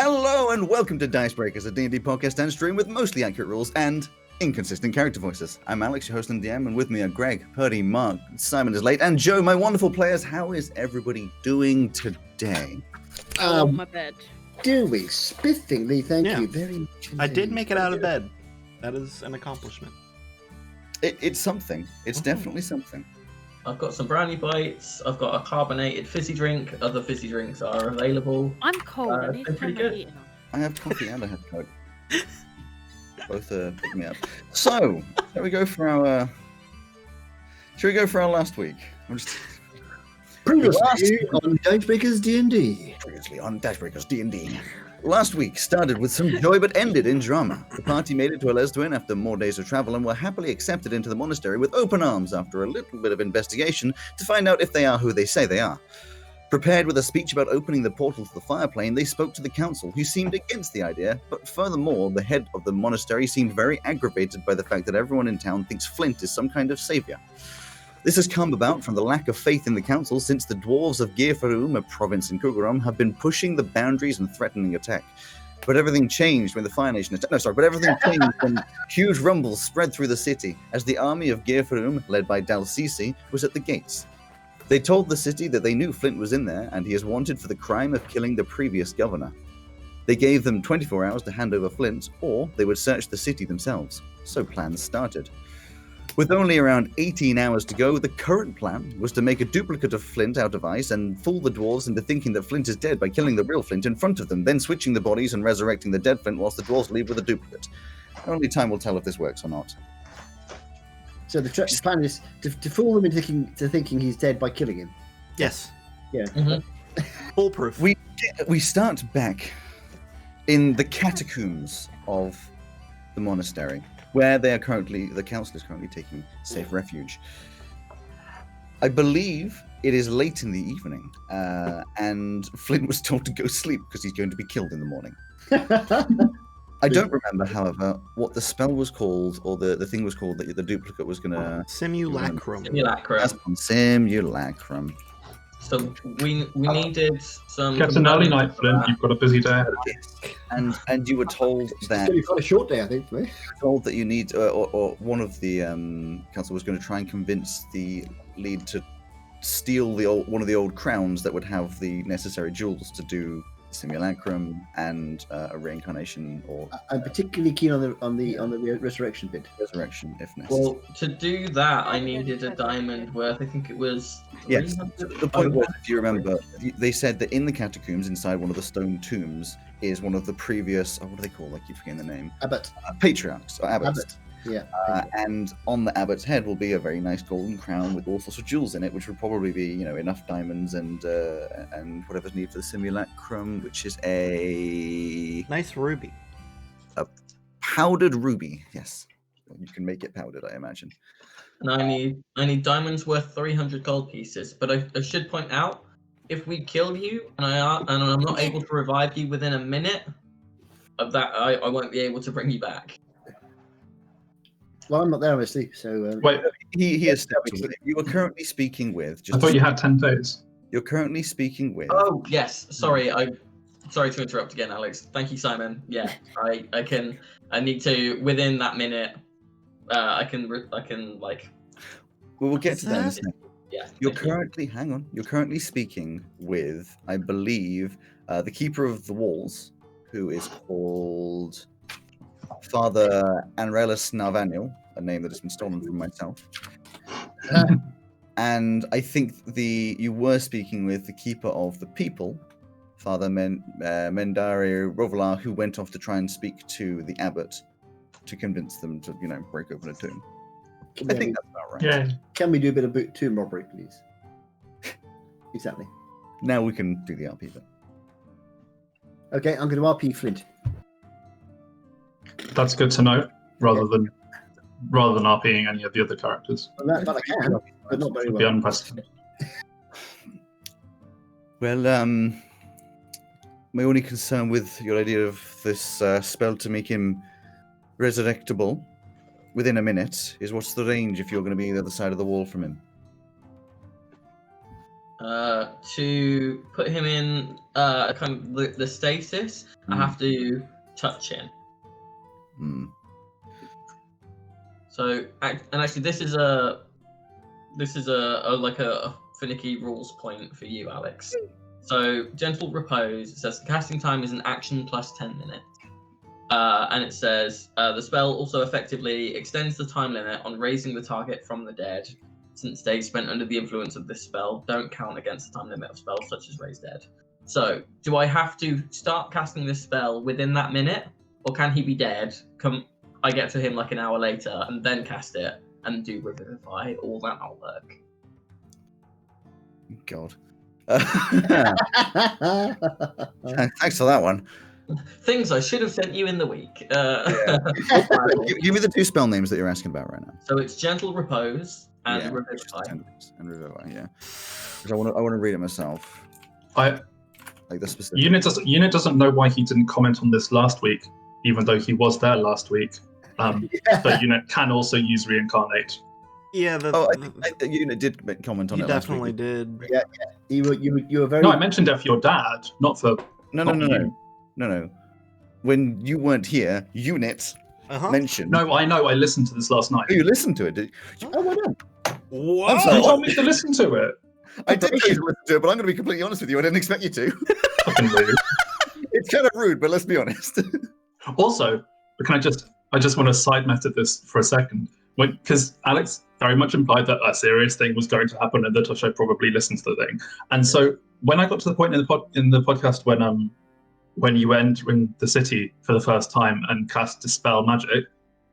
Hello and welcome to Dicebreakers, a D&D podcast and stream with mostly accurate rules and inconsistent character voices. I'm Alex, your host and DM, and with me are Greg, Purdy, Mark, Simon is late, and Joe, my wonderful players. How is everybody doing today? On my bed. Doing spiffingly, thank Yeah. you very much. I did make it out of bed. That is an accomplishment. It's something. It's definitely something. I've got some brownie bites. I've got a carbonated fizzy drink. Other fizzy drinks are available. I'm cold. I need to pretty turn my good. heating on. I have coffee and I have Coke. Both are picking me up. So, shall we go for our last week? I'm just Previously on Dicebreakers D&D. previously on Dashbreakers D&D. Last week started with some joy but ended in drama. The party made it to Elesduin after more days of travel and were happily accepted into the monastery with open arms after a little bit of investigation to find out if they are who they say they are. Prepared with a speech about opening the portal to the fireplane, they spoke to the council, who seemed against the idea, but furthermore, the head of the monastery seemed very aggravated by the fact that everyone in town thinks Flint is some kind of savior. This has come about from the lack of faith in the council since the dwarves of Geirfarum, a province in Kuguram, have been pushing the boundaries and threatening attack. But everything changed when the Fire Nation everything changed when huge rumbles spread through the city as the army of Geirfarum, led by Dalsisi, was at the gates. They told the city that they knew Flint was in there and he is wanted for the crime of killing the previous governor. They gave them 24 hours to hand over Flint, or they would search the city themselves. So plans started. With only around 18 hours to go, the current plan was to make a duplicate of Flint out of ice and fool the dwarves into thinking that Flint is dead by killing the real Flint in front of them, then switching the bodies and resurrecting the dead Flint whilst the dwarves leave with a duplicate. Only time will tell if this works or not. So the plan is to fool them into thinking he's dead by killing him. Yes. Yeah. Foolproof. We start back in the catacombs of the monastery, where the council is currently taking safe refuge. I believe it is late in the evening, and Flint was told to go sleep because he's going to be killed in the morning. I don't remember, however, what the spell was called, or the thing was called that the duplicate was going to... Simulacrum. Simulacrum. Simulacrum. So we needed some. It's an early night, Flint. You've got a busy day ahead. And you were told that... It's quite a short day, I think, for me. Told that you need, or one of the council was going to try and convince the lead to steal one of the old crowns that would have the necessary jewels to do simulacrum and a reincarnation or I'm particularly keen on the resurrection bit. resurrection if necessary. Well, to do that, I needed a diamond worth. I think it was. Yes. 300? The point was, if you remember, they said that in the catacombs inside one of the stone tombs is one of the previous, what do they call? I keep forgetting the name. Abbot. Patriarchs or abbots. Abbot. Yeah. And on the abbot's head will be a very nice golden crown with all sorts of jewels in it, which would probably be, enough diamonds and whatever's needed for the simulacrum, which is a Nice ruby. powdered ruby. Yes, you can make it powdered, I imagine. And I need diamonds worth 300 gold pieces. But I should point out, if we kill you and I'm not able to revive you within a minute of that, I won't be able to bring you back. Well, I'm not there, obviously, so... Wait, He has stepped away. You are currently speaking with. I thought you had 10 days. You're currently speaking with. Oh yes, sorry. Sorry to interrupt again, Alex. Thank you, Simon. Yeah, I need to within that minute. I can like. We will get to that in a second. Yeah. You're thank you. currently, hang on. You're currently speaking with, I believe, the keeper of the walls, who is called Father Anrelis Narvaniel, a name that has been stolen from myself. And I think you were speaking with the keeper of the people, Father Mendario Rovalar, who went off to try and speak to the abbot to convince them to, break open a tomb. I think that's about right. Yeah. Can we do a bit of tomb robbery, please? Exactly. Now we can do the RP bit. Okay, I'm going to RP Flint. That's good to know, rather than RPing any of the other characters. Well, that I can, but not very Would be well. unprecedented. Well, my only concern with your idea of this spell to make him resurrectable within a minute is what's the range if you're going to be the other side of the wall from him? To put him in kind of the stasis, I have to touch him. Hmm. So, and actually, this is a like a finicky rules point for you, Alex. So, gentle repose. It says the casting time is an action plus 10 minutes. And it says the spell also effectively extends the time limit on raising the target from the dead, since days spent under the influence of this spell don't count against the time limit of spells such as Raise Dead. So, do I have to start casting this spell within that minute, or can he be dead? I get to him like an hour later and then cast it and do Revivify, or that not work? God. Thanks for that one. Things I should have sent you in the week. Give me the 2 spell names that you're asking about right now. So it's Gentle Repose and Yeah, Revivify. And Revivify, yeah. 'Cause I want to read it myself. I Like the specific. Unit doesn't know why he didn't comment on this last week, even though he was there last week. But Unit can also use Reincarnate. Yeah, I think the unit did comment on you it last definitely week. did. You were very. No, I mentioned it for your dad, not for. No. When you weren't here, Unit mentioned. No, I know. I listened to this last night. Oh, you listened to it, did you? Oh, well done. What? I'm sorry. You told me to listen to it. I did tell you to listen to it, but I'm going to be completely honest with you. I didn't expect you to. Fucking rude. It's kind of rude, but let's be honest. Also, can I just want to side matter this for a second, because Alex very much implied that a serious thing was going to happen and that I should probably listen to the thing. And so when I got to the point in the podcast when you were entering the city for the first time and cast Dispel Magic,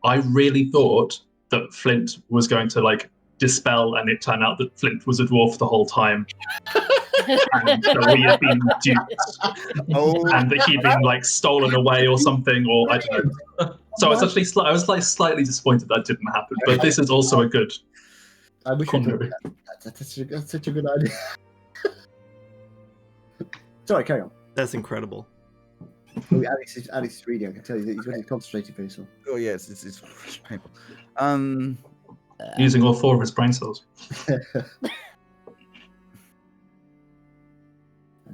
I really thought that Flint was going to like dispel, and it turned out that Flint was a dwarf the whole time. And that we had been duped, and that he'd been like stolen away or something, or I don't know. So I was actually slightly disappointed that didn't happen. But this is also a good. I wish I Connery. did that. That's such a good idea. Sorry, carry on. That's incredible. Oh, Alex is reading. I can tell you that he's really concentrating for himself. Oh yes, it's painful. Using all 4 of his brain cells.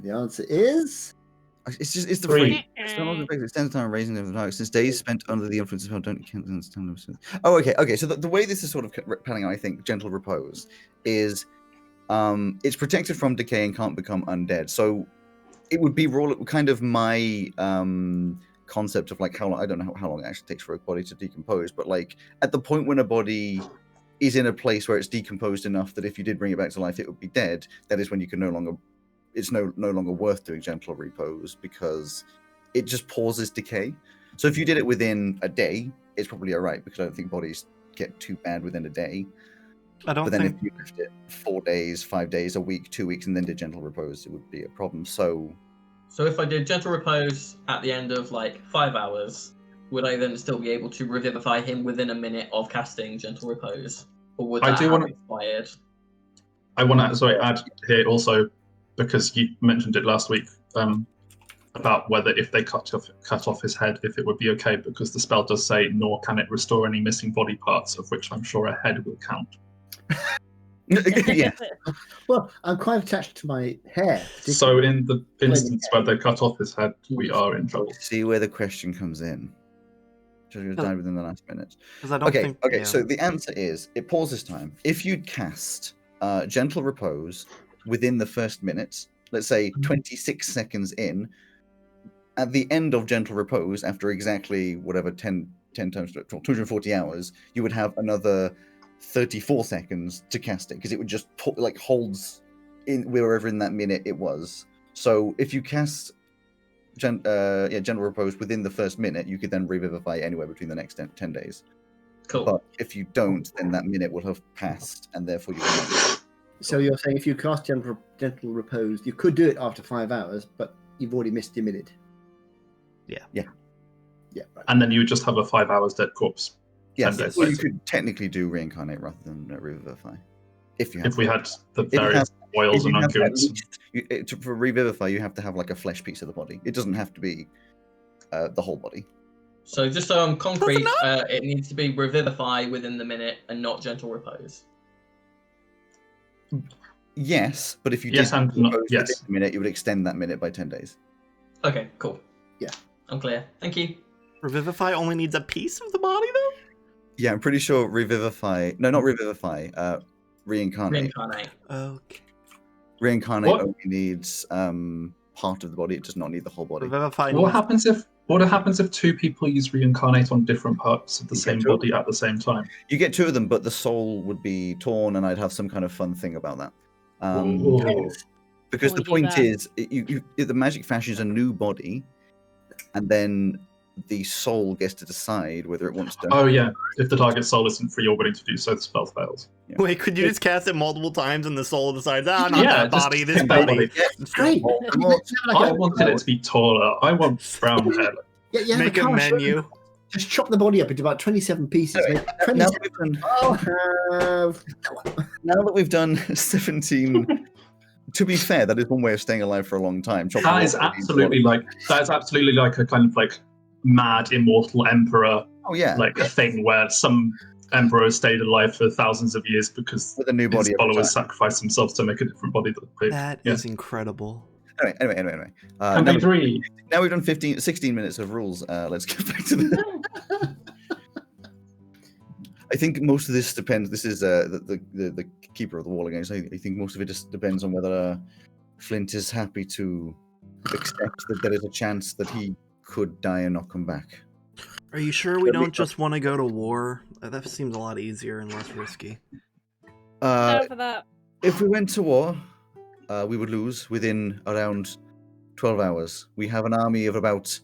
The answer is. It's the 3. extends time raising of the target since days spent under the influence of spell don't count against time limit. Oh, okay. So the way this is sort of panning out, I think, Gentle Repose is, it's protected from decay and can't become undead. So it would be kind of my concept of like how long, I don't know how long it actually takes for a body to decompose, but like at the point when a body is in a place where it's decomposed enough that if you did bring it back to life, it would be dead. That is when you can it's no longer worth doing Gentle Repose, because it just pauses decay. So if you did it within a day, it's probably all right, because I don't think bodies get too bad within a day. But then if you left it 4 days, 5 days, a week, 2 weeks, and then did Gentle Repose, it would be a problem. So if I did Gentle Repose at the end of like 5 hours, would I then still be able to revivify him within a minute of casting Gentle Repose? Or would that have expired? I want to add here also, because you mentioned it last week, about whether if they cut off his head, if it would be okay, because the spell does say, nor can it restore any missing body parts, of which I'm sure a head will count. yeah. Well, I'm quite attached to my hair. So in the instance where they cut off his head, we are in trouble. See where the question comes in. Should have died within the last minute. Okay. So the answer is it pauses time. If you'd cast Gentle Repose within the first minute, let's say 26 seconds in, at the end of Gentle Repose, after exactly whatever 10 times 240 hours, you would have another 34 seconds to cast it, because it would just holds in wherever in that minute it was. So if you cast Gentle Repose within the first minute, you could then revivify anywhere between the next 10 days. Cool. But if you don't, then that minute will have passed, and therefore you cannot. So you're saying if you cast Gentle Repose, you could do it after 5 hours, but you've already missed your minute. Yeah. Right. And then you would just have a 5 hours dead corpse. Yes, days well, you later. could technically do Reincarnate rather than Revivify. If we had the various oils and uncouths. For Revivify, you have to have like a flesh piece of the body. It doesn't have to be the whole body. So just so I'm concrete, it needs to be Revivify within the minute and not Gentle Repose. Yes, but if you Yes did and no. propose Yes. within a minute, you would extend that minute by 10 days. Okay, cool. Yeah. I'm clear. Thank you. Revivify only needs a piece of the body, though? Yeah, I'm pretty sure revivify. No, not revivify. Reincarnate. Reincarnate. Okay. Reincarnate What? only needs part of the body. It does not need the whole body. Revivify What needs... happens if two people use reincarnate on different parts of the You same get two. body at the same time? You get two of them, but the soul would be torn, and I'd have some kind of fun thing about that. Ooh. Because Before the we do point that. is, the magic fashions a new body, and then the soul gets to decide whether it wants to. Oh yeah, if the target soul isn't free or willing to do so, the spell fails. Wait, could you just cast it multiple times and the soul decides, not Yeah, that just body, this pick body. Great. I wanted it to be taller. I want brown hair. Yeah, Make a menu. Just chop the body up into about 27 pieces. Anyway, Make now 27. that we've done 17. To be fair, that is one way of staying alive for a long time. Chop That the is body. absolutely like a kind of like mad immortal emperor Oh yeah, like a thing where some emperor has stayed alive for thousands of years because with a new his body. every followers time. sacrifice themselves to make a different body that they That yeah. is incredible. Anyway. Campaign 3. Now we've done 16 minutes of rules. Let's get back to the. I think most of this depends. This is the keeper of the wall again. So I think most of it just depends on whether Flint is happy to accept that there is a chance that he could die and not come back. Are you sure we don't just want to go to war? That seems a lot easier and less risky. Down for that. If we went to war, we would lose within around 12 hours. We have an army of about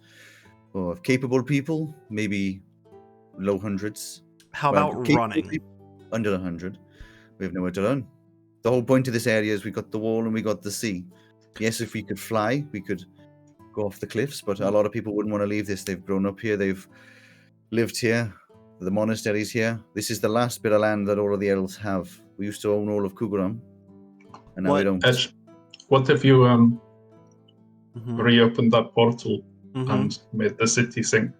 of capable people, maybe low hundreds. How Well, about capable running? people, under 100. We have nowhere to run. The whole point of this area is we got the wall and we got the sea. Yes, if we could fly, we could go off the cliffs, but a lot of people wouldn't want to leave this. They've grown up here, they've lived here, the monastery's here. This is the last bit of land that all of the elves have. We used to own all of Kuguram, and now we don't. Edge, what if you Mhm. reopened that portal Mhm. and made the city sink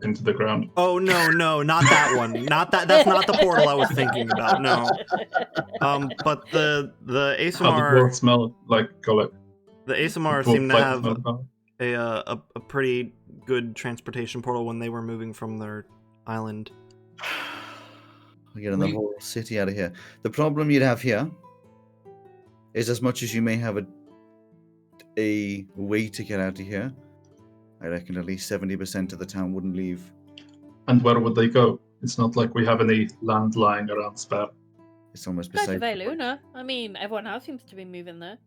into the ground? Oh no, not that one. Not that. That's not the portal I was thinking about. No. But the How the ASMR dwarves smell like Golek. the ASMR Dwarf seemed to fight have smell like a pretty good transportation portal when they were moving from their island. We're getting the whole city out of here. The problem you'd have here is, as much as you may have a way to get out of here, I reckon at least 70% of the town wouldn't leave. And where would they go? It's not like we have any land lying around spare. It's almost Go to beside. Veluna. I mean, everyone else seems to be moving there.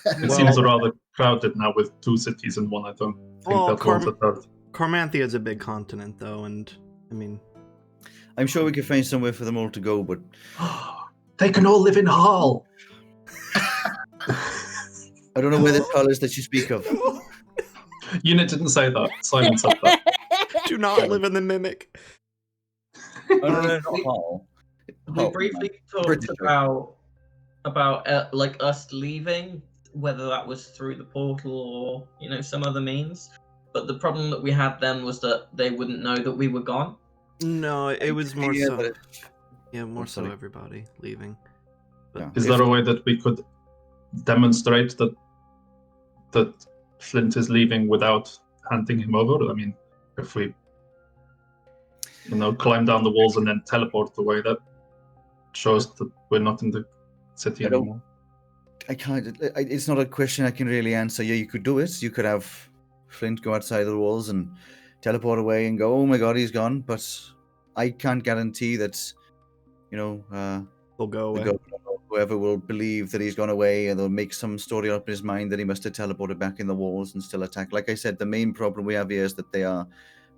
It seems rather crowded now with 2 cities in one. I don't think Well, that wants a third. Carmanthia is a big continent, though, and I mean, I'm sure we could find somewhere for them all to go, but They can all live in Hall. I don't know where this hall is that you speak of. Unit didn't say that. Simon said that. do not live in the mimic. Oh, no, not hall. We Hall. briefly talked British. about like us leaving, whether that was through the portal or some other means. But the problem that we had then was that they wouldn't know that we were gone. No, it was more Yeah, so. but Yeah, more so sorry. everybody leaving. But Yeah. Is if- there a way that we could demonstrate that Flint is leaving without handing him over? I mean, if we, climb down the walls and then teleport away, that shows that we're not in the city I don't- anymore. I can't. It's not a question I can really answer. Yeah, you could do it. You could have Flint go outside the walls and teleport away and go, "Oh my God, he's gone." But I can't guarantee that. they'll go The away. governor or whoever will believe that he's gone away, and they'll make some story up in his mind that he must have teleported back in the walls and still attack. Like I said, the main problem we have here is that they are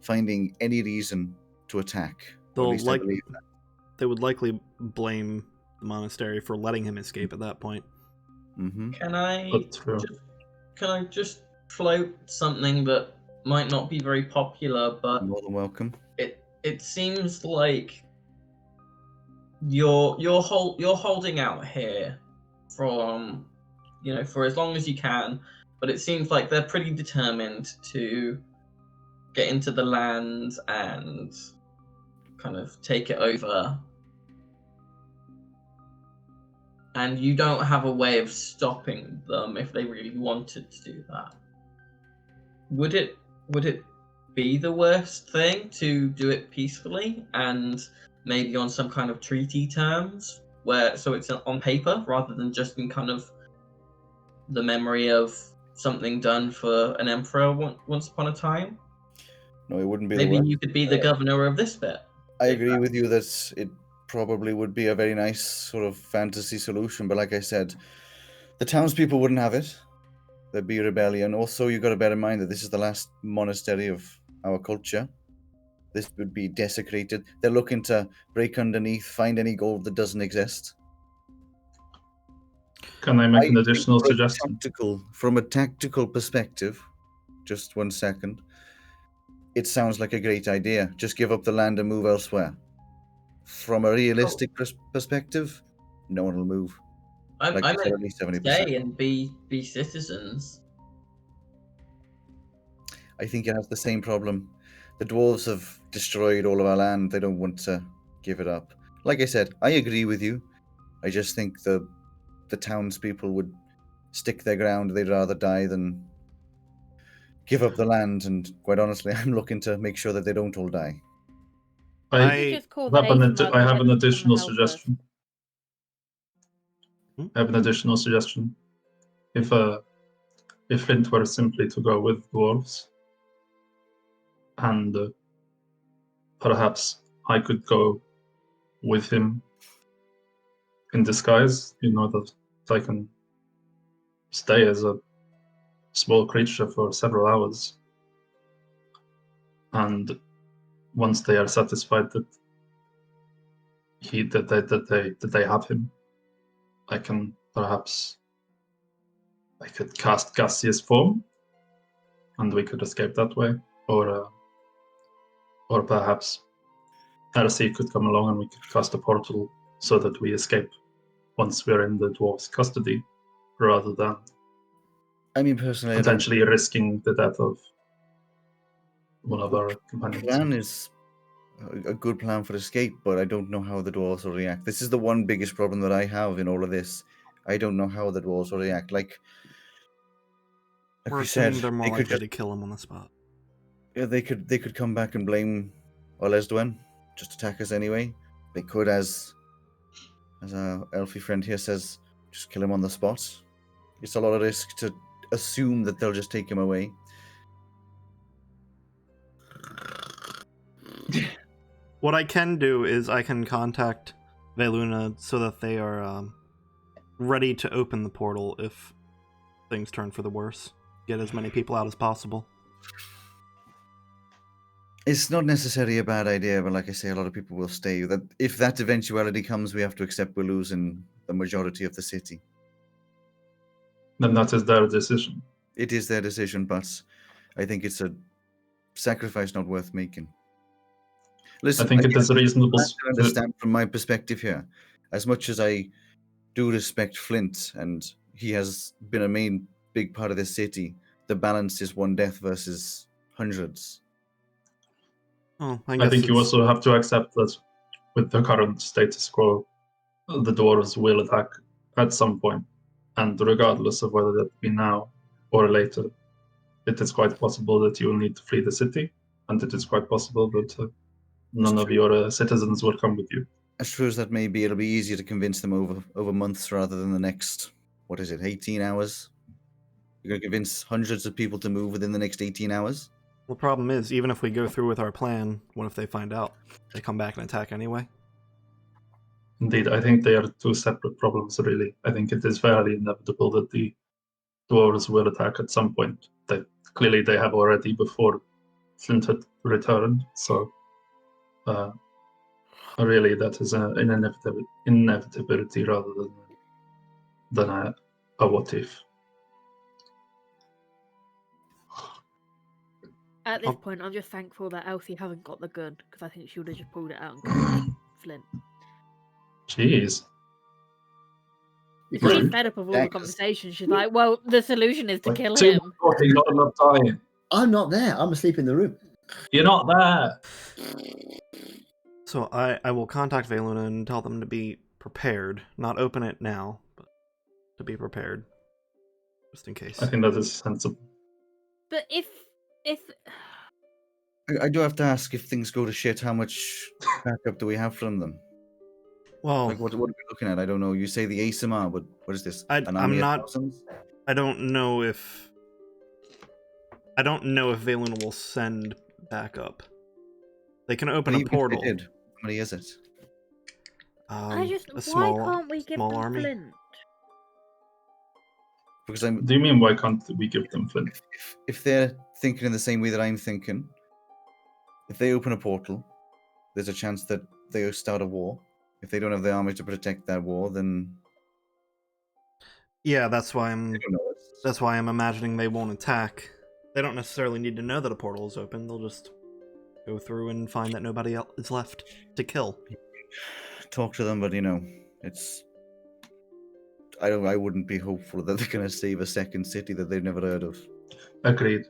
finding any reason to attack. Or at They'll least I like. believe that. They would likely blame the monastery for letting him escape at that point. Mhm. Can I But true. just float something that might not be very popular, but More than welcome. it seems like you're holding out here from for as long as you can, but it seems like they're pretty determined to get into the land and kind of take it over. and you don't have a way of stopping them if they really wanted to do that. Would it be the worst thing to do it peacefully and maybe on some kind of treaty terms, so it's on paper rather than just in kind of the memory of something done for an emperor once upon a time? No, it wouldn't be Maybe the worst. you could be the governor of this bit. I agree with you that it probably would be a very nice sort of fantasy solution, but like I said, the townspeople wouldn't have it. There'd be rebellion. Also, you've got to bear in mind that this is the last monastery of our culture. This would be desecrated. They're looking to break underneath, find any gold that doesn't exist. Can I make an I additional think suggestion? From a tactical perspective, just 1 second, it sounds like a great idea. Just give up the land and move elsewhere. From a realistic perspective, no one will move. I Like meant only 70%. stay and be citizens. I think it has the same problem. The dwarves have destroyed all of our land. They don't want to give it up. Like I said, I agree with you. I just think the townspeople would stick their ground. They'd rather die than give up the land. And quite honestly, I'm looking to make sure that they don't all die. You just call the I have Haven an Mother and additional come help us. suggestion. I have an additional suggestion. If Flint were simply to go with dwarves, and perhaps I could go with him in disguise, that I can stay as a small creature for several hours, and once they are satisfied that they have him, I could cast gaseous form, and we could escape that way, or perhaps Heresy could come along and we could cast a portal so that we escape once we're in the dwarf's custody, rather than I mean, personally, potentially risking the death of one of our the companions. plan is a good plan for escape, but I don't know how the dwarves will react. This is the one biggest problem that I have in all of this. I don't know how the dwarves will react. Like We're we said, assuming they're more they could likely to kill him on the spot. yeah, they could come back and blame Olesdwen, just attack us anyway. They could, as our elfie friend here says, just kill him on the spot. It's a lot of risk to assume that they'll just take him away. What I can do is I can contact Veluna so that they are ready to open the portal if things turn for the worse. Get as many people out as possible. It's not necessarily a bad idea, but like I say, a lot of people will stay. That if that eventuality comes, we have to accept we're losing the majority of the city. Then that is their decision. It is their decision, but I think it's a sacrifice not worth making. Listen, I think it is reasonable. to understand from my perspective here, as much as I do respect Flint, and he has been a big part of this city, the balance is one death versus hundreds. Oh, I think you also have to accept that with the current status quo, the dwarves will attack at some point, and regardless of whether that be now or later, it is quite possible that you will need to flee the city, and it is quite possible that none of your citizens will come with you. As true as that may be, it'll be easier to convince them over months rather than the next, 18 hours? You're going to convince hundreds of people to move within the next 18 hours? The problem is, even if we go through with our plan, what if they find out? They come back and attack anyway? Indeed, I think they are two separate problems, really. I think it is fairly inevitable that the dwarves will attack at some point. Clearly they have already before Flint had returned, so really that is an inevitability rather than a what if. At this point, I'm just thankful that Elsie hasn't got the gun, because I think she would have just pulled it out and killed Flint. Jeez. You She's can. fed up of all the conversations. She's like, well, the solution is to kill Too him. much talking, not enough time. I'm not there. I'm asleep in the room. You're not there. So I will contact Veluna and tell them to be prepared. Not open it now, to be prepared, just in case. I think that is sensible. But if I do have to ask, if things go to shit, how much backup do we have from them? Well, Like, what are we looking at? I don't know. You say the ASMR, but what is this? I'm not- thousands? I don't know if Veluna will send backup. They can open But a even if they portal. did, how many is it? I just A why small, can't we give small them army. flint? Because I'm Do you mean why can't we give them flint? if they're thinking in the same way that I'm thinking, if they open a portal, there's a chance that they'll start a war. If they don't have the army to protect that war, then Yeah, that's why I I'm don't know. That's why I'm imagining they won't attack. They don't necessarily need to know that a portal is open. They'll just go through and find that nobody else is left to kill. Talk to them, but it's. I wouldn't be hopeful that they're gonna save a second city that they've never heard of. Agreed.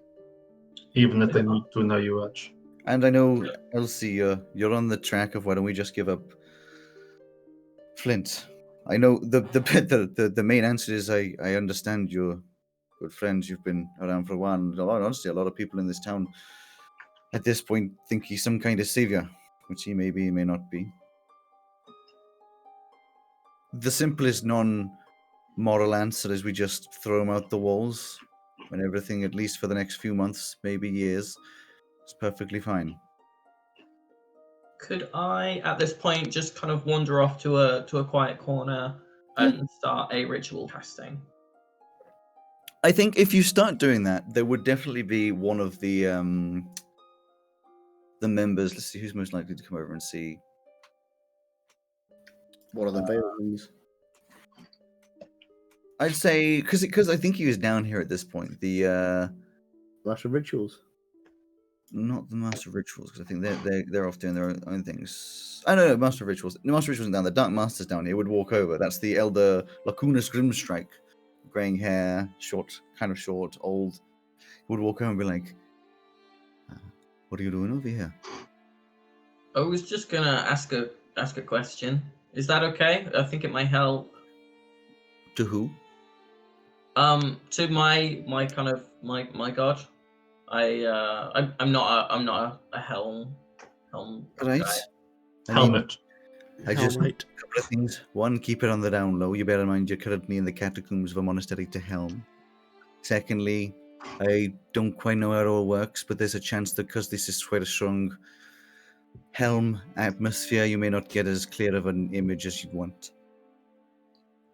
Even if they need to know you much. And I know, Elsie, you're on the track of why don't we just give up Flint. I know the main answer is I understand your good friends. You've been around for a while. And honestly, a lot of people in this town at this point think he's some kind of savior, which he may be, he may not be. The simplest non-moral answer is we just throw him out the walls when everything, at least for the next few months, maybe years, is perfectly fine. Could I, at this point, just kind of wander off to a quiet corner and start a ritual casting? I think if you start doing that, there would definitely be one of the members. Let's see who's most likely to come over and see. What are the Veilings? I'd say because I think he was down here at this point. The Master of Rituals. not the Master of Rituals, because I think they're off doing their own things. I know Master of Rituals. The Master of Rituals isn't down. The Dark Master's down here. Would walk over. That's the Elder Lacunas Grimstrike, graying hair, kind of short, old. Would walk over and be like, "What are you doing over here?" I was just gonna ask a question. Is that okay? I think it might help. To who? To my kind of my god. I'm not a helm Right. guy. Helmet. I just Hellmite. a couple of things. One, keep it on the down low. You bear in mind you're currently in the catacombs of a monastery to Helm. Secondly, I don't quite know how it all works, but there's a chance that because this is quite a strong Helm atmosphere, you may not get as clear of an image as you'd want.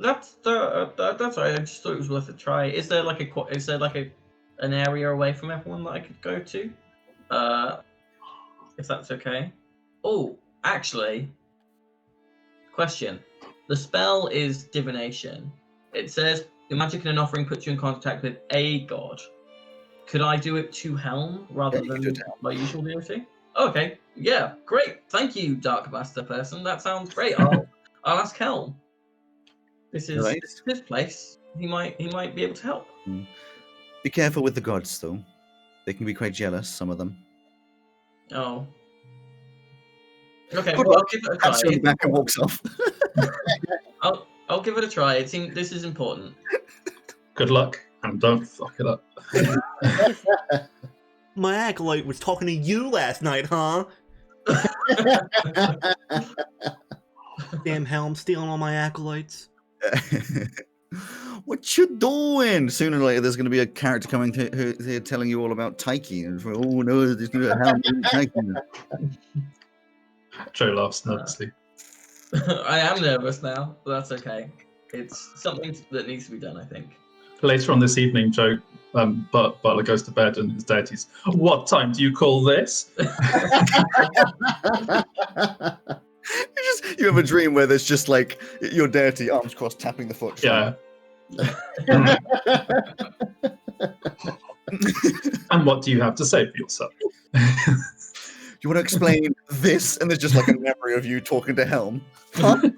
That's right. I just thought it was worth a try. Is there like an area away from everyone that I could go to? If that's okay. Oh, actually, question. The spell is divination. It says the magic in an offering puts you in contact with a god. Could I do it to Helm rather Yeah, you can do than it to Helm. my usual deity? Okay. Yeah. Great. Thank you, Dark Master person. That sounds great. I'll ask Helm. This is Right. his place. He might be able to help. Be careful with the gods, though. They can be quite jealous, some of them. Oh. Okay, Good well, I'll luck. give it a Pats you on the try. back and walks off. I'll give it a try. This is important. Good luck, and don't fuck it up. My acolyte was talking to you last night, huh? Damn Helm stealing all my acolytes. What you doing? Sooner or later, there's going to be a character coming here telling you all about Taiki. And oh no, there's no Helm and Taiki. Joe laughs nervously. I am nervous now, but that's okay. It's something that needs to be done, I think. Later on this evening, Joe Butler goes to bed and his deities. What time do you call this? You have a dream where there's just like your deity, arms crossed, tapping the foot. Yeah. And what do you have to say for yourself? You want to explain this? And there's just like a memory of you talking to Helm. Huh?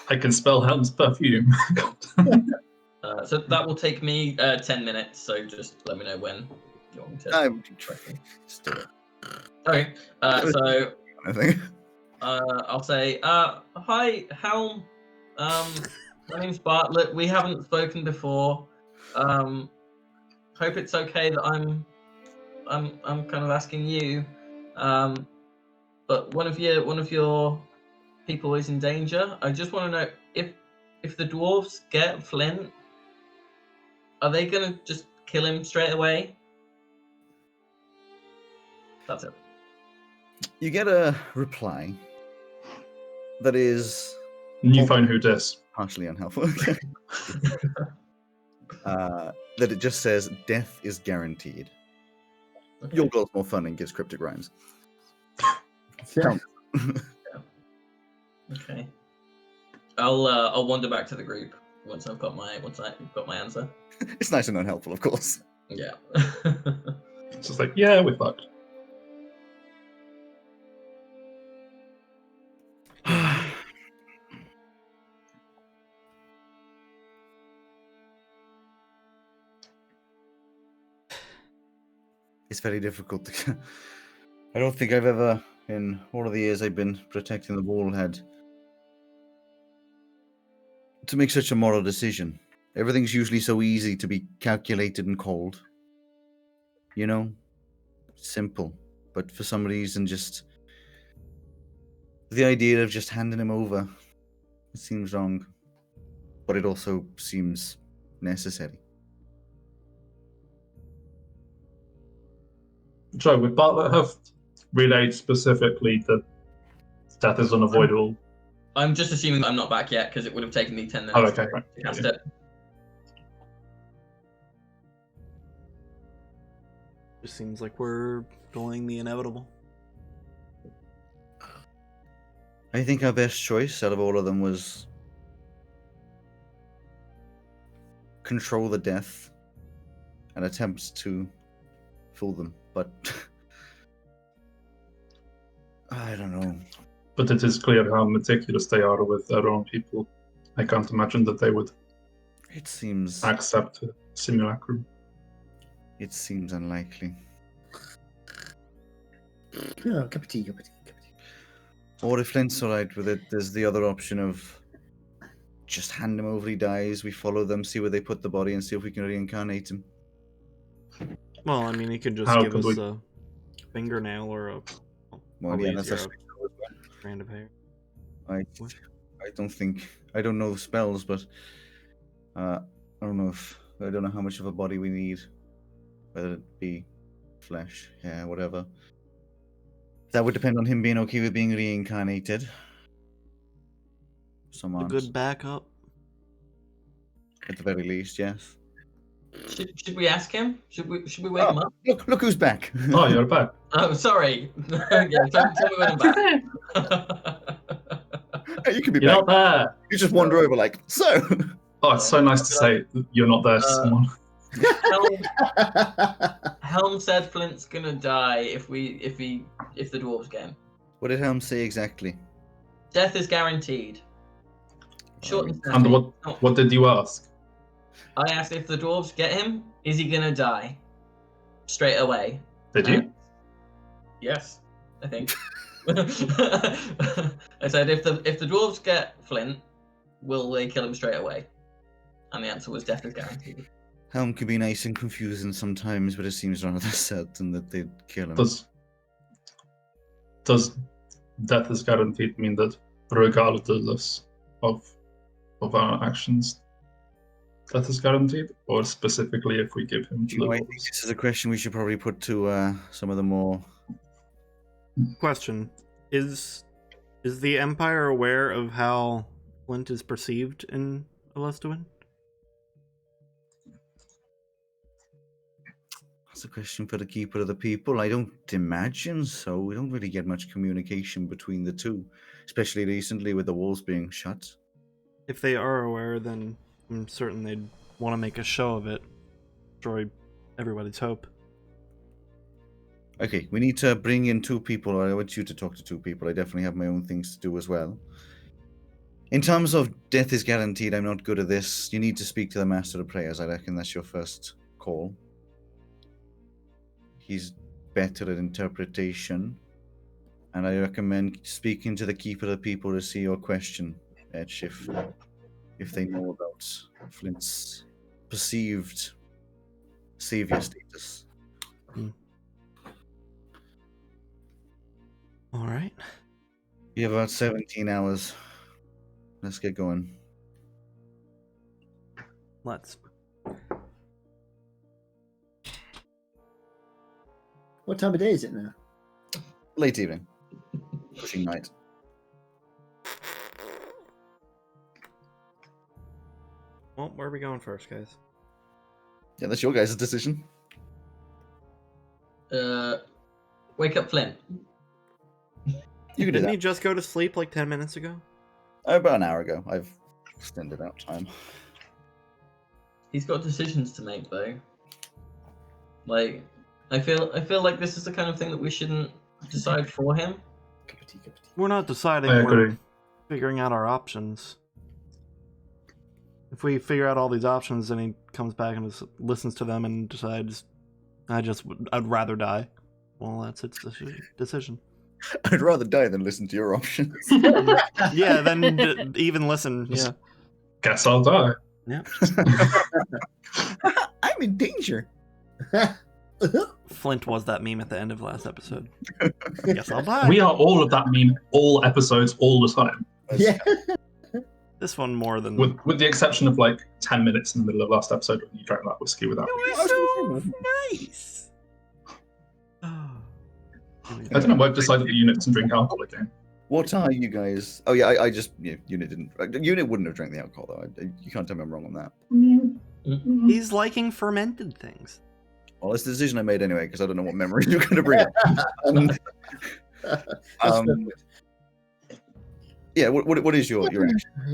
I can spell Helm's perfume. So that will take me 10 minutes, so just let me know when you want me to. I'm Okay, so I think. I'll say, hi, Helm. My name's Bartlett. We haven't spoken before. Hope it's okay that I'm kind of asking you. But one of your people is in danger. I just want to know if the dwarves get Flint, are they gonna just kill him straight away? That's it. You get a reply that is New phone, who dis? partially unhelpful. That it just says death is guaranteed. Okay. Your goal's more fun and gives cryptic rhymes. Yeah. Okay. I'll wander back to the group once I've got my answer. It's nice and unhelpful, of course. Yeah. It's just like, yeah, we're fucked. It's very difficult to... I don't think I've ever, in all of the years I've been protecting the wall, had to make such a moral decision. Everything's usually so easy to be calculated and cold. You know? Simple. But for some reason, just... the idea of just handing him over, it seems wrong. But it also seems necessary. Joe, would Bartlett have relayed specifically that death is unavoidable? I'm just assuming that I'm not back yet because it would have taken me 10 minutes Oh, okay, right. to cast it. Just seems like we're doing the inevitable. I think our best choice out of all of them was control the death and attempt to fool them, but I don't know. But it is clear how meticulous they are with their own people. I can't imagine that they would It seems accept a simulacrum. unlikely. Oh, cup of tea, cup of tea, cup of tea. Or if Flint's alright with it, there's the other option of just hand him over, he dies, we follow them, see where they put the body, and see if we can reincarnate him. Well, I mean, he could just How give could us we- a fingernail or a Well, probably yeah, that's easier, a a strand of hair. I don't know the spells, but I don't know how much of a body we need, whether it be flesh, hair, whatever. That would depend on him being okay with being reincarnated. Some A aren't, good backup. at the very least, yes. Should we ask him? Should we wake him up? Look who's back! Oh, you're back. Oh, sorry. Yeah, tell me when I'm back. Hey, you could be You're back. not there. You just wander over like, so. Oh, it's so nice to say you're not there, someone. Helm said Flint's gonna die if the dwarves get him. What did Helm say exactly? Death is guaranteed. Short and And snappy. what did you ask? I asked if the dwarves get him, is he gonna die? Straight away. Did you? Yes, I think. I said if the dwarves get Flint, will they kill him straight away? And the answer was death is guaranteed. Helm can be nice and confusing sometimes, but it seems rather certain that they'd kill him. Does death is guaranteed mean that regardless of our actions, death is guaranteed, or specifically if we give him to the I think wolves? this is a question we should probably put to some of the more... Question: Is the Empire aware of how Flint is perceived in Alestuin? That's a question for the Keeper of the People. I don't imagine so. We don't really get much communication between the two, especially recently with the walls being shut. If they are aware, then I'm certain they'd want to make a show of it. Destroy everybody's hope. Okay, we need to bring in two people. I want you to talk to two people. I definitely have my own things to do as well. In terms of death is guaranteed, I'm not good at this. You need to speak to the Master of Prayers. I reckon that's your first call. He's better at interpretation. And I recommend speaking to the Keeper of the People to see your question, Edge, if they know about Flint's perceived savior status. All right. You have about 17 hours. Let's get going. Let's. What time of day is it now? Late evening. Pushing night. Well, where are we going first, guys? Yeah, that's your guys' decision. Wake up, Flint. You can do Didn't he that. just go to sleep like 10 minutes ago? About an hour ago. I've extended out time. He's got decisions to make, though. Like, I feel like this is the kind of thing that we shouldn't decide for him. Cup of tea, cup of tea. We're not deciding. I We're agree. figuring out our options. If we figure out all these options and he comes back and just listens to them and decides, I'd rather die. Well, that's its decision. I'd rather die than listen to your options. Yeah, then even listen. Yeah. Guess I'll die. I'm in danger. Flint was that meme at the end of last episode. Guess I'll die. We are all of that meme, all episodes, all the time. Yeah. This one more than. With the exception of like 10 minutes in the middle of last episode when you drank that whiskey without. It was so nice. I don't know why I've decided that Unit doesn't drink alcohol again. What are you guys? Oh yeah, I just Unit didn't. Unit wouldn't have drank the alcohol though. You can't tell me I'm wrong on that. He's liking fermented things. Well, it's the decision I made anyway because I don't know what memories you're going to bring up. Yeah, what is your action?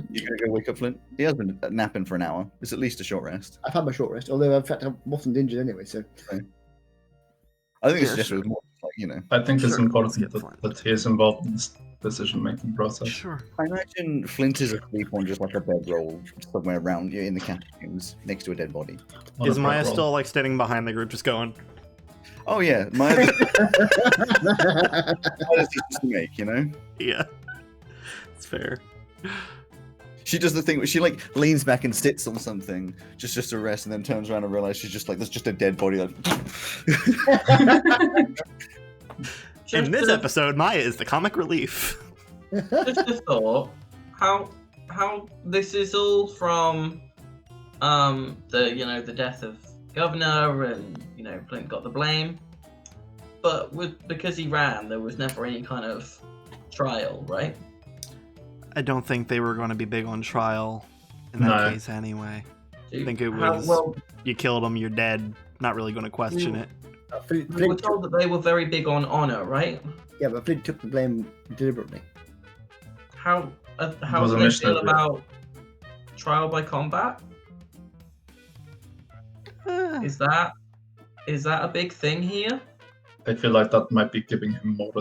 You gonna go wake up Flint? He has been napping for an hour. It's at least a short rest. I've had my short rest, although in fact I wasn't injured anyway, so. I think it's Yeah, just sure. more like I think it's Sure, important let's get that he is involved in this decision-making process. Sure. I imagine Flint is asleep on just like a bedroll somewhere around in the catacombs next to a dead body. Not Is a Maya bread roll. still like standing behind the group, just going? Oh yeah, my decisions to make, you know. Yeah, it's fair. She does the thing where she like leans back and sits on something just to rest, and then turns around and realizes she's just like there's just a dead body. Like, In this a- episode, Maya is the comic relief. Just a thought. How this is all from the death of Governor and Flint got the blame. But because he ran, there was never any kind of trial, right? I don't think they were going to be big on trial in that No. case anyway. Do- think it how- was- well, You killed him, you're dead. Not really going to question it. we were Flint, told that they were very big on honor, right? yeah, but Flint took the blame deliberately. How was do a they mission feel of it. about trial by combat? Is that a big thing here? I feel like that might be giving him more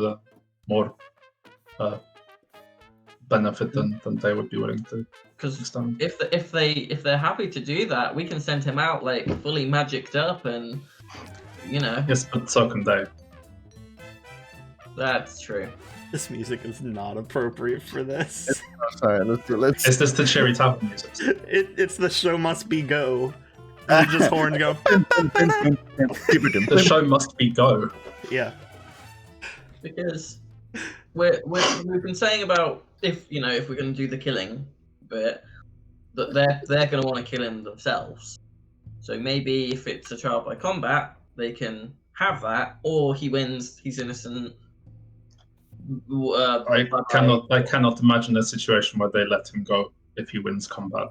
benefit than they would be willing to Because understand. if they're happy to do that, we can send him out like fully magicked up, and Yes, but so can they. that's true. This music is not appropriate for this. sorry, let's. Is this the Cherry Tavern music? It's the show must be go. And just horns go. The show must be go. Yeah. Because we've been saying about if we're going to do the killing bit, that they're going to want to kill him themselves. So maybe if it's a trial by combat, they can have that, or he wins, he's innocent. I cannot imagine a situation where they let him go if he wins combat.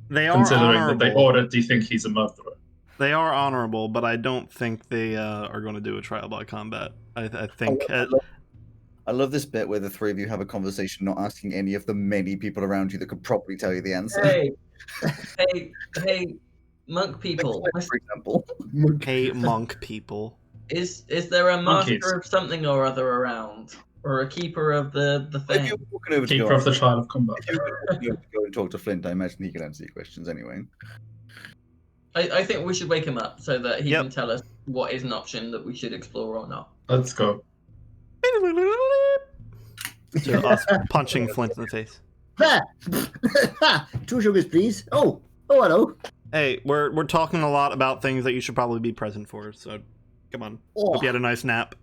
They are Considering that they honorable. already think he's a murderer. They are honorable, but I don't think they are going to do a trial by combat. I think I love this bit where the three of you have a conversation, not asking any of the many people around you that could probably tell you the answer. Hey, monk people. For example. hey monk people. Is there a master Monkeys. of something or other around, or a keeper of the If thing? you're walking over to Keeper go, of the Trial of Combat. if you're walking over to go and talk to Flint, I imagine he can answer your questions anyway. I think we should wake him up so that he Yep. can tell us what is an option that we should explore or not. Let's go. Maybe To us punching Flint in the face. There! 2 sugars, please. Oh, hello. Hey, we're talking a lot about things that you should probably be present for, so come on. Oh, Hope you had a nice nap.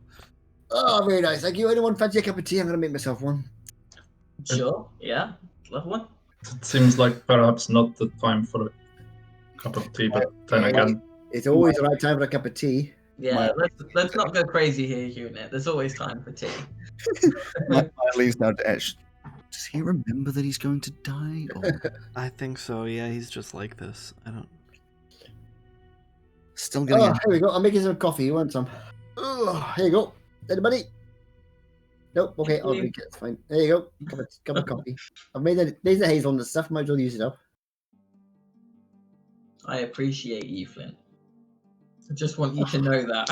very nice. Thank you. Anyone fancy a cup of tea? I'm going to make myself one. Sure. Yeah. Love one. It seems like perhaps not the time for a cup of tea, but then again, It's always the right time for a cup of tea. Yeah. Let's not go crazy here, Unit. There's always time for tea. My mind leads now to Ash. Does he remember that he's going to die? Or I think so, yeah, he's just like this. I don't... still getting Oh, here we go. I'm making some coffee. You want some? Oh, here you go. Anybody? Nope. Okay, I'll drink it. It's fine. There you go. Cup of coffee. I've made the hazelnut stuff. Might as well use it up. I appreciate you, Flint. I just want you to know that.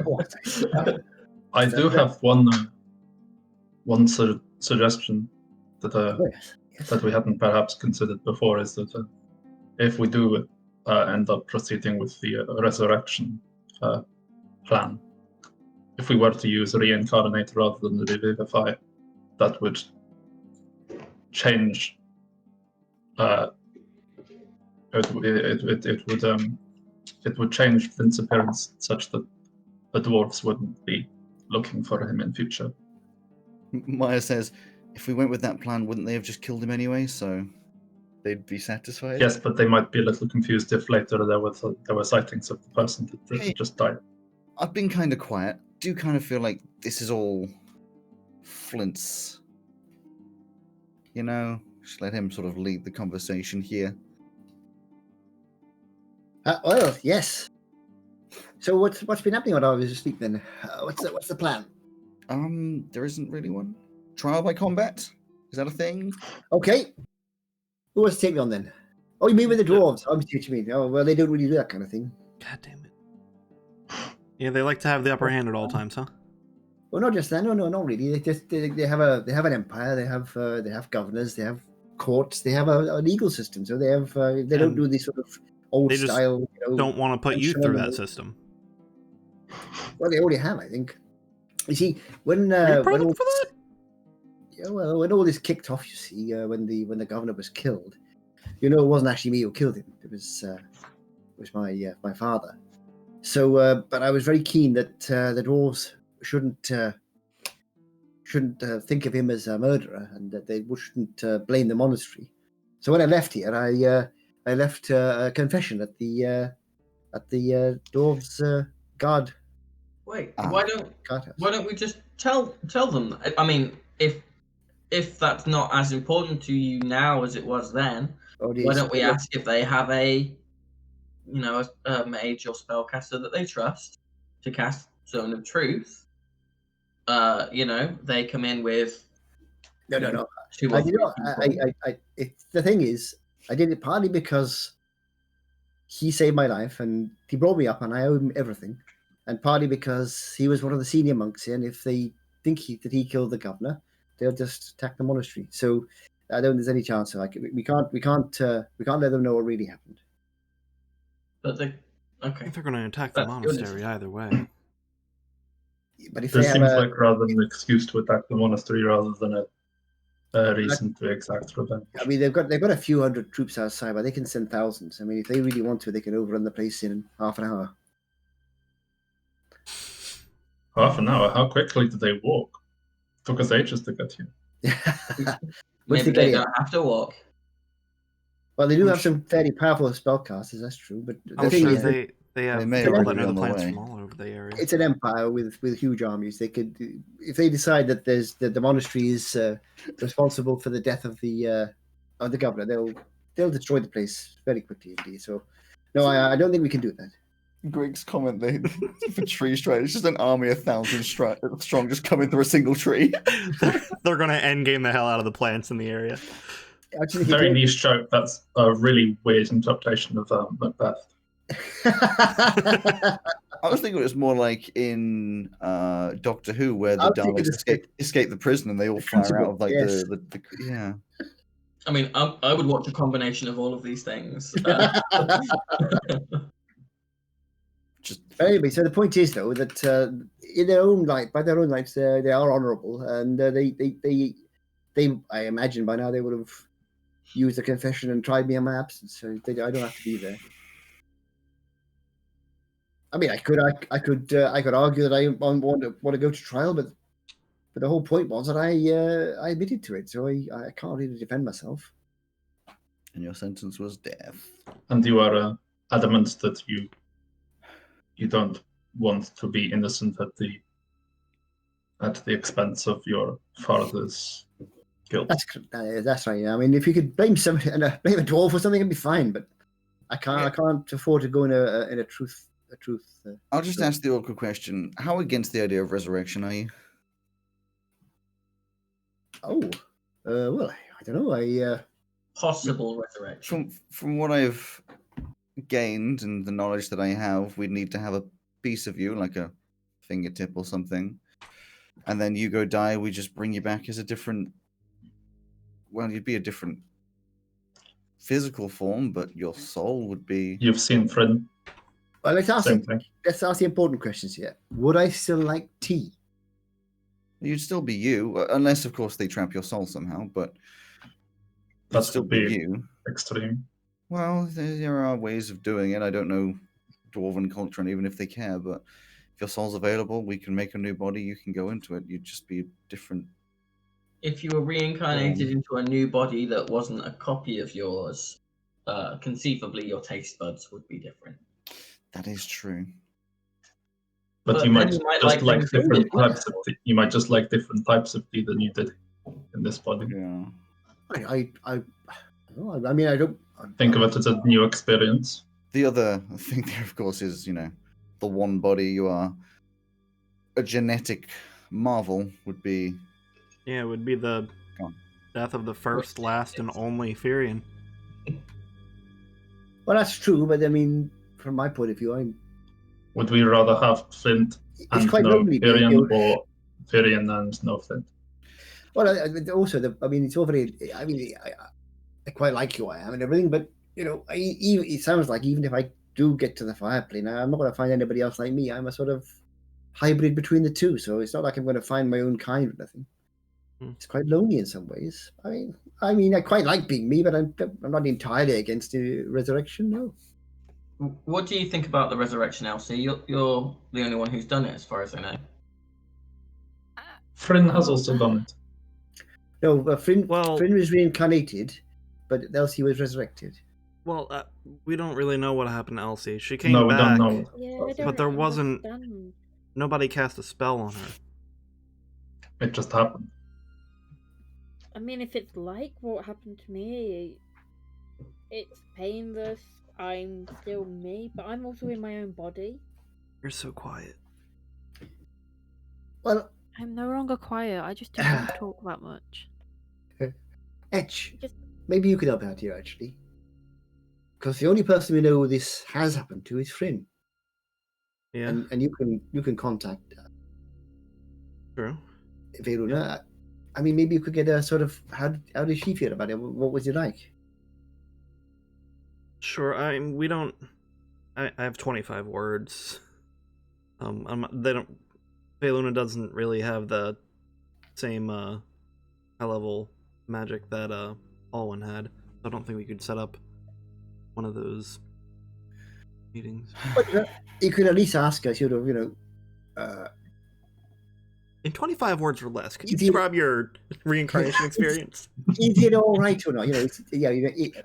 What? I do have one suggestion that Yes. that we hadn't perhaps considered before is that if we do end up proceeding with the resurrection plan, if we were to use reincarnate rather than revivify, that would change. It would change Flint's appearance such that the dwarves wouldn't be looking for him in future. Maya says, if we went with that plan, wouldn't they have just killed him anyway? So they'd be satisfied. Yes, but they might be a little confused if later there were sightings of the person that Hey. just died. I've been kind of quiet. Do kind of feel like this is all Flint's. You know, just let him sort of lead the conversation here. Well, yes. So what's been happening while I was asleep then? What's the plan? There isn't really one. Trial by combat? Is that a thing? Okay. Who wants to take me on then? Oh, you mean with the dwarves? I'm teaching me. Oh, well, they don't really do that kind of thing. God damn it. Yeah, they like to have the upper hand at all times, huh? Well, not just that. No, not really. They have an empire. They have governors. They have courts. They have a legal system. So they have they don't do this sort of old They just style. Don't want to put you through that system. Well, they already have, I think. You see, when Are you when present all, for that? yeah, well, when all this kicked off, you see, when the governor was killed, it wasn't actually me who killed him. It was my father. So, but I was very keen that the dwarves shouldn't think of him as a murderer, and that they shouldn't blame the monastery. So when I left here, I left a confession at the dwarves guard Wait, Ah. guardhouse. why don't we just tell them? I mean, if that's not as important to you now as it was then, Oh, why don't we ask if they have a mage or spellcaster that they trust to cast Zone of Truth? They come in with No. 2 or I 3 did not. people. The thing is, I did it partly because he saved my life and he brought me up, and I owe him everything, and partly because he was one of the senior monks here, and if they think that he killed the governor, they'll just attack the monastery. So I don't think there's any chance. We can't let them know what really happened. But I okay. think they're going to attack the That's good. monastery either way. But if This they have seems a, like rather an excuse to attack the monastery rather than a reason to exact revenge. I mean, they've got a few hundred troops outside, but they can send thousands. I mean, if they really want to, they can overrun the place in half an hour. Half an hour? How quickly did they walk? Took us ages to get here. Once Maybe they get they in. don't have to walk. Well, they do have some fairly powerful spellcasters, that's true. But the I'm thing sure is, they have They may people already that know be the on the plans way. from all over the area. it's an empire with huge armies. They could, if they decide that the monastery is responsible for the death of the governor, they'll destroy the place very quickly indeed. So, no, I don't think we can do that. Greg's comment there for tree stride. It's just an army 1,000 strong just coming through a single tree. They're going to endgame the hell out of the plants in the area. Actually, Very niche joke. That's a really weird interpretation of Macbeth. I was thinking it was more like in Doctor Who, where the I was thinking Daleks escape the prison and they all fire out of like yes. the yeah. I mean, I would watch a combination of all of these things. just Anyway, so the point is though that in their own light, by their own lights, they are honourable, and they I imagine by now they would have used the confession and tried me in my absence, so I don't have to be there. I mean, I could argue that I want to go to trial, but the whole point was that I admitted to it, so I can't really defend myself. and your sentence was death. And you are adamant that you don't want to be innocent at the expense of your father's guilt. That's right. I mean, if you could blame somebody and blame a dwarf or something, it'd be fine. But I can't afford to go in a truth. I'll just ask the awkward question: how against the idea of resurrection are you? Oh, well, I don't know. Possible resurrection. From what I've gained and the knowledge that I have, we'd need to have a piece of you, like a fingertip or something, and then you go die. We just bring you back as a different. Well, you'd be a different physical form, but your soul would be. You've seen Friend. Well, let's ask Same thing. the important questions here. Would I still like tea? You'd still be you, unless, of course, they trap your soul somehow. But That it'd still would be be you. extreme. Well, there are ways of doing it. I don't know dwarven culture, and even if they care, but if your soul's available, we can make a new body. You can go into it. You'd just be different. If you were reincarnated into a new body that wasn't a copy of yours, conceivably your taste buds would be different. That is true. But But you then might you might just like like things different different. types of tea. You might just like different types of tea than you did in this body. Yeah. I mean, I don't Think of it as a new experience. The other thing there, of course, is, the one body you are. A genetic marvel would be. Yeah, it would be the Go on. death of the first, last, and only Firian. Well, that's true, but I mean, from my point of view, Would we rather have Flint it's and quite no lonely being Firian, you. or Firian and no Flint? Well, it's already. I mean, I quite like who I am and everything, but it sounds like even if I do get to the fire plane, I'm not going to find anybody else like me. I'm a sort of hybrid between the two, so it's not like I'm going to find my own kind or nothing. It's quite lonely in some ways. I mean, I quite like being me, but I'm not entirely against the resurrection. No. What do you think about the resurrection, Elsie? You're the only one who's done it, as far as I know. Flynn has also done it. No, Flynn Well- was reincarnated, but Elsie was resurrected. Well, we don't really know what happened to Elsie. She came No, we back. don't know. Yeah, I don't But there wasn't- understand. Nobody cast a spell on her. It just happened. I mean, if it's like what happened to me, it's painless. I'm still me, but I'm also in my own body. You're so quiet. Well, I'm no longer quiet. I just don't want to talk that much. Etch, Just- maybe you could help out here, actually. Because the only person we know this has happened to is Flynn. Yeah, And you can contact true. Veruna. I mean, maybe you could get a sort of how did she feel about it? What was it like? Sure. We don't. I have 25 words. They don't. Veluna doesn't really have the same high level magic that Alwyn had. I don't think we could set up one of those meetings. But you could at least ask her, sort of, In 25 words or less, could you You did- describe your reincarnation experience? is it all right or not?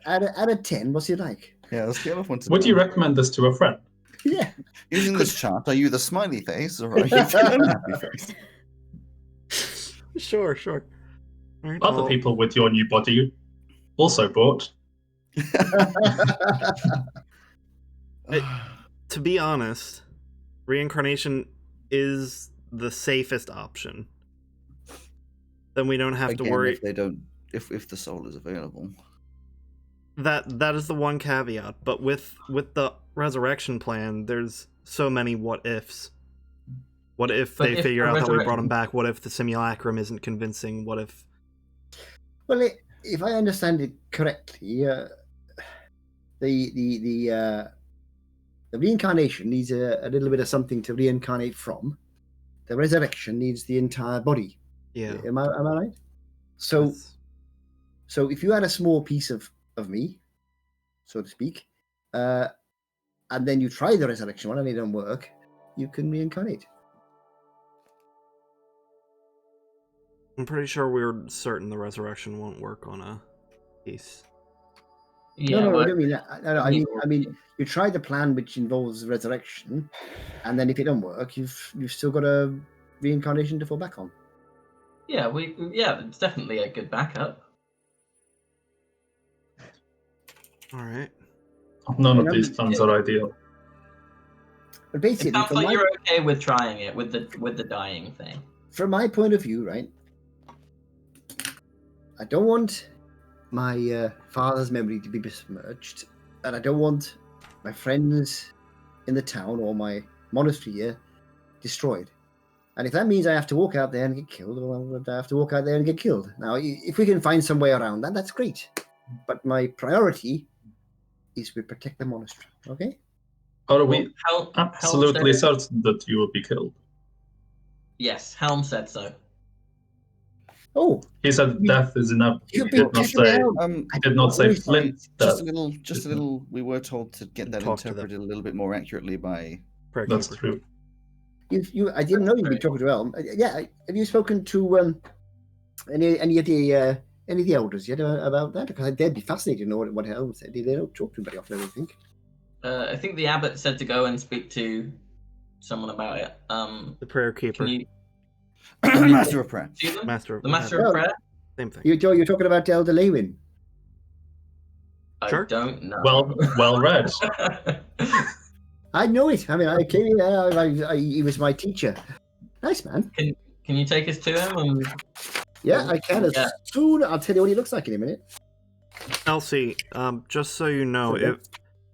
Out of 10, what's it like? Yeah, let's get off one to Would you 10. recommend this to a friend? Yeah. Using this chart, are you the smiley face or are you the unhappy face? Sure. All right, Other well, people with your new body also bought. To be honest, reincarnation is the safest option. Then we don't have Again, to worry. if they don't, if the soul is available. That is the one caveat. But with the resurrection plan, there's so many what ifs. What if But they if figure the out that we brought him resurrection- back? What if the simulacrum isn't convincing? What if? Well, if I understand it correctly, the The reincarnation needs a little bit of something to reincarnate from. The resurrection needs the entire body. Yeah. Am I right? So that's- so if you had a small piece of me, so to speak, and then you try the resurrection one and it don't work, you can reincarnate. I'm pretty sure we're certain the resurrection won't work on a piece. Yeah, No, I well, don't mean that. No, I mean, you try the plan which involves resurrection, and then if it don't work, you've still got a reincarnation to fall back on. yeah, it's definitely a good backup. All right. None of And these plans are ideal. But It basically, sounds like you're okay with trying it with the dying thing. from my point of view, right, I don't want my father's memory to be besmirched, and I don't want my friends in the town or my monastery here destroyed. And if that means I have to walk out there and get killed, well, I have to walk out there and get killed. Now, if we can find some way around that, that's great. But my priority is we protect the monastery, okay? Are we Helm absolutely said, certain that you will be killed? yes, Helm said so. Oh, He said death is inevitable. you've He been did not kicking say. out. He did not say Always Flint's Just death. a little. We were told to get that Talk to them. interpreted a little bit more accurately by. Prayer That's Keeper. You, I didn't know you'd be talking to Elm. Yeah, have you spoken to any of the elders yet about that? Because they'd be fascinated to know what Elm said. They don't talk to him very often, I don't think. I think the abbot said to go and speak to someone about it. The Prayer Keeper. Can you Master of Prayer. see them? Master of The Master Yeah. of Prayer? Same thing. You're talking about Elder Lewin. Sure. I don't know. Well read. I know it. I mean, I came here. He was my teacher. Nice man. Can you take us to him? Yeah, I can. As Yeah. soon. I'll tell you what he looks like in a minute. Elsie, just so you know, Okay. if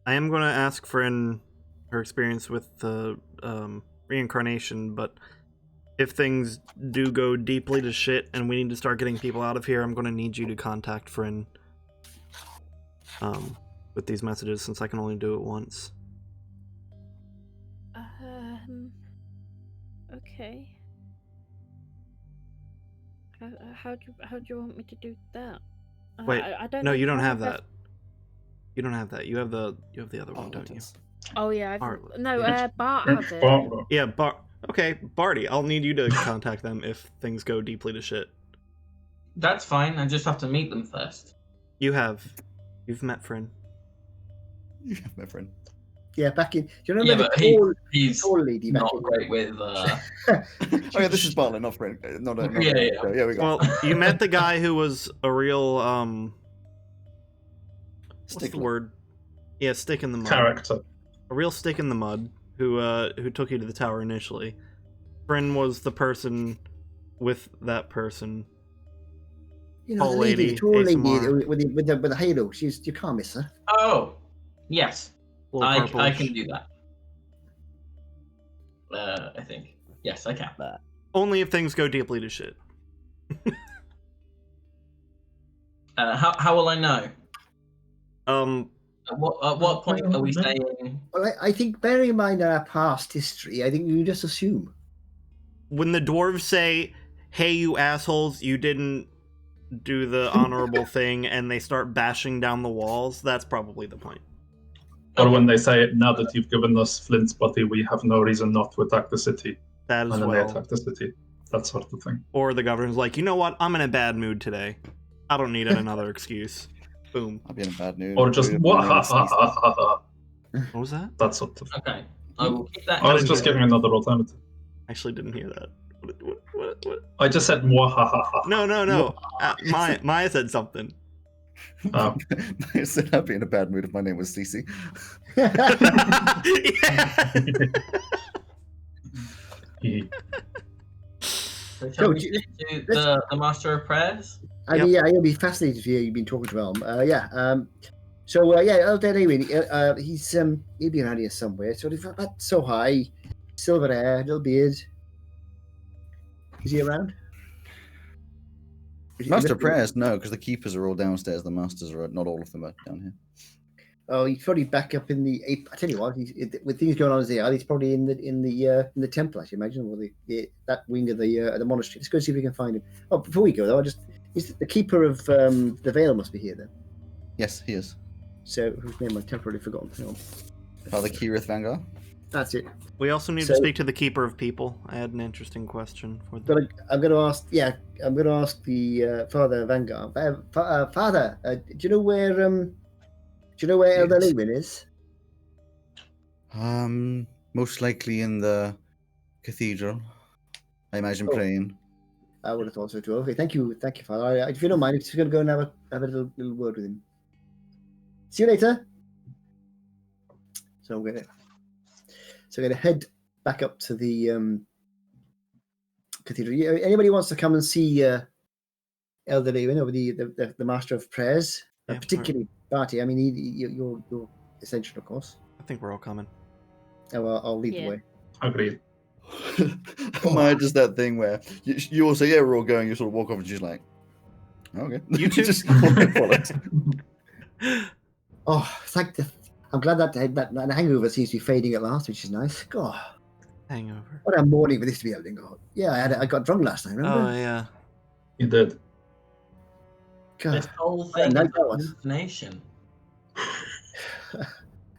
I am going to ask Fryn her experience with the reincarnation, but if things do go deeply to shit and we need to start getting people out of here, I'm going to need you to contact Fryn with these messages, since I can only do it once. Okay. How do you want me to do that? Wait, I don't no, know you don't how have the best- that. You don't have that. You have the other one, don't you? Oh yeah, Bartlett. no, Bart has it. Well, Yeah, okay, Barty, I'll need you to contact them if things go deeply to shit. That's fine. I just have to meet them first. You've met Fryn. You have my friend. Yeah, back in. Do you Yeah, remember but the he's tall lady back not in? great with. Oh yeah, this is Bartlett, not friend. Not a. Not Yeah, a, yeah. Yeah, we go. Well, you met the guy who was a real what's the Stickler. word? Yeah, stick in the mud. character. A real stick in the mud who took you to the tower initially. Fryn was the person with that person. You know, Tall the lady, lady, the tall lady ASMR. with the halo. You can't miss her. Oh, yes. Little I purplish. can do that. I think. Yes, I can. Only if things go deeply to shit. How will I know? At what point are we Mhm. saying? Well, I think, bearing in mind our past history, I think you just assume. When the dwarves say, "Hey, you assholes, you didn't do the honorable thing," and they start bashing down the walls, that's probably the point. Or when they say, now that you've given us Flint's body, we have no reason not to attack the city. That as And then they well. attack the city. That sort of thing. Or the governor's like, you know what? I'm in a bad mood today. I don't need another excuse. Boom. I'll be in a bad mood. Or just, What was that? that sort of. Okay, I will keep that. I was in just mind. giving another alternative. Actually, didn't hear that. What? I just said mwahaha. No. Maya said something. Oh. I said I'd be in a bad mood if my name was Cece. Yeah. So shall So, we stick to the Master of Prayers? I mean, yeah, I'll be fascinated to hear you've been talking to Elm. Elder Lewin, he'll be around here somewhere. Sort of about so high, silver hair, little beard. Is he around? Is he- Master of Prayers, no, because the keepers are all downstairs. The masters are not all of them are down here. Oh, he's probably back up in the. I tell you what, with things going on as they are, he's probably in the temple. I should imagine, or that wing of the monastery. Let's go see if we can find him. Oh, before we go though, is the keeper of the Vale must be here then. Yes, he is. So whose name I've temporarily forgotten. Hang on. Father Kirith Vanguard. That's it. We also need So- to speak to the Keeper of People. I had an interesting question for them. I'm going to ask. Yeah, I'm going to ask the Father Vanguard. Father, do you know where Elder Yes. Lewin is? Most likely in the cathedral. I imagine Oh. praying. I would have thought so too. Okay, thank you, Father. If you don't mind, I'm just going to go and have a little word with him. See you later. So I'm going to head back up to the cathedral. Anybody wants to come and see Elder Lewin, or the Master of Prayers, Yeah, particularly Barty? I mean, you're essential, of course. I think we're all coming. Oh, I'll lead the Yeah. way. Hopefully, Maya does that thing where you all say, yeah, we're all going. You sort of walk off and she's like, okay. You too. Just follows. Oh, I'm glad that hangover seems to be fading at last, which is nice. God, Hangover. what a morning for this to be happening. God. Yeah, I got drunk last night, remember? Oh yeah. you did. God. This whole I thing know is that one. hallucination.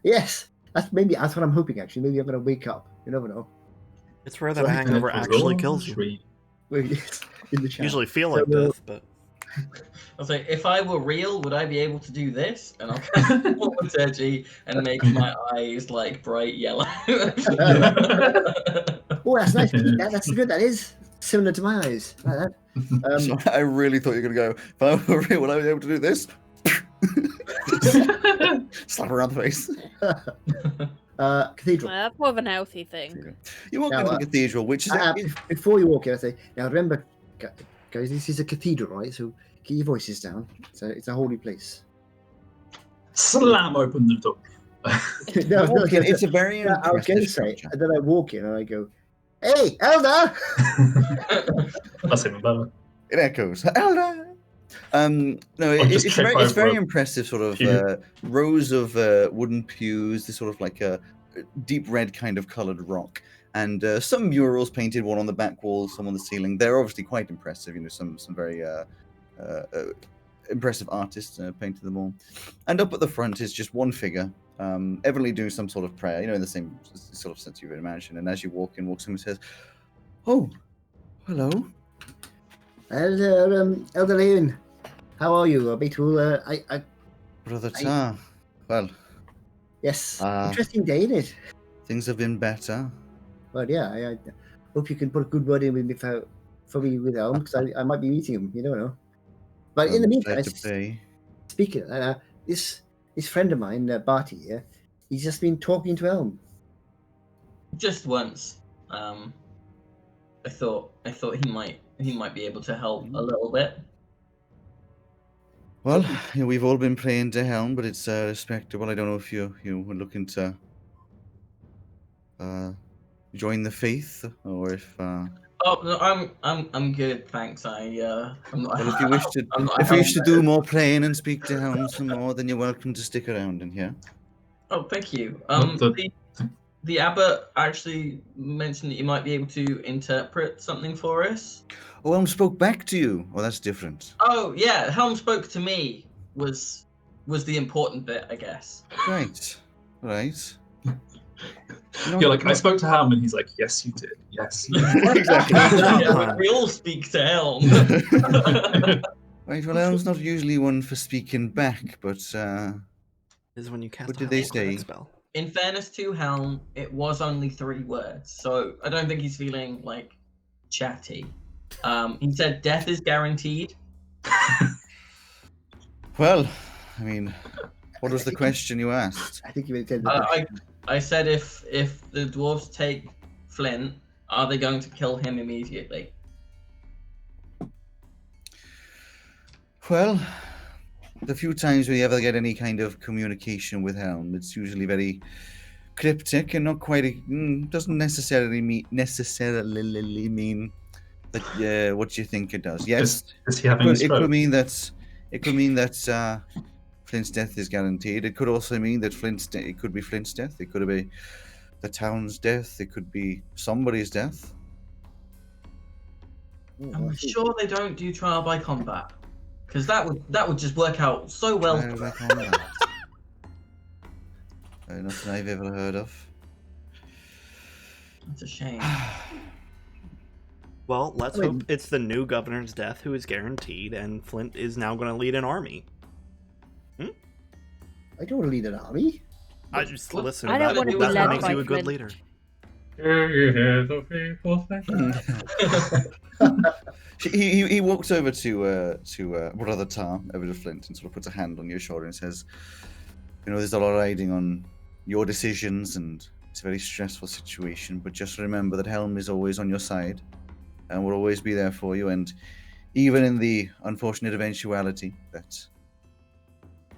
Yes, that's what I'm hoping, actually. Maybe I'm going to wake up. You never know. It's rare that a So- hangover actually kills you. In the chat. Usually feel So like we'll- death, but I was like, if I were real, would I be able to do this? And I'll cast Thaumaturgy and make my eyes like bright yellow. Oh, that's nice. That's good. That is similar to my eyes. I like that. So I really thought you were going to go, if I were real, would I be able to do this? Slap her around the face. Cathedral. That's more of an healthy thing. You walk Now, into the cathedral, which is Before you walk in, I say, now remember, guys, this is a cathedral, right? So keep your voices down. It's a holy place. Slam open the door. it's a very Yeah, I was going to impressive say, structure. and then I walk in and I go, "Hey, Elder!" That's even better. It echoes. Elder! No, Or just it's trip very over a impressive sort of pew. rows of wooden pews, this sort of like a deep red kind of coloured rock, and some murals painted, one on the back wall, some on the ceiling. They're obviously quite impressive, some very impressive artists painted them all. And up at the front is just one figure, evidently doing some sort of prayer, in the same sort of sense you would imagine. And as you walk in, walks in and says, "Oh, hello." Elder Lewin, how are you? Betul, Brother Tar. Well, yes, Ah. interesting day, isn't it? things have been better. But yeah, I hope you can put a good word in with me for me with Elm, because I might be meeting him. You don't know. But in the meantime, Glad to pay. speaking of this friend of mine, Barty here, he's just been talking to Elm. Just once. I thought he might be able to help a little bit. Well, we've all been praying to Helm, but it's respectable. I don't know if you were looking to join the faith, or if Oh no, I'm good, thanks. I'm not. well, if you wish to I'm not if you wish to helped. do more praying and speak to Helm some more, then you're welcome to stick around in here. Oh, thank you. Not The abbot actually mentioned that you might be able to interpret something for us. Oh, Helm spoke back to you. Oh, that's different. Oh yeah, Helm spoke to me was the important bit, I guess. Right. You're like, I spoke to Helm, and he's like, yes, you did. Yes. You did. Exactly. Yeah, we all speak to Helm. Right, well, Helm's not usually one for speaking back, but is when you cast What a did they Hellscraft say? spell. In fairness to Helm, it was only 3 words, so I don't think he's feeling like chatty. He said death is guaranteed. well, I mean, what was the question you asked? I think you intended. I said if the dwarves take Flint, are they going to kill him immediately? Well, the few times we ever get any kind of communication with Helm, it's usually very cryptic and not quite. Doesn't necessarily mean that what you think it does. Yes, Is he having a it stroke? could mean that Flint's death is guaranteed. It could also mean that it could be Flint's death. It could be the town's death. It could be somebody's death. I'm sure they don't do trial by combat, because that would just work out so well. Trial by combat. Nothing I've ever heard of. That's a shame. Well, let's I mean- hope it's the new governor's death who is guaranteed, and Flint is now going to lead an army. I don't want to lead an army. I just listen. I don't that, wanna be that's led what makes by you a good Flint. leader. He walks over to Brother Tar, over to Flint, and sort of puts a hand on your shoulder and says, "You know, there's a lot riding on your decisions, and it's a very stressful situation. But just remember that Helm is always on your side, and will always be there for you. And even in the unfortunate eventuality that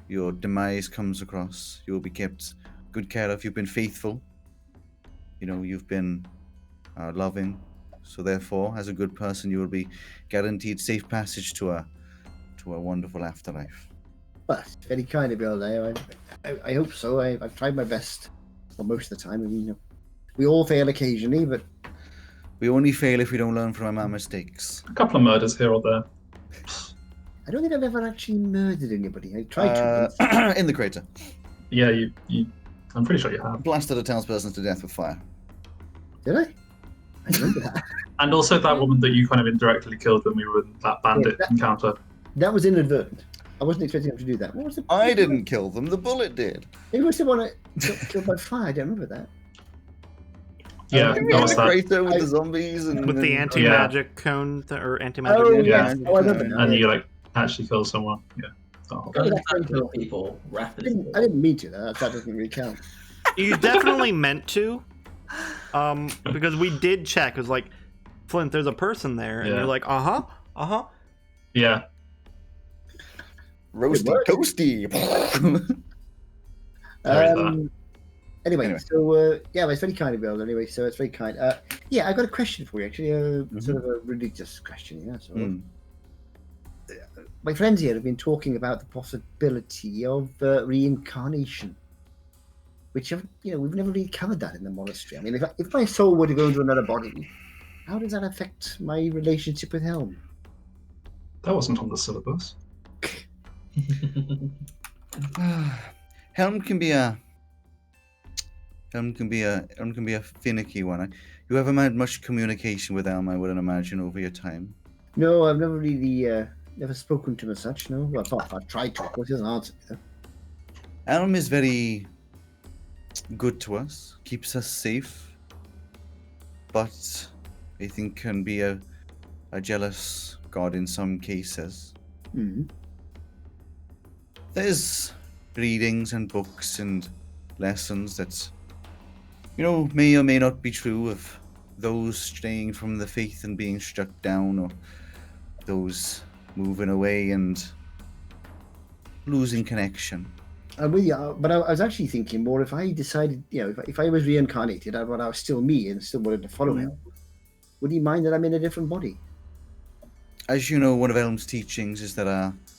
your demise comes across, you will be kept good care of. You've been faithful. You know, you've been loving. So therefore, as a good person, you will be guaranteed safe passage to a wonderful afterlife." Well, it's very kind of you all there. I hope so. I've tried my best. Well, most of the time. I mean, you know, we all fail occasionally, but We only fail if we don't learn from our mistakes. A couple of murders here or there. I don't think I've ever actually murdered anybody. I tried to. once. In the crater. Yeah, you. I'm pretty sure you have. Blasted a townsperson to death with fire. Did I? I remember that. And also that woman that you kind of indirectly killed when we were in that bandit that- encounter. That was inadvertent. I wasn't expecting him to do that. What was the? I didn't kill them, the bullet did. It was the one that got killed by fire. I don't remember that. Yeah, In In that was the that. crater with I- the zombies and With the and- anti-magic cone, or anti-magic. Oh, wall. yes. Oh, I remember now. And you like actually killed someone. Yeah. Oh. Oh, that's Don't very kill cool. people. I Rapidly. didn't mean to. That doesn't really count. You definitely meant to, because we did check. It was like, Flint, there's a person there, and Yeah. you're like, uh-huh. Yeah. Roasty, work. toasty. There is that. Anyway, Anyway. so yeah, it's very kind of you. Anyway, so it's very kind. Yeah, I got a question for you. Actually, sort of a religious question. Yeah. So Mm. my friends here have been talking about the possibility of reincarnation, which we've never really covered that in the monastery. I mean, if my soul were to go into another body, how does that affect my relationship with Helm? That wasn't on the syllabus. Helm can be a finicky one. You haven't had much communication with Helm, I wouldn't imagine, over your time. No, I've never really never spoken to him as such. No, well, I've tried to. Of course, he hasn't answered me. Helm is very good to us, keeps us safe, but I think can be a jealous god in some cases. Mm. There's readings and books and lessons that, may or may not be true of those straying from the faith and being struck down, or those moving away and losing connection. I'm with you, but I was actually thinking more if I decided, if I was reincarnated, but I was still me and still wanted to follow him, would he mind that I'm in a different body? As you know, one of Helm's teachings is that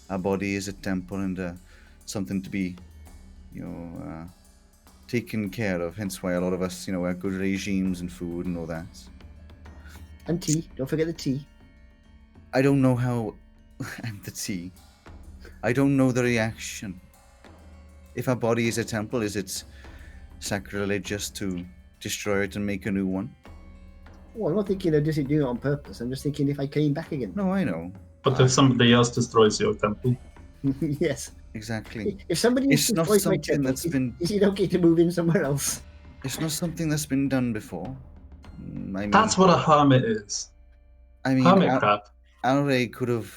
our body is a temple and something to be, taken care of. Hence why a lot of us, have good regimes and food and all that. And tea. Don't forget the tea. I don't know how, and the tea. I don't know the reaction. If our body is a temple, is it sacrilegious to destroy it and make a new one? Well, I'm not thinking of just doing it on purpose. I'm just thinking if I came back again. No, I know. But if somebody else destroys your temple, Yes. Exactly. If somebody It's not destroys my something temple, that's been. is it okay to move in somewhere else? It's not something that's been done before. I mean, that's what a hermit is. I mean, Hermit crab. Alray could have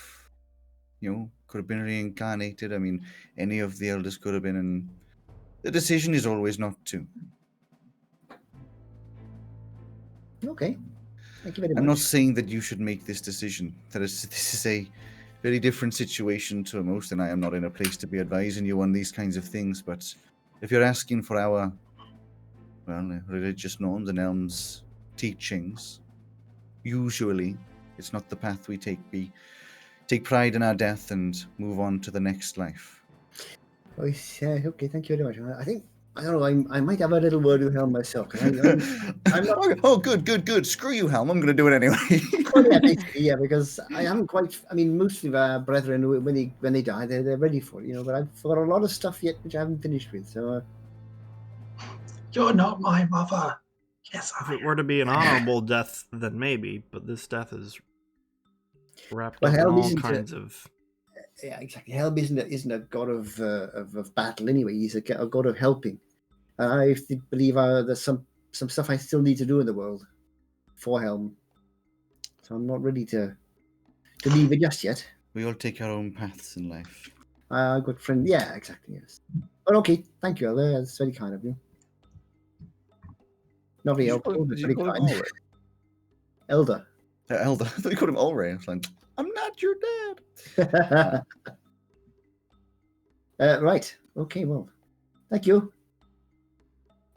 been reincarnated. I mean, any of the elders could have been, and the decision is always not to. Okay. Thank you very much. I'm not saying that you should make this decision. This is a very different situation to most, and I am not in a place to be advising you on these kinds of things. But if you're asking for our, religious norms and Elm's teachings, usually it's not the path we take. We take pride in our death and move on to the next life. Oh, yeah, okay, thank you very much. I think I don't know. I might have a little word with Helm myself. 'Cause I'm not. Oh, good. Screw you, Helm. I'm going to do it anyway. Oh, yeah, basically, yeah, because I haven't quite. I mean, most of our brethren, when they die, they're ready for it, But I've got a lot of stuff yet which I haven't finished with. So You're not my mother. Yes, If I it were to be an honorable death, then maybe, but this death is wrapped Well, up in Helm all isn't kinds of. yeah, exactly. Helm isn't a god of battle anyway. He's a god of helping. And I believe there's some stuff I still need to do in the world for Helm. So I'm not ready to leave it just yet. We all take our own paths in life. Good friend. Yeah, exactly. Yes. But okay, thank you, Elder. That's very kind of you. Not very helpful, but Did you very call him kind. Ulrich? Elder. Elder. I thought you called him Ulrich. I was like, I'm not your dad. Right. Okay. Well, thank you.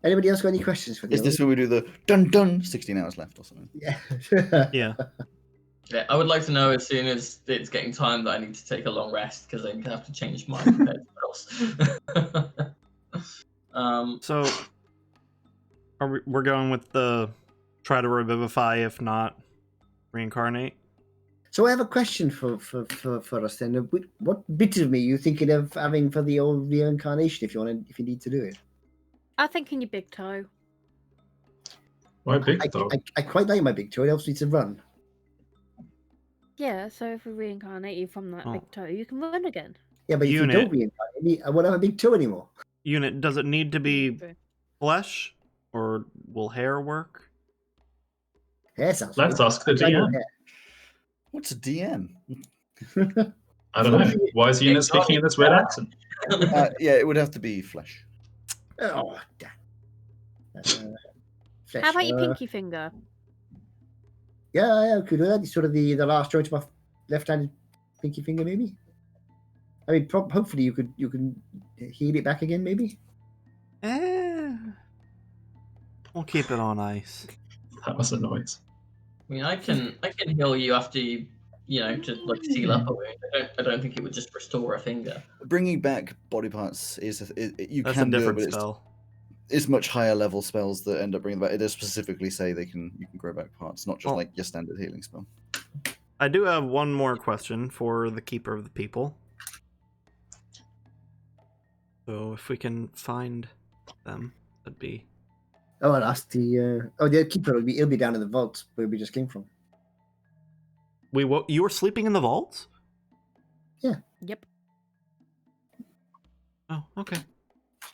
Anybody else got any questions for the Is this Elder? where we do the dun 16 hours left or something? Yeah. Yeah. Yeah, I would like to know as soon as it's getting time that I need to take a long rest because I'm gonna have to change my bed spells. So, we're going with the try to revivify, if not reincarnate. So I have a question for us then. What bit of me you thinking of having for the old reincarnation if you need to do it? I'm thinking your big toe. Why big though? I quite like my big toe. It helps me to run. Yeah, so if we reincarnate you from that Oh. big toe, you can run again. Yeah, but if Unit. you don't reincarnate, I won't have a big toe anymore. Unit, does it need to be True. flesh, or will hair work? Hair sounds Let's good. ask the I know DM. What's a DM? hair. I don't know. Why is Unit speaking in this weird accent? Yeah, it would have to be flesh. Oh, damn. Flesh, How about your pinky finger? Yeah, I could do that. Sort of the last joint of my left-handed pinky finger, maybe. I mean, hopefully you can heal it back again, maybe. We'll keep it on ice. That was a noise. I mean, I can heal you after you to like seal up a wound. I don't think it would just restore a finger. Bringing back body parts you That's can a do it, different but spell. it's much higher level spells that end up bringing back. It does specifically say you can grow back parts, not just Well- like your standard healing spell. I do have one more question for the Keeper of the People. So if we can find them, that'd be... Oh, I'll ask the keeper. He'll be down in the vault where we just came from. You were sleeping in the vault? Yep. Oh, okay.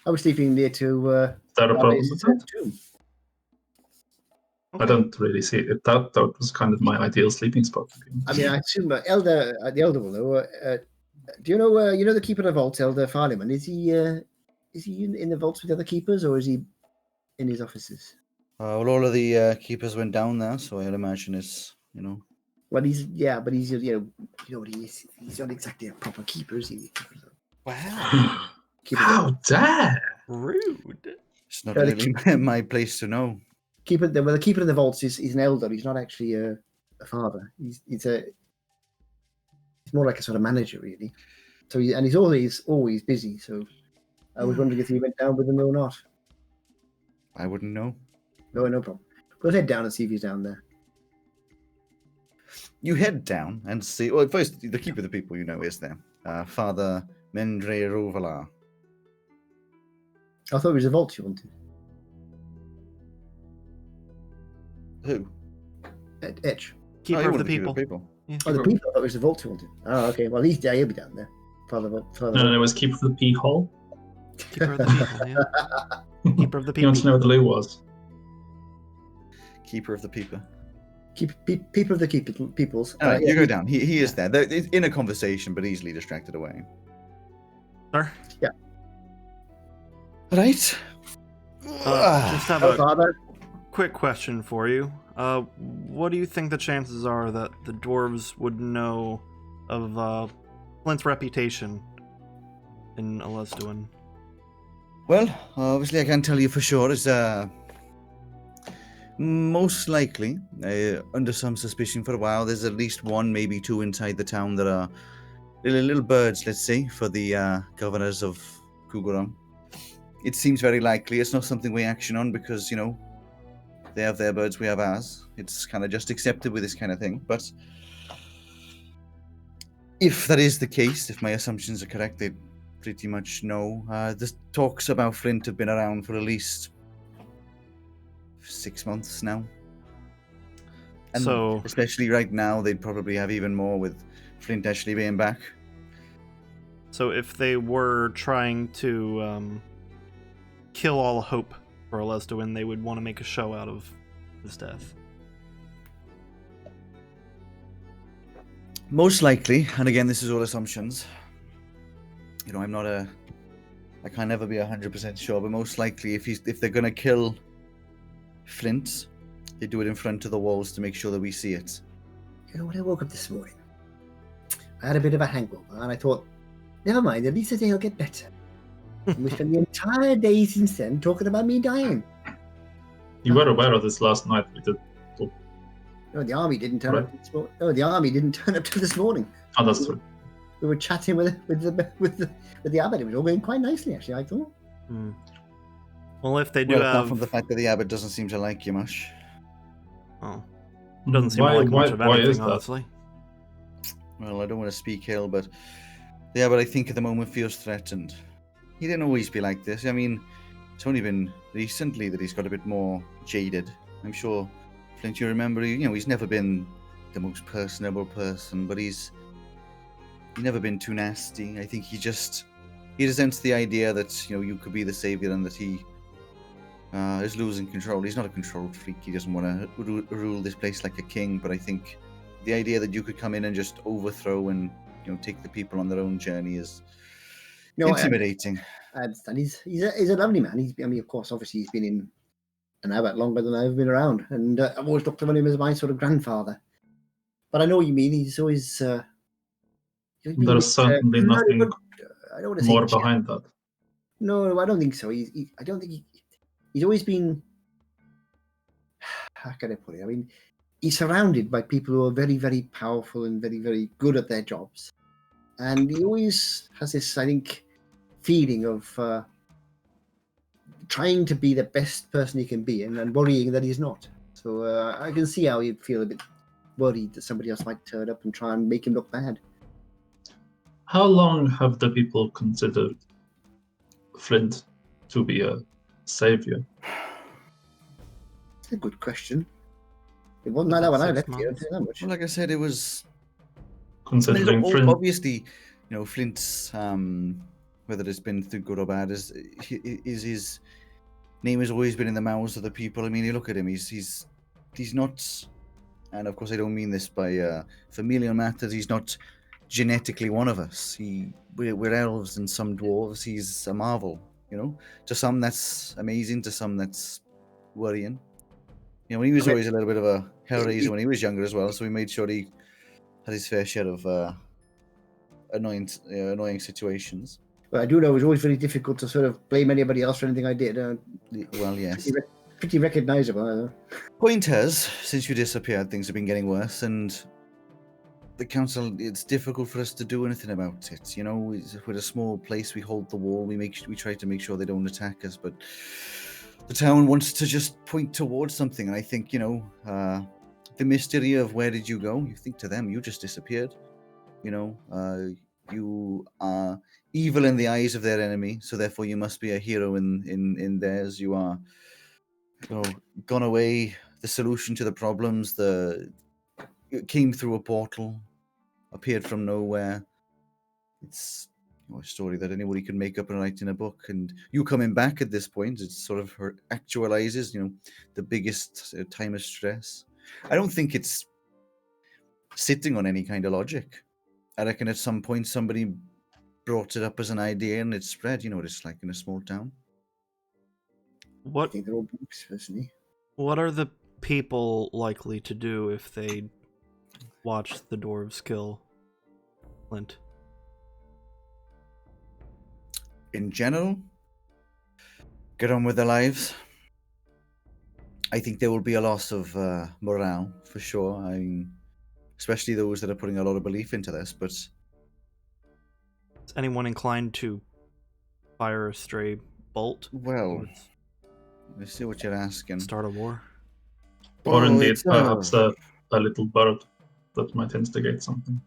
I was sleeping near to Is that a problem Barney's with that? tomb. I don't really see it. That was kind of my ideal sleeping spot. To be honest. I mean, I assume the elder will know. Do you know? You know the keeper of the vault, Elder Farliman. Is he in the vaults with the other keepers, or is he in his offices? Well, all of the keepers went down there, so I'd imagine it's Well, but he's you know what he is. He's not exactly a proper keeper, is he? Wow. Keeper, How dare! Rude. it's not Yeah, the really my place to know. the keeper in the vaults is an elder. He's not actually a father. He's more like a sort of manager, really. So he's always busy. So I was wondering if he went down with them or not. I wouldn't know. No problem. We'll head down and see if he's down there. You head down and see. Well, first the keeper of the people is there, Father Mendre Rovala. I thought it was a vault you wanted. Who? Etch. Keeper you of wanted the Keeper People. Oh, the people. I thought it was the vault you wanted. Oh, okay. Well, he'll be down there. Father. No, it was Keeper of the Pea Hole. Keeper of the People, yeah. Keeper of the You want to People. know what the loo was? Keeper of the Peeper. People of the peoples. All right, Yeah, you go down. He is there. They're in a conversation, but easily distracted away. Sir? Right. Just have Oh, a Father. quick question for you. What do you think the chances are that the dwarves would know of Flint's reputation in Elesduin? Well, obviously I can't tell you for sure. It's most likely under some suspicion for a while. There's at least one, maybe two inside the town that are little birds, let's say, for the governors of could go wrong. It seems very likely. It's not something we action on because, they have their birds, we have ours. It's kind of just accepted with this kind of thing. But if that is the case, if my assumptions are correct, they pretty much know. The talks about Flint have been around for at least 6 months now. And So- especially right now, they'd probably have even more with Flint actually being back. So if they were trying to kill all hope for Elezduin, they would want to make a show out of his death. Most likely, and again, this is all assumptions. I'm not I can never be 100% sure, but most likely, if they're gonna kill Flint, they do it in front of the walls to make sure that we see it. When I woke up this morning, I had a bit of a hangover, and I thought, never mind, at least the day will get better. And we spent the entire day since then talking about me dying. You were aware of this last night. We did. No, the army didn't turn Right. up. No, the army didn't turn up till this morning. Oh, that's true. We were chatting with the abbot. It was all going quite nicely, actually. I thought. Hmm. Well, if they do Well, apart have... from the fact that the abbot doesn't seem to like you much. Oh, doesn't seem Why- like much why- of why anything, is that? honestly. Well, I don't want to speak ill, but the abbot, I think, at the moment feels threatened. He didn't always be like this. I mean, it's only been recently that he's got a bit more jaded. I'm sure, Flint, you remember, he's never been the most personable person, but he's never been too nasty. I think he resents the idea that, you could be the savior and that he is losing control. He's not a control freak. He doesn't want to rule this place like a king, but I think the idea that you could come in and just overthrow and, take the people on their own journey is intimidating. I understand. He's a lovely man. Of course, obviously, he's been in an abbot longer than I've been around, and I've always looked upon him as my sort of grandfather. But I know what you mean. He's always. There's certainly nothing I don't want to say more behind that. No, I don't think so. I don't think he's always been. How can I put it? I mean, he's surrounded by people who are very, very powerful and very, very good at their jobs, and he always has this, I think, feeling of trying to be the best person he can be, and worrying that he's not. So I can see how he'd feel a bit worried that somebody else might turn up and try and make him look bad. How long have the people considered Flint to be a savior? That's a good question. It wasn't like that when I 6 left here. I'll months. tell you that much. Well, like I said, it was. Considering Well, Flint, obviously, Flint's whether it's been through good or bad, is his name has always been in the mouths of the people. I mean, you look at him; he's not, and of course, I don't mean this by familial matters. He's not genetically one of us. We're elves and some dwarves. He's a marvel. To some that's amazing. To some that's worrying. He was Okay. always a little bit of a hellraiser when he was younger as well. So we made sure he had his fair share of annoying situations. But I do know it was always very difficult to sort of blame anybody else for anything I did. Well, yes. Pretty recognisable. Point is, since you disappeared, things have been getting worse, and the council, it's difficult for us to do anything about it. We're a small place. We hold the wall. We try to make sure they don't attack us, but the town wants to just point towards something. And I think, the mystery of where did you go? You think to them, you just disappeared. You are evil in the eyes of their enemy, so therefore you must be a hero in theirs. You are, gone away. The solution to the problems. It came through a portal, appeared from nowhere. It's a story that anybody could make up and write in a book. And you coming back at this point, it sort of actualizes, the biggest time of stress. I don't think it's sitting on any kind of logic. I reckon at some point somebody brought it up as an idea and it spread. You know what it's like in a small town. I What think they're all books, personally. What are the people likely to do if they watch the dwarves kill Flint? In general, get on with their lives. I think there will be a loss of morale for sure. I mean, especially those that are putting a lot of belief into this. But Is anyone inclined to fire a stray bolt. Well, towards- I see what you're asking. Start a war. Or Oh, indeed, it's, perhaps a little bird that might instigate something.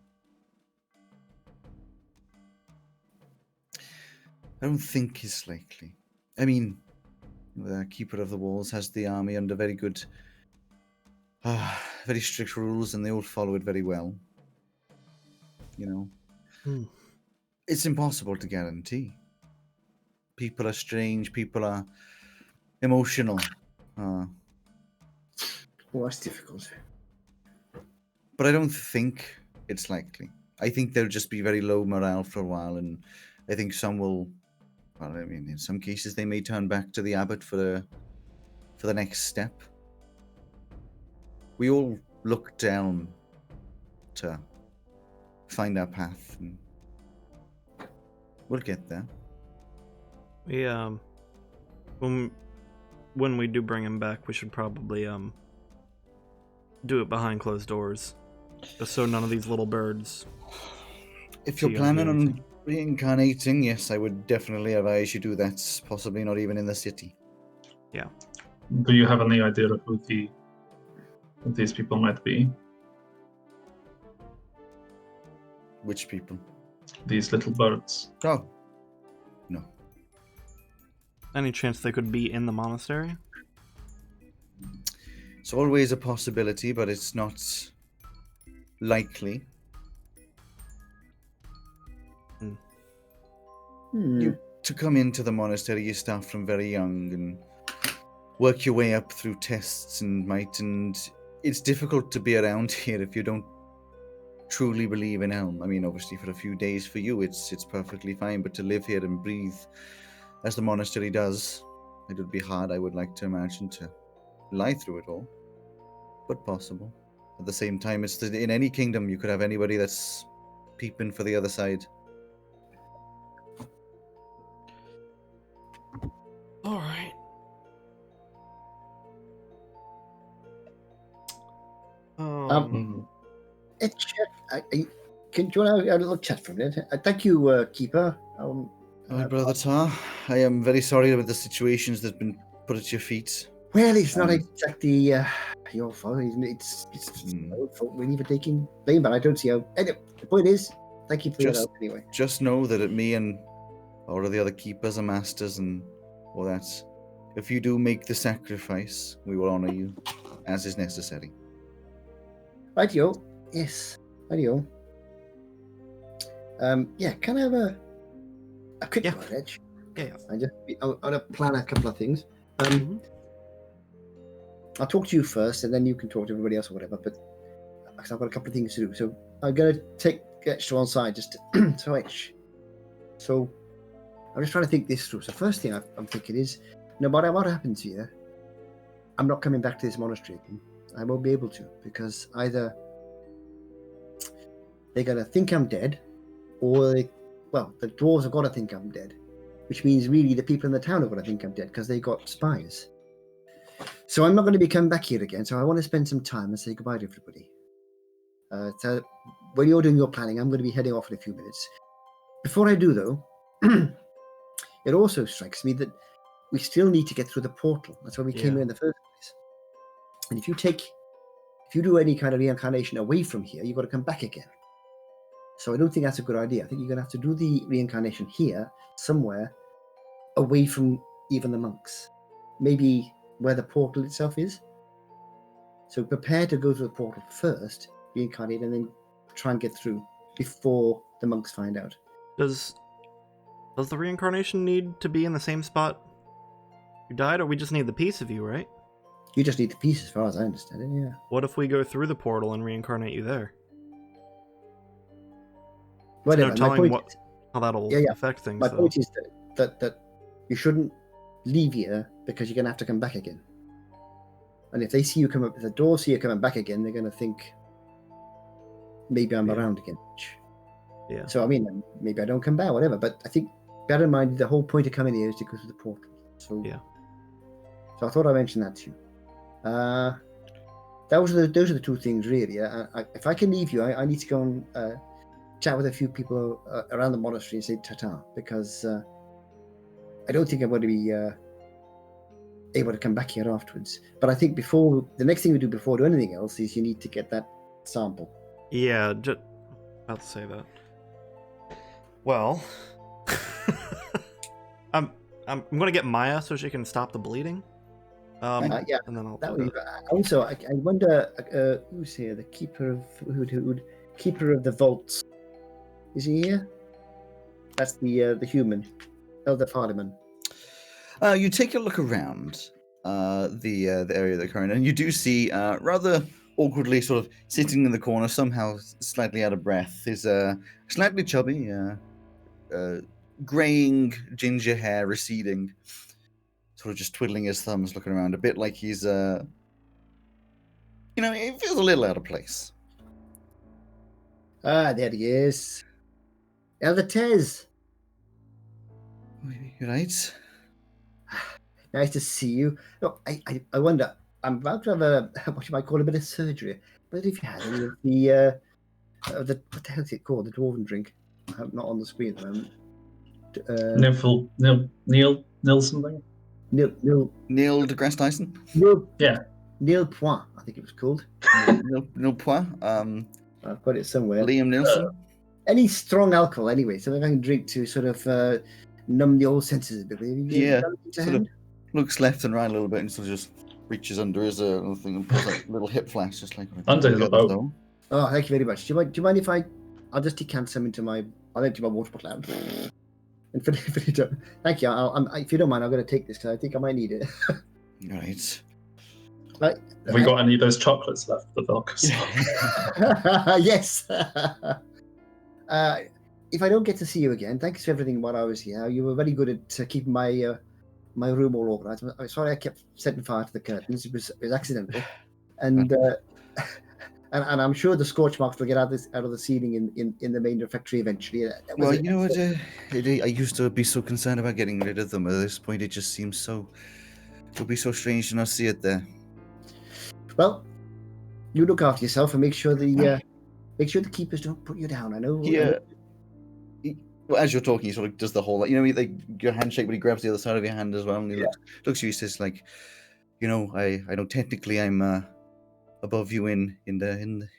I don't think it's likely. I mean, the Keeper of the Walls has the army under very good, very strict rules, and they all follow it very well. You know, Hmm. it's impossible to guarantee. People are strange. People are emotional. Well, that's difficult. But I don't think it's likely. I think they'll just be very low morale for a while, and I think some will. Well, I mean, in some cases, they may turn back to the abbot for the next step. We all look down to find our path, and we'll get there. We when we do bring him back, we should probably do it behind closed doors, just so none of these little birds. If you're See, planning on anything. reincarnating, yes, I would definitely advise you do that. Possibly not even in the city. Do you have any idea of who these people might be? Which people? These little birds. Oh, no. Any chance they could be in the monastery? It's always a possibility, but it's not likely. Hmm. To come into the monastery, you start from very young and work your way up through tests and might, and it's difficult to be around here if you don't truly believe in Helm. I mean, obviously, for a few days for you, it's perfectly fine, but to live here and breathe as the monastery does, it would be hard, I would like to imagine, to lie through it all. But possible. At the same time, it's in any kingdom, you could have anybody that's peeping for the other side. All right. Do you want to have a little chat for a minute? Thank you, Keeper. My brother Tar, I am very sorry about the situations that have been put at your feet. Well, it's not Um, exactly your fault. It's Hmm. our fault really for taking blame, but I don't see how. Anyway, the point is, thank you for your Just- help anyway. Just know that me and all of the other keepers and masters and all that, if you do make the sacrifice, we will honor you as is necessary. Rightio. Yes. Rightio. Yeah, can I have a quick Yeah. word, Edge? Yeah. I want to plan a couple of things. Mhm. I'll talk to you first, and then you can talk to everybody else or whatever. But because I've got a couple of things to do, so I'm gonna take Etch to one side just to, so Etch. So I'm just trying to think this through. So first thing I'm thinking is, no matter what happens here, I'm not coming back to this monastery again. I won't be able to, because either they're gonna think I'm dead, or the dwarves have got to think I'm dead, which means really the people in the town are going to think I'm dead because they got spies. So I'm not going to be coming back here again. So I want to spend some time and say goodbye to everybody. So when you're doing your planning, I'm going to be heading off in a few minutes. Before I do, though, it also strikes me that we still need to get through the portal. That's why we came here in the first place. And if you do any kind of reincarnation away from here, you've got to come back again. So I don't think that's a good idea. I think you're going to have to do the reincarnation here, somewhere, away from even the monks. Maybe where the portal itself is. So prepare to go to the portal first, reincarnate, and then try and get through before the monks find out. Does the reincarnation need to be in the same spot you died, or we just need the piece of you, right? You just need the piece, as far as I understand it, yeah. What if we go through the portal and reincarnate you there? Whatever. No My telling point what is, how that'll Yeah. affect things. my though. point is that you shouldn't leave here because you're going to have to come back again. And if they see you come up, if the doors see you coming back again, they're going to think maybe I'm Yeah. around again. Yeah. So I mean, maybe I don't come back, whatever. But I think bear in mind the whole point of coming here is to go through the portal. So Yeah. So I thought I mentioned that to you. Those are the two things really. If I can leave you, I need to go and chat with a few people around the monastery and say ta-ta, because I don't think I'm going to be able to come back here afterwards. But I think the next thing we do before do anything else is you need to get that sample. Yeah, about to say that. Well, I'm gonna get Maya so she can stop the bleeding. Yeah, and then I'll that do would that. also, I wonder, who's here? The keeper of keeper of the vaults. Is he here? That's the human, Elder Farliman. You take a look around the area they're currently in, and you do see rather awkwardly sort of sitting in the corner, somehow slightly out of breath, is slightly chubby, graying ginger hair receding, sort of just twiddling his thumbs, looking around, a bit like he's it feels a little out of place. Ah, there he is. Elder Tez. You right? Nice to see you. No, I wonder. I'm about to have what you might call a bit of surgery. But if you had any of the what the hell is it called? The dwarven drink. I'm not on the screen at the moment. Neil something. Neil deGrasse Tyson. Neil Point, I think it was called. Neil Point. I've got it somewhere. Liam Nielsen. Any strong alcohol, anyway, so that I can drink to sort of numb the old senses a bit. Yeah, sort of looks left and right a little bit and sort of just reaches under his little thing and pulls a little hip flask, just like under his boat. Oh, thank you very much. Do you mind if I'll just decant some into I'll empty my water bottle out. And if you don't, thank you. If you don't mind, I'm going to take this because I think I might need it. Right. Right. Have we got any of those chocolates left? The Velcro. Yes. If I don't get to see you again, thanks for everything while I was here. You were very good at keeping my my room all organised. I'm sorry I kept setting fire to the curtains. It was accidental, and and I'm sure the scorch marks will get out of the ceiling in the main refectory eventually. Well, you know what? I used to be so concerned about getting rid of them. At this point, it just seems so. It would be so strange to not see it there. Well, you look after yourself and make sure the keepers don't put you down. I know. Yeah. Well, as you're talking, he sort of does the whole, your handshake, but he grabs the other side of your hand as well, and he looks at you. He says, like, I know technically I'm above you in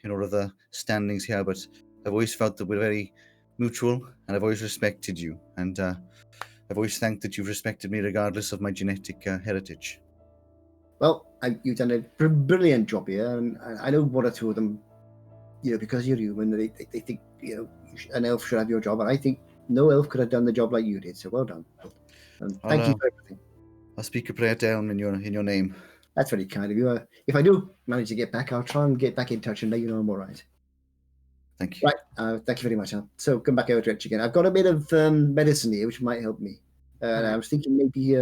all of the standings here, but I've always felt that we're very mutual, and I've always respected you, and I've always thanked that you've respected me regardless of my genetic heritage. Well, you've done a brilliant job here, and I know one or two of them, because you're human, they think an elf should have your job, and I think no elf could have done the job like you did. So well done, and thank you for everything. I'll speak a prayer down in your name. That's very kind of you. If I do manage to get back, I'll try and get back in touch and let you know I'm all right. Thank you. Right, thank you very much. So come back over to it again. I've got a bit of medicine here, which might help me. I was thinking maybe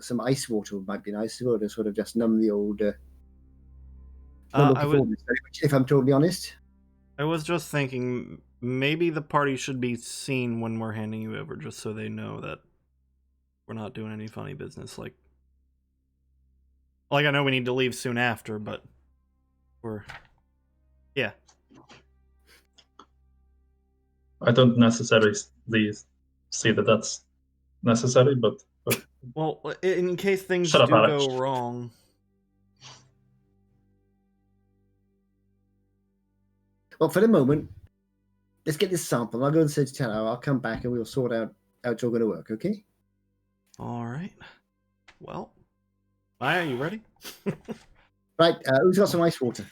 some ice water might be nice to sort of just numb the old. If I'm totally honest. I was just thinking maybe the party should be seen when we're handing you over, just so they know that we're not doing any funny business. Like I know we need to leave soon after, but yeah. I don't necessarily see that that's necessary, but well, in case things Shut up, do Alex. go wrong. Well, for the moment, let's get this sample. I'll go and say to Tara, I'll come back and we'll sort out how it's all going to work, okay? All right. Well, Maya, you ready? Right, who's got some ice water?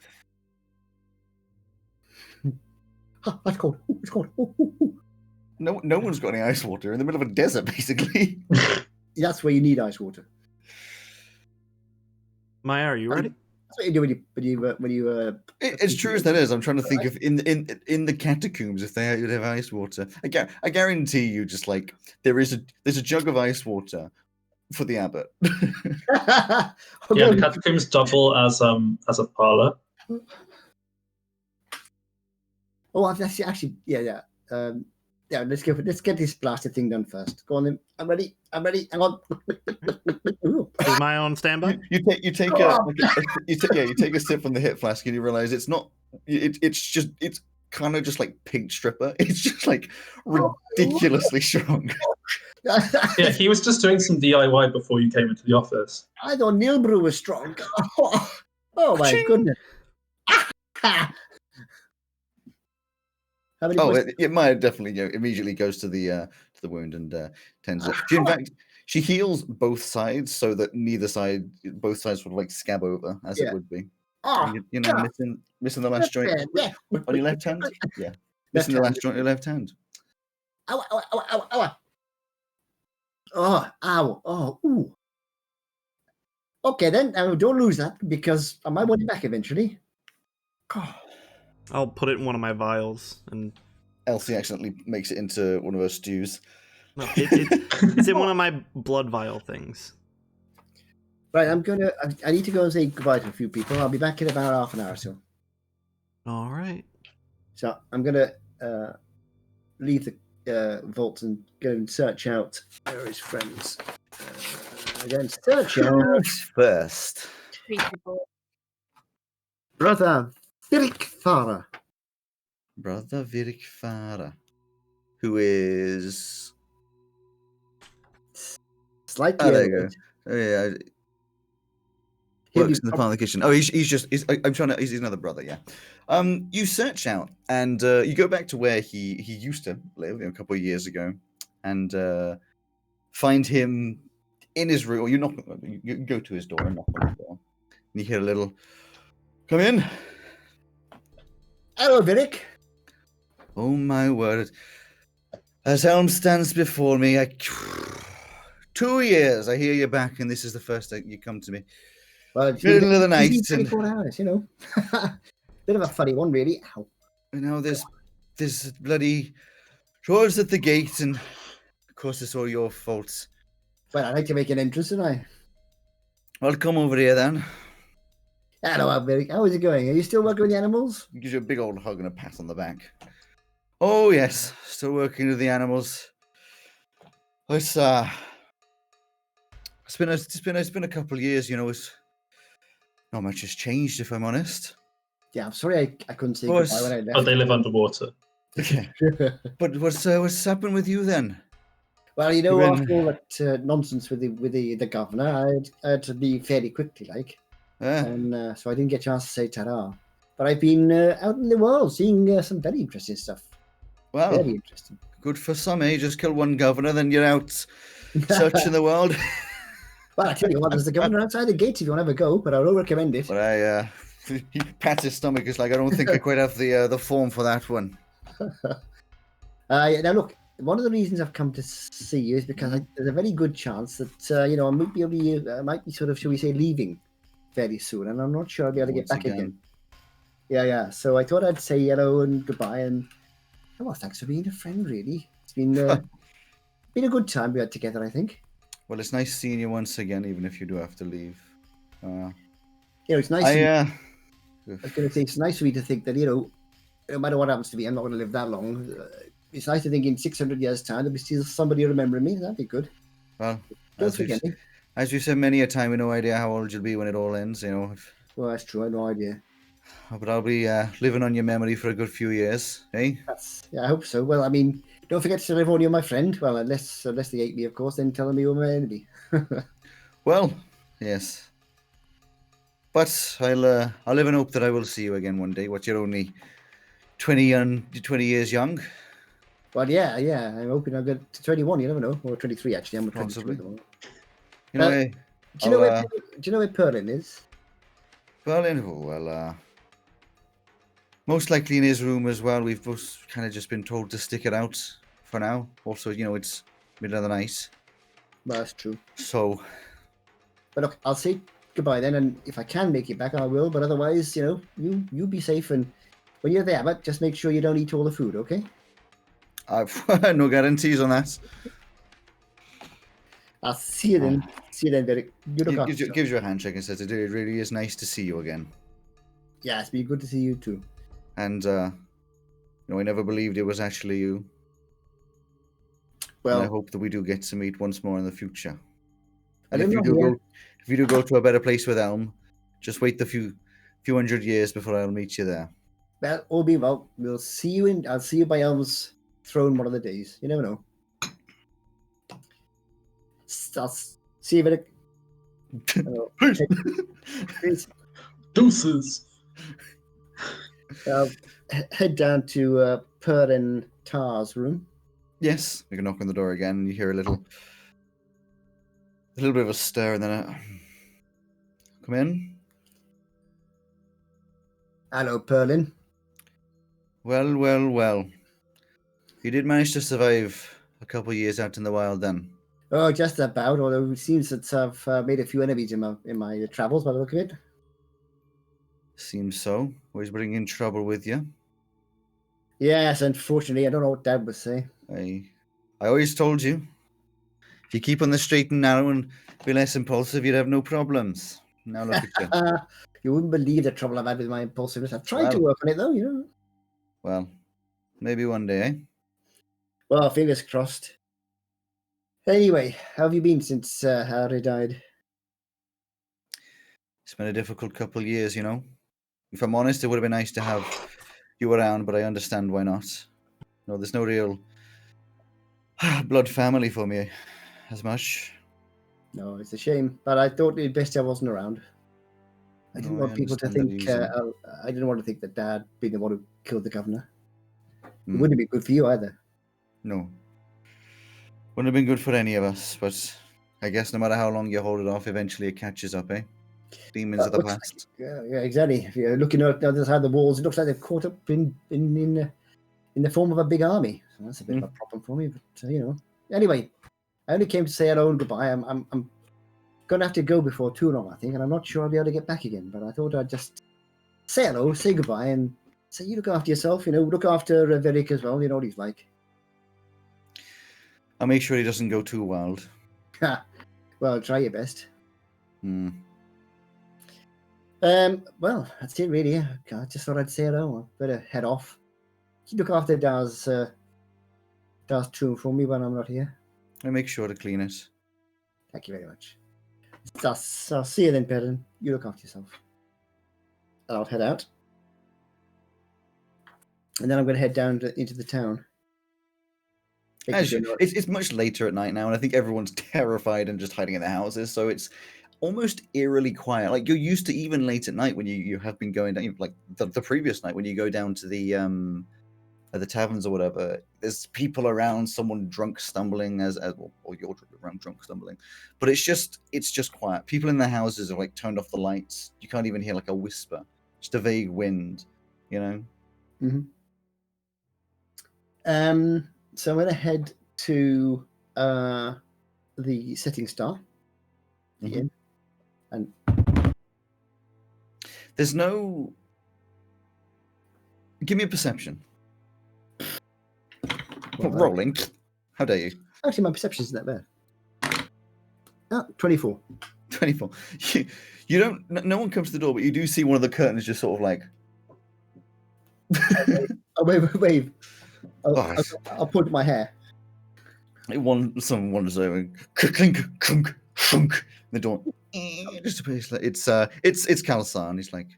That's cold. It's cold. No one's got any ice water in the middle of a desert, basically. That's where you need ice water. Maya, are you ready? That's what you do when you. It's true as that is. I'm trying to think of in the catacombs if they would have ice water. I guarantee you, just like there's a jug of ice water for the abbot. Yeah, the catacombs double as a parlor. Oh, actually, yeah. Yeah, let's get this blasted thing done first. Go on then. I'm ready. Hang on. Is Maya on standby? You take a sip from the hip flask and you realize it's not. It's kind of just like pink stripper. It's just like ridiculously strong. Yeah, he was just doing some DIY before you came into the office. I thought Nilbrew was strong. Oh my Ka-ching! goodness. How many Oh, points? it might definitely immediately goes to the wound and tends it. In fact, she heals both sides so that both sides would like scab over as Yeah. it would be. Oh, You know, God. missing the last joint Yeah. on your left hand. Yeah, Left missing the hand. last joint on your left hand. Ow, ow, ow, ow, ow. Oh, ow. Oh, ooh. Okay, then. Don't lose that because I might want it back eventually. God. I'll put it in one of my vials, and Elsie accidentally makes it into one of her stews. no, it's in one of my blood vial things. Right, I need to go and say goodbye to a few people. I'll be back in about half an hour or so. All right. So I'm going to leave the vault and go and search out his friends. Again, search out First, Treatable. Brother Firik Farah. Brother Virik Farah, who is Slightly there you overweight. go. Oh, yeah, He'll works be in the part of the kitchen. Oh, he's another brother. Yeah. You search out and you go back to where he used to live a couple of years ago, and find him in his room. Or you go to his door and knock on the door, and you hear a little, "Come in." Hello, Virik. Oh my word! As Helm stands before me, 2 years. I hear you're back, and this is the first day you come to me. Well, it's Middle of the been a busy night, and 24 hours, you know. Bit of a funny one, really. Ow. you know there's bloody trolls at the gate, and of course it's all your fault. Well, I'd like to make an entrance, and I. Well, come over here then. Hello, Virik. How is it going? Are you still working with the animals? Gives you a big old hug and a pat on the back. Oh yes, still working with the animals. It's been a couple of years, you know. It's not much has changed, if I'm honest. Yeah, I'm sorry I couldn't say Of course. goodbye when I left. Oh, they live underwater. Okay. But what's happened with you then? Well, you know, You've been- after all that nonsense with the governor, I had to leave fairly quickly, like, and so I didn't get a chance to say ta-ra. But I've been out in the world seeing some very interesting stuff. Well, Very interesting. good for some, eh? Just kill one governor, then you're out searching the world. Well, I tell you what, there's the governor outside the gates if you want to have a go, but I will recommend it. But he pats his stomach. It's like, I don't think I quite have the form for that one. Now, look, one of the reasons I've come to see you is because there's a very good chance that you know, I might be sort of, shall we say, leaving very soon, and I'm not sure I'll be able to get Once back again. again. Yeah. So I thought I'd say hello and goodbye, and well, thanks for being a friend. Really, it's been been a good time we had together, I think. Well, it's nice seeing you once again, even if you do have to leave. You know, it's nice. I I was going to say it's nice for me to think that, you know, no matter what happens to me, I'm not going to live that long. It's nice to think in 600 years' time there'll be still somebody remembering me. That'd be good. well, Don't as we've, forget me. as we've said many a time, we have no idea how old you'll be when it all ends. You know, Well, that's true. I have no idea. but I'll be living on your memory for a good few years, eh? I hope so. Well, I mean, don't forget to tell everyone you're my friend. Well, unless they hate me, of course, then tell them you're my enemy. Well, yes. But I'll live in hope that I will see you again one day. What, you're only 20 years young? Well, yeah. I'm hoping I'll get to 21. You never know, or 23 actually. I'm 22 Possibly. at the moment. You know, Do you know where? Do you know where Perlin is? Berlin, well, most likely in his room as well. We've both kind of just been told to stick it out for now. Also, you know, it's middle of the night. Well, that's true. So, But look, I'll say goodbye then, and if I can make it back, I will. But otherwise, you know, you be safe, and when you're there, but just make sure you don't eat all the food, okay? I've no guarantees on that. I'll see you then. See you then, Derek. You look after yourself. Gives you a handshake and says, it really is nice to see you again. Yeah, it's been good to see you too. And, you know, I never believed it was actually you. And I Well, hope that we do get to meet once more in the future. I And don't if know. you do go to a better place with Elm, just wait the few hundred years before I'll meet you there. Well, all being well, we'll see you in. I'll see you by Elm's throne one of the days. You never know. I'll see you in a... Deuces. Head down to Per and Tar's room. Yes, you can knock on the door again, and you hear a little bit of a stir, and then come in. Hello, Perlin. Well, well, well. You did manage to survive a couple of years out in the wild, then. Oh, just about. Although it seems that I've made a few enemies in my travels, by the look of it. Seems so. Always bringing trouble with you. Yes, unfortunately, I don't know what Dad would say. I always told you. If you keep on the straight and narrow and be less impulsive, you'd have no problems. Now look at you. You wouldn't believe the trouble I've had with my impulsiveness. I've tried to work on it, though, you know. Well, maybe one day, eh? Well, fingers crossed. Anyway, how have you been since Harry died? It's been a difficult couple of years, you know. If I'm honest, it would have been nice to have you around, but I understand why not. No, there's no real blood family for me as much. No, it's a shame, but I thought it'd best I wasn't around. I didn't No, I want people to understand that think. reason. I didn't want to think that Dad being the one who killed the governor. It Mm. wouldn't be good for you either. No. Wouldn't have been good for any of us, but I guess no matter how long you hold it off, eventually it catches up, eh? Demons of the looks past. Yeah, exactly. If you're looking at the other side of the walls, it looks like they've caught up in the form of a big army. So that's a bit of a problem for me, but you know. Anyway, I only came to say hello and goodbye. I'm gonna have to go before too long, I think, and I'm not sure I'll be able to get back again. But I thought I'd just say hello, say goodbye, and say you look after yourself. You know, look after Veric as well. You know what he's like. I'll make sure he doesn't go too wild. Well, try your best. Hmm. Well, that's it really. I just thought I'd say hello. I better head off. You look after Dar's tomb for me when I'm not here. I'll make sure to clean it. Thank you very much. I'll see you then, Perrin. You look after yourself. And I'll head out. And then I'm going to head down into the town. It's much later at night now, and I think everyone's terrified and just hiding in their houses, so it's almost eerily quiet. Like, you're used to even late at night when you have been going down, like the previous night when you go down to the taverns or whatever, there's people around, someone drunk stumbling or you're around drunk stumbling, but it's just quiet. People in their houses have like turned off the lights. You can't even hear like a whisper, just a vague wind, you know. So I'm going to head to the Setting Star. Mhm. And There's no. Give me a perception. Rolling. How dare you? Actually, my perception isn't that bad. 24. 24. You don't. No one comes to the door, but you do see one of the curtains just sort of like. Oh, wave. Oh, I'll point to my hair. Someone wanders over, clink, clunk, shunk. The door. Just a place like it's Kalsan. He's like,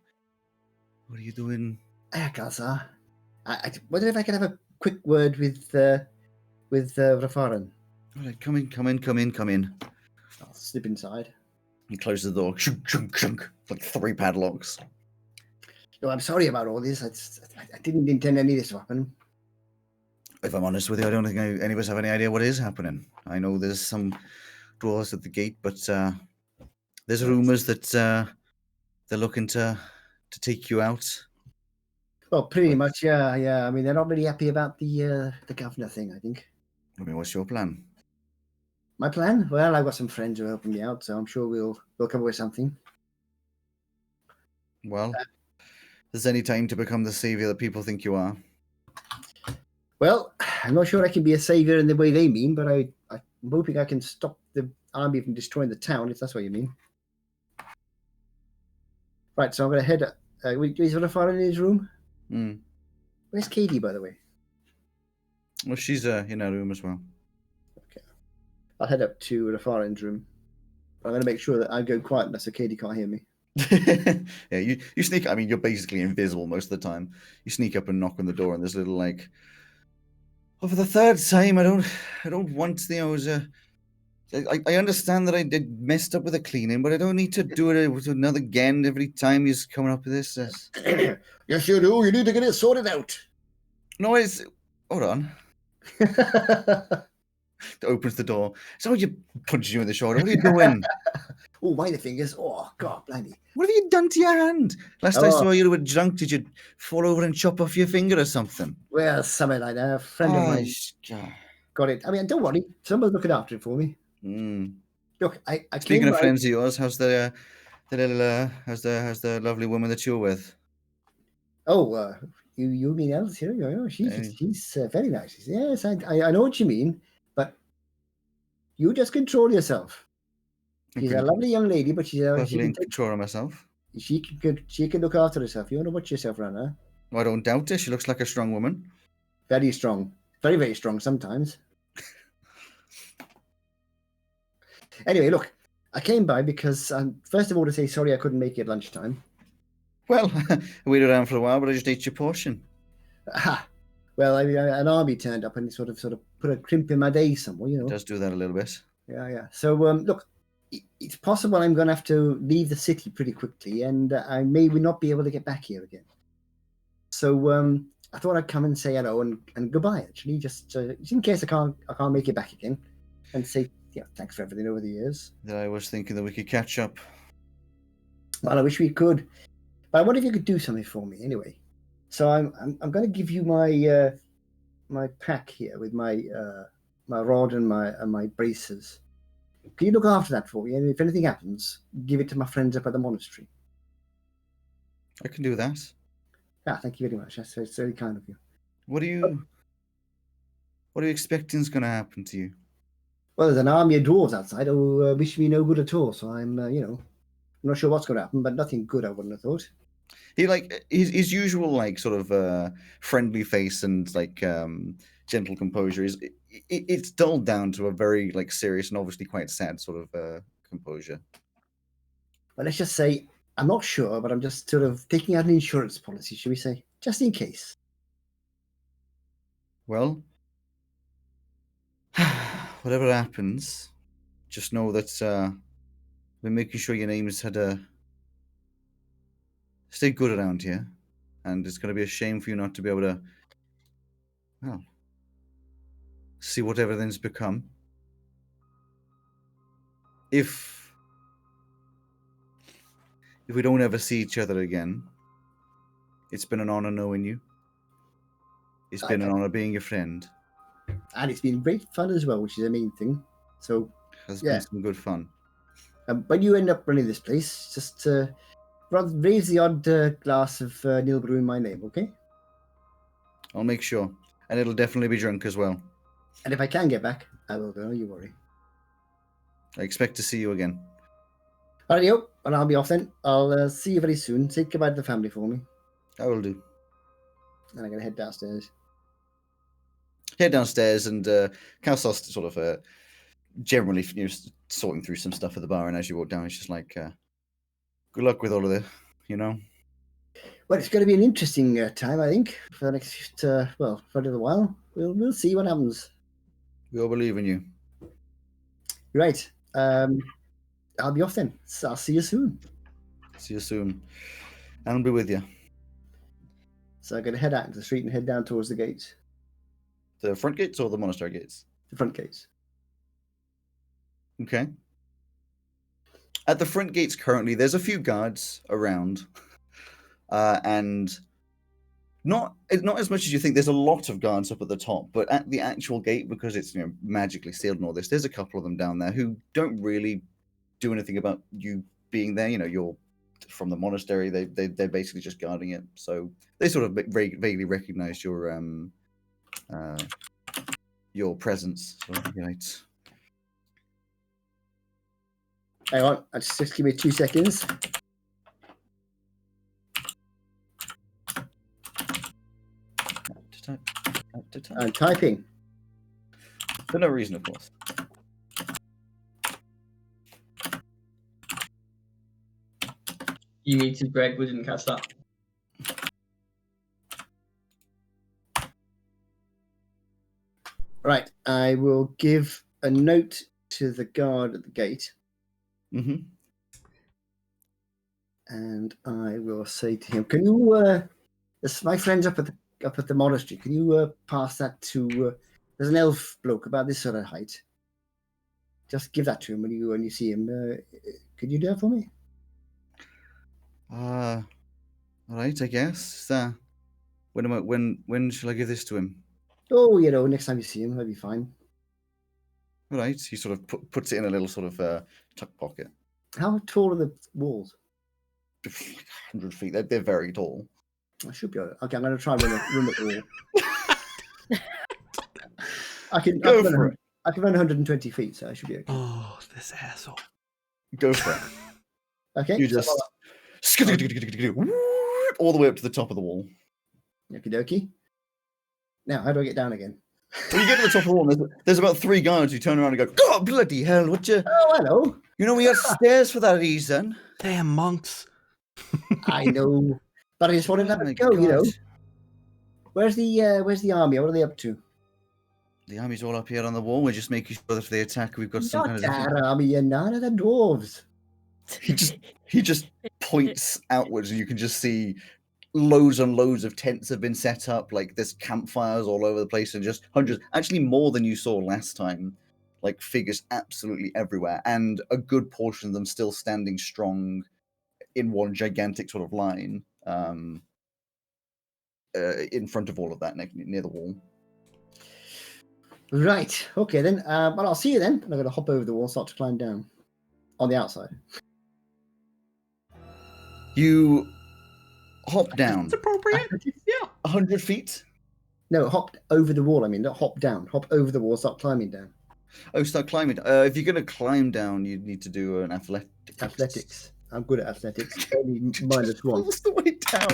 "What are you doing?" Kalsar. I wonder if I can have a quick word with Rafaran. All right, come in. I'll slip inside. He closes the door. Shunk, shunk, shunk. Like 3 padlocks. No, I'm sorry about all this. I didn't intend any of this to happen. If I'm honest with you, I don't think any of us have any idea what is happening. I know there's some dwarves at the gate, but there's rumours that they're looking to take you out. Well, pretty much, yeah. I mean, they're not really happy about the governor thing, I think. I mean, what's your plan? My plan? Well, I've got some friends who are helping me out, so I'm sure we'll come up with something. Well, there's any time to become the savior that people think you are. Well, I'm not sure I can be a savior in the way they mean, but I'm hoping I can stop the army from destroying the town, if that's what you mean. Right, so I'm going to head. Is Rafaran in his room? Mm. Where's Katie, by the way? Well, she's in her room as well. Okay. I'll head up to Rafaran's room. I'm going to make sure that I go quiet enough so Katie can't hear me. Yeah, you sneak. I mean, you're basically invisible most of the time. You sneak up and knock on the door, and there's a little like, for the third time, I don't want the I understand that I did messed up with the cleaning, but I don't need to do it with another again every time he's coming up with this. Yes, you do. You need to get it sorted out. No, it's. Hold on. Opens the door. So you punches you in the shoulder. What are you doing? Oh, my fingers. Oh, God, blimey. What have you done to your hand? Last I Oh. saw you were drunk. Did you fall over and chop off your finger or something? Well, something like that. A friend of mine God. got it. I mean, don't worry. Someone's looking after it for me. Mm. Look, I Speaking came of by- friends of yours, how's the little how's the lovely woman that you're with? Oh, you mean Alice here? Yeah, she's very nice. Yes, I know what you mean, but you just control yourself. She's a lovely young lady, but she Perfectly in can control of myself. she can look after herself. You want to watch yourself around her. I don't doubt it. She looks like a strong woman. Very strong, very very strong sometimes. Anyway, look, I came by because first of all to say sorry I couldn't make it at lunchtime. Well, I waited around for a while, but I just ate your portion. Aha. Well, I mean, an army turned up and sort of put a crimp in my day somewhere, you know. It does do that a little bit. Yeah. So, look, it's possible I'm going to have to leave the city pretty quickly, and I may not be able to get back here again. So, I thought I'd come and say hello and goodbye. Actually, just in case I can't make it back again, and say thanks for everything over the years. That I was thinking that we could catch up. Well, I wish we could, but I wonder if you could do something for me anyway. So I'm going to give you my my pack here with my my rod and my braces. Can you look after that for me? And if anything happens, give it to my friends up at the monastery. I can do that. Ah, thank you very much. That's very kind of you. What are you expecting is going to happen to you? Well, there's an army of dwarves outside who wish me no good at all. So I'm, I'm not sure what's going to happen, but nothing good, I wouldn't have thought. He like his usual like sort of friendly face and like gentle composure is it's dulled down to a very like serious and obviously quite sad sort of composure. Well, let's just say I'm not sure, but I'm just sort of taking out an insurance policy, should we say, just in case. Well, whatever happens, just know that we're making sure your name's had a stay good around here, and it's going to be a shame for you not to be able to, well, see what everything's become. If we don't ever see each other again, it's been an honor knowing you. It's been an honor being your friend. And it's been great fun as well, which is the main thing. So, Has been some good fun. when you end up running this place, just raise the odd glass of Neil Brew in my name, okay? I'll make sure. And it'll definitely be drunk as well. And if I can get back, I will go, don't you worry. I expect to see you again. Alrighty, and I'll be off then. I'll see you very soon. Say goodbye to the family for me. I will do. And I'm going to head downstairs. Head downstairs and Kalsos sort of generally sorting through some stuff at the bar, and as you walk down, it's just like, good luck with all of this, you know? Well, it's going to be an interesting time, I think, for the next, for a little while. We'll see what happens. We all believe in you. Right. I'll be off then. So I'll see you soon. See you soon. And I'll be with you. So I'm going to head out into the street and head down towards the gates. The front gates or the monastery gates? The front gates. Okay. At the front gates currently, there's a few guards around. And not as much as you think. There's a lot of guards up at the top, but at the actual gate, because it's magically sealed and all this, there's a couple of them down there who don't really do anything about you being there. You're from the monastery. They're basically just guarding it. So they sort of vaguely recognize your presence. So, Hang on, just give me 2 seconds. I'm typing. For no reason, of course. You muted Greg, we didn't catch that. Right, I will give a note to the guard at the gate, Mm-hmm. and I will say to him, "Can you, my friends up at the monastery, can you pass that to? There's an elf bloke about this sort of height. Just give that to him when you see him. Could you do that for me?" All right, I guess. When shall I give this to him? Oh, next time you see him, that'll be fine. All right. He sort of puts it in a little sort of tuck pocket. How tall are the walls? 100 feet. They're very tall. I should be all right. Okay, I'm going to try and run at the wall. I can run 120 feet, so I should be okay. Oh, this asshole. Go for it. Okay. You just all the way up to the top of the wall. Okie dokie. Now, how do I get down again? When you get to the top of the wall, there's about 3 guards who turn around and go, "God bloody hell, what you? Oh, hello. You know we have stairs for that reason." Damn monks. I know, but I just wanted to Oh let my it go. God. Where's the army? What are they up to? The army's all up here on the wall. We're just making sure that if they attack, we've got some Not kind of. that army, and none of the dwarves. He just points outwards, and you can just see loads and loads of tents have been set up. Like there's campfires all over the place, and just hundreds, actually more than you saw last time. Like figures absolutely everywhere, and a good portion of them still standing strong in one gigantic sort of line in front of all of that near the wall. Right. Okay then. Well, I'll see you then. And I'm going to hop over the wall and start to climb down on the outside. You hop down It's appropriate. Yeah. 100 feet. No, hop over the wall. I mean, not hop down. Hop over the wall. Start climbing down. Oh, start climbing. If you're going to climb down, you'd need to do an Athletics. I'm good at athletics. Only -1. Falls the way down.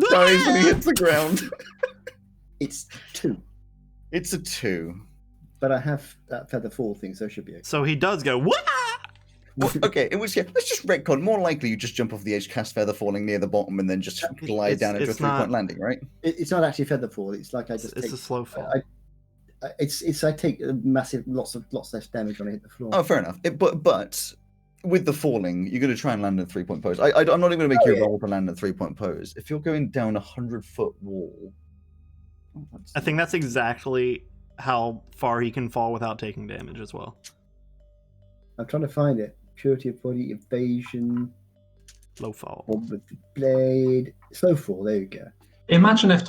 Dies when he hits the ground. It's 2, It's a 2. but I have that feather fall thing, so it should be okay. So he does go, "What?" Well, okay, in which case, let's just retcon. More likely, you just jump off the edge, cast feather falling near the bottom, and then just glide down into a it's 3-point not- landing, right? It's not actually feather fall. It's like I just It's take. a slow fall. I take a massive, lots less damage when I hit the floor. Oh, fair enough. But with the falling, you're going to try and land in a 3-point pose. I'm not even going to make you roll to land in a 3-point pose. If you're going down a 100-foot wall, I think that's exactly how far he can fall without taking damage as well. I'm trying to find it. Purity of body, evasion, Low fall. bomb with the blade, slow fall. There you go. Imagine if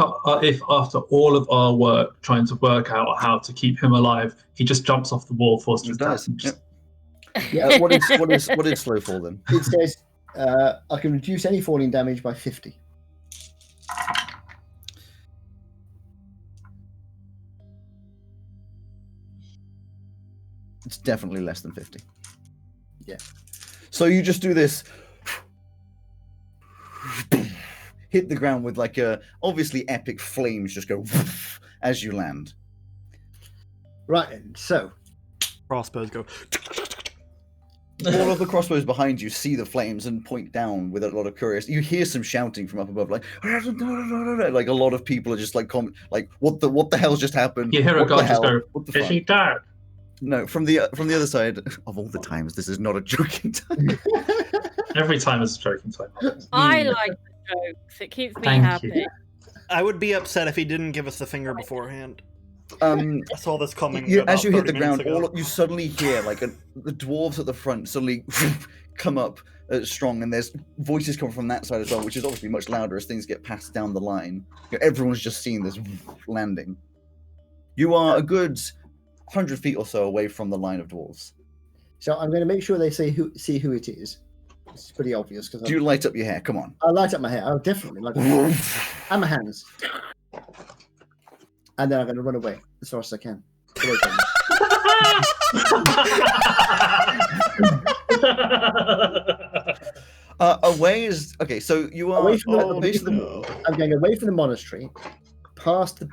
after all of our work trying to work out how to keep him alive, he just jumps off the wall, forced to it does. death. Yep. Yeah. What is slow fall then? It says I can reduce any falling damage by 50. It's definitely less than 50. Yeah. So you just do this. Hit the ground with like obviously epic flames just go as you land. Right, then. So Crossbows go. All of the crossbows behind you see the flames and point down with a lot of curiosity. You hear some shouting from up above, like a lot of people are just like what the hell's just happened? You hear a What the guy just hell? go, What the "Is he fuck?" dead?" No, from the other side of all the times, this is not a joking time. Every time is a joking time. I like the jokes. It keeps me Thank happy. you. I would be upset if he didn't give us the finger beforehand. Um, I saw this coming. as about you hit 30 the ground, minutes ago. you suddenly hear like the dwarves at the front suddenly come up strong, and there's voices coming from that side as well, which is obviously much louder as things get passed down the line. Everyone's just seen this landing. You are a good 100 feet or so away from the line of dwarves. So I'm going to make sure they see who it is. It's pretty obvious because Do you light up your hair? Come on. I light up my hair. I definitely light up my hair. And my hands. And then I'm going to run away as fast as I can. Away from them. Away is okay. So you are Away from the- at the base of the wall. I'm going away from the monastery, past the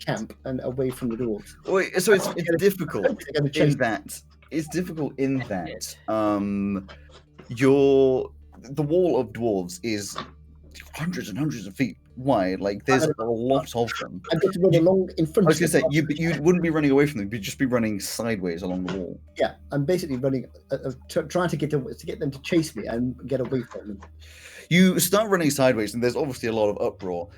camp, and away from the dwarves. Wait, so it's difficult. They're going to chase In that it's difficult in that the wall of dwarves is hundreds and hundreds of feet wide. Like there's a lot of them. I've got to run along in front I was of gonna the say you wouldn't be running away from them. You'd just be running sideways along the wall. Yeah, I'm basically running, trying to get them to chase me and get away from them. You start running sideways, and there's obviously a lot of uproar.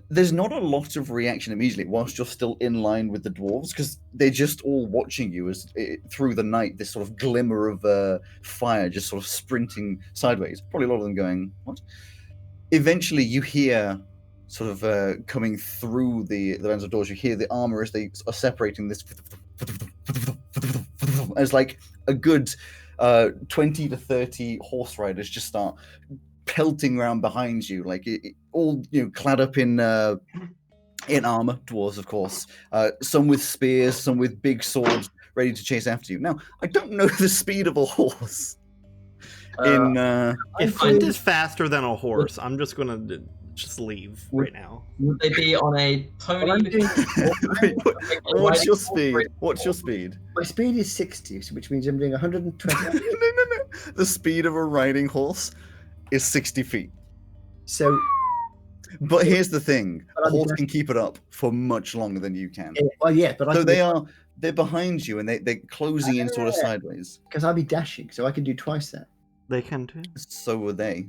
There's not a lot of reaction immediately whilst you're still in line with the dwarves, because they're just all watching you as through the night. This sort of glimmer of fire, just sort of sprinting sideways. Probably a lot of them going, "What?" Eventually, you hear sort of coming through the lens of doors. You hear the armor as they are separating this. As like a good 20 to 30 horse riders just start pelting around behind you, like all clad up in armor, dwarves of course, some with spears, some with big swords ready to chase after you. Now I don't know the speed of a horse If Flint is faster than a horse, I'm just gonna just leave right now. Would they be on a pony? What's your speed? My speed is 60, which means I'm doing 120. No. The speed of a riding horse is 60 feet. So, but here's the thing: a horse can keep it up for much longer than you can. well, yeah, but So they're behind you and they're closing in sort of sideways. because I'll be dashing, so I can do twice that. They can too. So were they.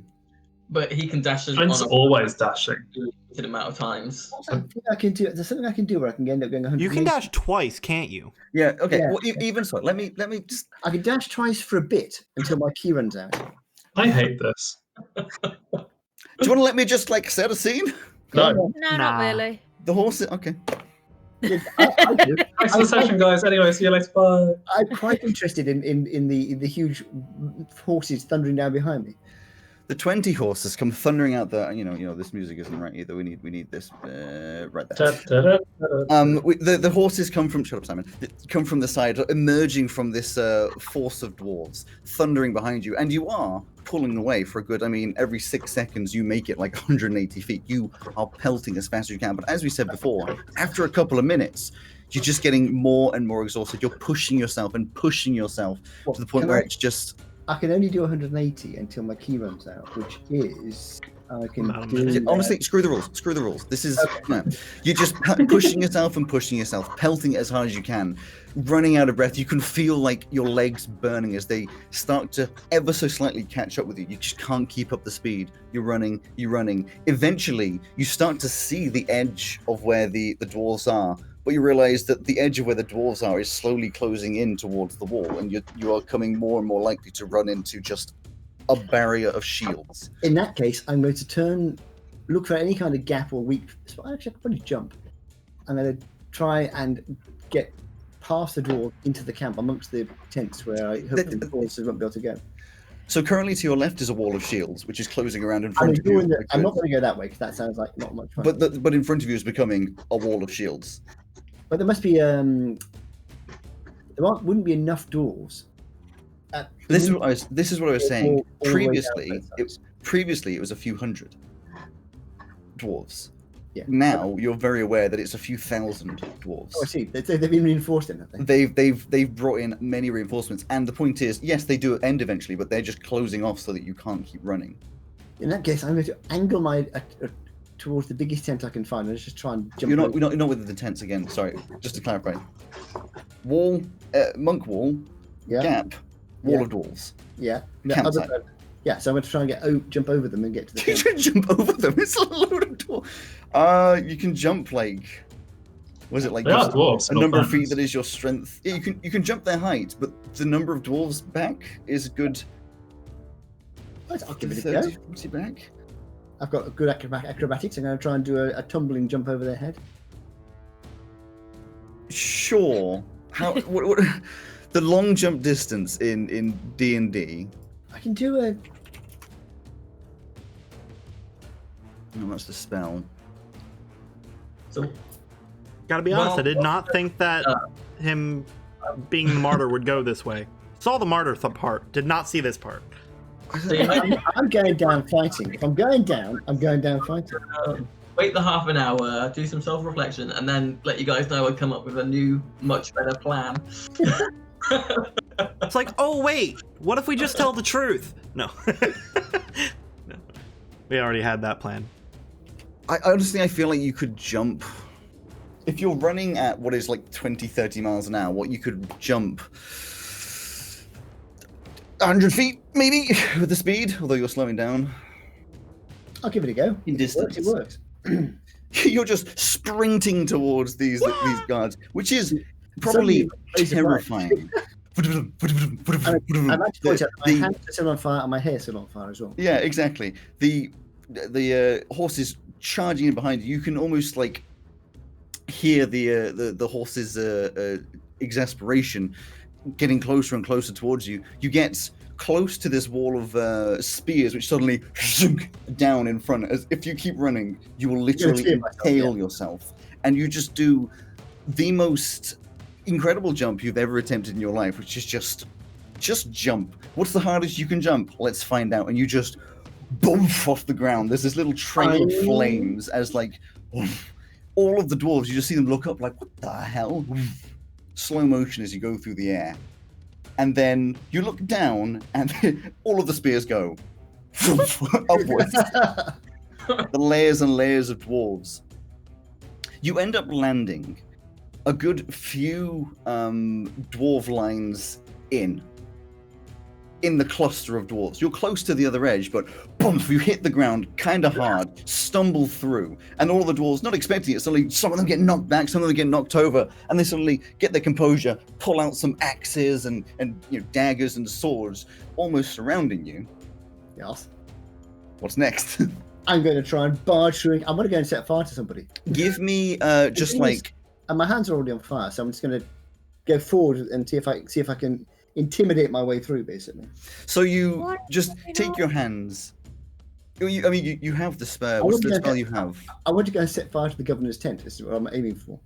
But he can dash Flint's on always dashing. a limited amount of times. I think I can do. There's something I can do where I can end up going 100. You can dash twice, can't you? Yeah. Okay. Yeah. Well, even so, let me just. I can dash twice for a bit until my key runs out. I hate this. Do you want to let me just like set a scene? No. No, Nah. not really. The horse. Okay. I do. Thanks for the session, guys. Anyway, see you later. Bye. I'm quite interested in the huge horses thundering down behind me. The 20 horses come thundering out the. This music isn't right either. We need this right there. The horses come from. Shut up, Simon. Come from the side, emerging from this force of dwarves, thundering behind you, and you are pulling away for a good. Every 6 seconds you make it like 180 feet. You are pelting as fast as you can. But as we said before, after a couple of minutes, you're just getting more and more exhausted. You're pushing yourself to the point where it's just. I can only do 180 until my key runs out, which is I can do. Honestly, screw the rules. This is no. You're just pushing yourself, pelting it as hard as you can, running out of breath. You can feel like your legs burning as they start to ever so slightly catch up with you. You just can't keep up the speed. You're running. Eventually, you start to see the edge of where the dwarves are. But you realize that the edge of where the dwarves are is slowly closing in towards the wall, and you are coming more and more likely to run into just a barrier of shields. In that case, I'm going to look for any kind of gap or weak spot. Actually, I can probably jump. I'm going to try and get past the door into the camp amongst the tents where I hope the horses won't be able to go. So currently to your left is a wall of shields, which is closing around in front of you. I'm not going to go that way because that sounds like not much fun. But in front of you is becoming a wall of shields. But there must be wouldn't be enough doors. This is what I was saying. All the way down Previously, it was a few hundred dwarves. Yeah. Now you're very aware that it's a few thousand dwarves. Oh, I see. They've been reinforced in that. They've brought in many reinforcements, and the point is, yes, they do end eventually, but they're just closing off so that you can't keep running. In that case, I'm going to angle my towards the biggest tent I can find. Let's just try and jump. You're not with the tents again. Sorry, just to clarify. Wall, monk wall, gap, wall of dwarves. Yeah. Campsite. So I'm going to try and jump over them and get to the You tent. can jump over them. It's a load of dwarves. You can jump like. Was it like They are dwarves, a not number of bandits. feet that is your strength? Yeah, you can jump their height, but the number of dwarves back is good. I'll give it a 30, go. 40 back. I've got a good acrobatics. I'm going to try and do a tumbling jump over their head. Sure. How? what, the long jump distance in D&D. I can do a. No, that's the spell. So Gotta be honest, Well, I did not think that him being the martyr would go this way. Saw the martyr part, did not see this part. I'm going down fighting. If I'm going down, I'm going down fighting. wait the half an hour, do some self-reflection, and then let you guys know I come up with a new, much better plan. It's like, oh wait, what if we just tell the truth? No. No. We already had that plan. I feel like you could jump. If you're running at what is like 20, 30 miles an hour, what you could jump 100 feet, maybe, with the speed, although you're slowing down. I'll give it a go. In distance. It works. You're just sprinting towards these guards, which is probably terrifying. I'm actually point out my hands are still on fire and my hair's still on fire as well. Yeah, exactly. The horses charging in behind you. You can almost like hear the horses' exasperation getting closer and closer towards you. You get close to this wall of spears, which suddenly down in front. As if you keep running, you will literally impale yourself, and you just do the most incredible jump you've ever attempted in your life, which is just jump. What's the hardest you can jump? Let's find out. And you just boom off the ground. There's this little trail of flames as like all of the dwarves, you just see them look up like, what the hell? Slow motion as you go through the air. And then you look down and all of the spears go upwards. The layers and layers of dwarves. You end up landing a good few dwarf lines in the cluster of dwarves. You're close to the other edge, but boom, you hit the ground kind of hard, stumble through, and all the dwarves, not expecting it, suddenly some of them get knocked back, some of them get knocked over, and they suddenly get their composure, pull out some axes and daggers and swords, almost surrounding you. Yes. What's next? I'm going to try and barge through. I'm going to go and set fire to somebody. Give me just like... And my hands are already on fire, so I'm just going to go forward and see if I can intimidate my way through, basically. So you just take your hands. You have the spare. What's the spell you have? I want to go and set fire to the governor's tent. This is what I'm aiming for.